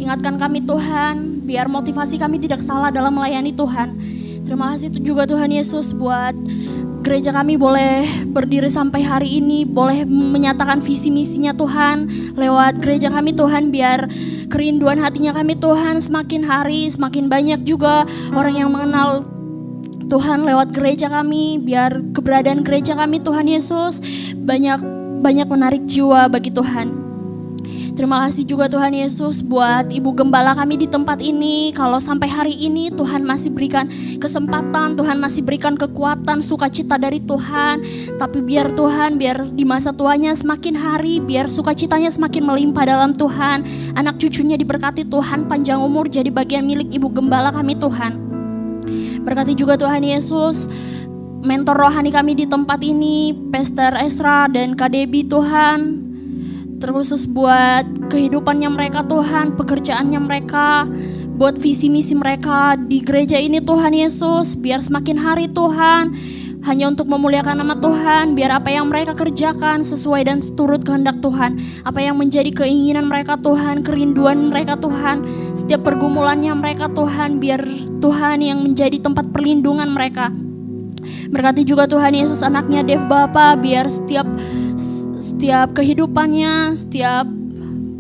Ingatkan kami Tuhan, biar motivasi kami tidak salah dalam melayani Tuhan. Terima kasih juga Tuhan Yesus buat gereja kami boleh berdiri sampai hari ini, boleh menyatakan visi misinya Tuhan lewat gereja kami Tuhan, biar kerinduan hatinya kami Tuhan semakin hari semakin banyak juga orang yang mengenal Tuhan lewat gereja kami, biar keberadaan gereja kami Tuhan Yesus banyak menarik jiwa bagi Tuhan. Terima kasih juga Tuhan Yesus buat Ibu Gembala kami di tempat ini. Kalau sampai hari ini Tuhan masih berikan kesempatan, Tuhan masih berikan kekuatan, sukacita dari Tuhan. Tapi biar Tuhan, biar di masa tuanya semakin hari, biar sukacitanya semakin melimpah dalam Tuhan. Anak cucunya diberkati Tuhan, panjang umur jadi bagian milik Ibu Gembala kami Tuhan. Berkati juga Tuhan Yesus mentor rohani kami di tempat ini, Pastor Esra dan Kak Debbie Tuhan. Terkhusus buat kehidupannya mereka Tuhan, pekerjaannya mereka, buat visi misi mereka di gereja ini Tuhan Yesus. Biar semakin hari Tuhan, hanya untuk memuliakan nama Tuhan. Biar apa yang mereka kerjakan sesuai dan seturut kehendak Tuhan. Apa yang menjadi keinginan mereka Tuhan, kerinduan mereka Tuhan, setiap pergumulannya mereka Tuhan, biar Tuhan yang menjadi tempat perlindungan mereka. Berkati juga Tuhan Yesus anaknya Dev Bapa, biar setiap kehidupannya, setiap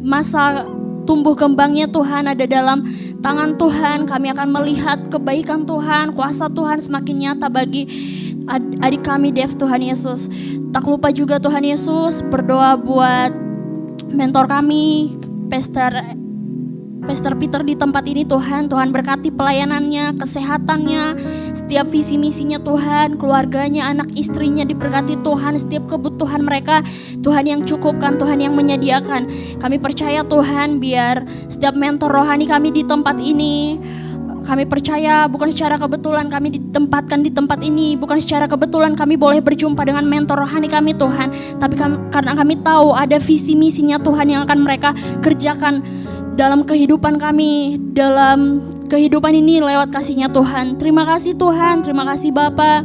masa tumbuh kembangnya Tuhan ada dalam tangan Tuhan. Kami akan melihat kebaikan Tuhan, kuasa Tuhan semakin nyata bagi adik kami Dev Tuhan Yesus. Tak lupa juga Tuhan Yesus berdoa buat mentor kami, Pastor Peter di tempat ini Tuhan. Tuhan berkati pelayanannya, kesehatannya, setiap visi misinya Tuhan, keluarganya, anak istrinya diberkati Tuhan. Setiap kebutuhan mereka Tuhan yang cukupkan, Tuhan yang menyediakan. Kami percaya Tuhan biar setiap mentor rohani kami di tempat ini, kami percaya bukan secara kebetulan kami ditempatkan di tempat ini, bukan secara kebetulan kami boleh berjumpa dengan mentor rohani kami Tuhan, tapi karena kami tahu ada visi misinya Tuhan yang akan mereka kerjakan dalam kehidupan kami, dalam kehidupan ini lewat kasih-Nya Tuhan. Terima kasih Tuhan, terima kasih Bapa.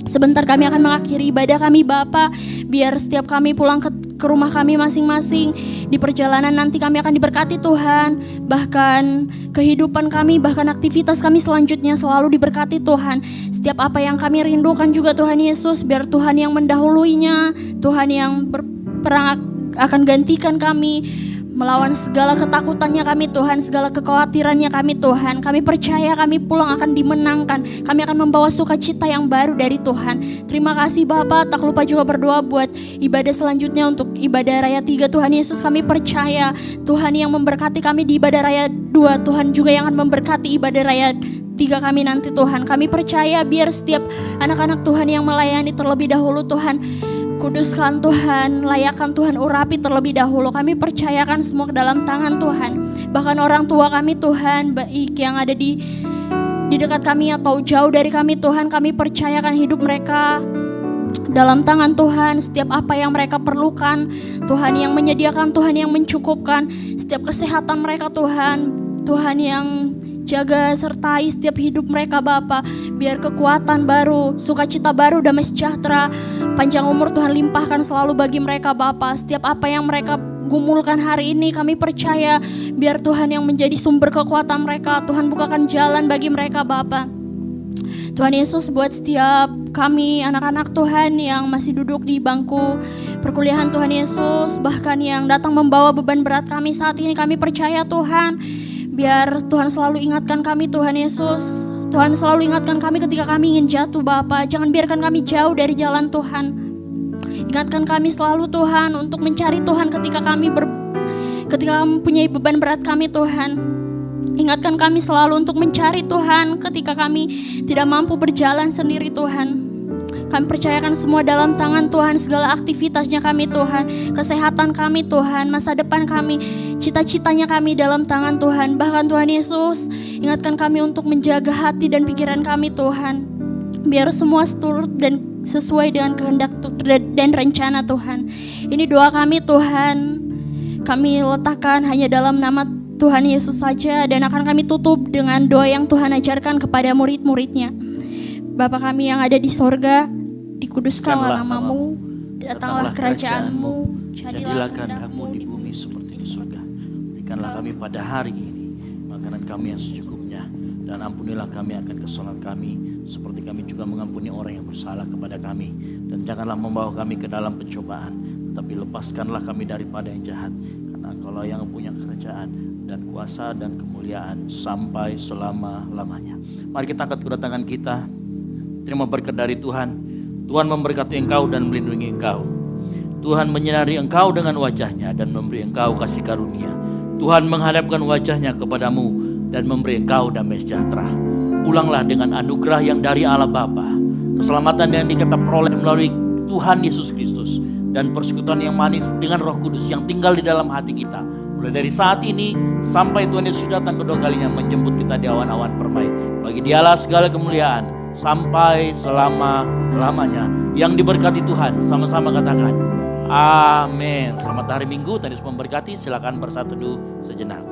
Sebentar kami akan mengakhiri ibadah kami Bapa, biar setiap kami pulang ke rumah kami masing-masing. Di perjalanan nanti kami akan diberkati Tuhan. Bahkan kehidupan kami, bahkan aktivitas kami selanjutnya selalu diberkati Tuhan. Setiap apa yang kami rindukan juga Tuhan Yesus, biar Tuhan yang mendahuluinya, Tuhan yang berperang akan gantikan kami, melawan segala ketakutannya kami Tuhan, segala kekhawatirannya kami Tuhan. Kami percaya kami pulang akan dimenangkan. Kami akan membawa sukacita yang baru dari Tuhan. Terima kasih Bapa. Tak lupa juga berdoa buat ibadah selanjutnya untuk ibadah Raya 3 Tuhan Yesus. Kami percaya Tuhan yang memberkati kami di ibadah Raya 2, Tuhan juga yang akan memberkati ibadah Raya 3 kami nanti Tuhan. Kami percaya biar setiap anak-anak Tuhan yang melayani terlebih dahulu Tuhan, kuduskan Tuhan, layakkan Tuhan, urapi terlebih dahulu. Kami percayakan semua ke dalam tangan Tuhan. Bahkan orang tua kami Tuhan, baik yang ada di dekat kami atau jauh dari kami Tuhan, kami percayakan hidup mereka dalam tangan Tuhan. Setiap apa yang mereka perlukan, Tuhan yang menyediakan, Tuhan yang mencukupkan. Setiap kesehatan mereka Tuhan, Tuhan yang Jaga sertai setiap hidup mereka Bapa. Biar kekuatan baru, sukacita baru, damai sejahtera, panjang umur Tuhan limpahkan selalu bagi mereka Bapa. Setiap apa yang mereka gumulkan hari ini kami percaya biar Tuhan yang menjadi sumber kekuatan mereka. Tuhan bukakan jalan bagi mereka Bapa. Tuhan Yesus, buat setiap kami anak-anak Tuhan yang masih duduk di bangku perkuliahan Tuhan Yesus, bahkan yang datang membawa beban berat kami saat ini, kami percaya Tuhan, biar Tuhan selalu ingatkan kami Tuhan Yesus. Tuhan selalu ingatkan kami ketika kami ingin jatuh Bapa. Jangan biarkan kami jauh dari jalan Tuhan. Ingatkan kami selalu Tuhan untuk mencari Tuhan ketika kami mempunyai beban berat kami Tuhan. Ingatkan kami selalu untuk mencari Tuhan ketika kami tidak mampu berjalan sendiri Tuhan. Kami percayakan semua dalam tangan Tuhan, segala aktivitasnya kami Tuhan, kesehatan kami Tuhan, masa depan kami, cita-citanya kami dalam tangan Tuhan. Bahkan Tuhan Yesus, ingatkan kami untuk menjaga hati dan pikiran kami Tuhan. Biar semua seturut dan sesuai dengan kehendak dan rencana Tuhan. Ini doa kami Tuhan. Kami letakkan hanya dalam nama Tuhan Yesus saja dan akan kami tutup dengan doa yang Tuhan ajarkan kepada murid-muridnya. Bapa kami yang ada di sorga, dikuduskanlah namamu, datanglah kerajaanmu, jadilah kehendak-Mu di bumi seperti di surga. Berikanlah kami pada hari ini makanan kami yang secukupnya, dan ampunilah kami akan kesalahan kami, seperti kami juga mengampuni orang yang bersalah kepada kami. Dan janganlah membawa kami ke dalam pencobaan, tetapi lepaskanlah kami daripada yang jahat, karena Engkaulah yang punya kerajaan dan kuasa dan kemuliaan sampai selama-lamanya. Mari kita angkat kedua tangan kita, terima berkat dari Tuhan. Tuhan memberkati engkau dan melindungi engkau. Tuhan menyinari engkau dengan wajahnya dan memberi engkau kasih karunia. Tuhan menghadapkan wajahnya kepadamu dan memberi engkau damai sejahtera. Pulanglah dengan anugerah yang dari Allah Bapa, keselamatan yang kita peroleh melalui Tuhan Yesus Kristus, dan persekutuan yang manis dengan Roh Kudus yang tinggal di dalam hati kita. Mulai dari saat ini sampai Tuhan Yesus datang kedua kalinya menjemput kita di awan-awan permai. Bagi Dialah segala kemuliaan sampai selama-lamanya. Yang diberkati Tuhan, sama-sama katakan amin. Selamat hari Minggu, Tuhan Yesus memberkati. Silakan bersatu dulu sejenak.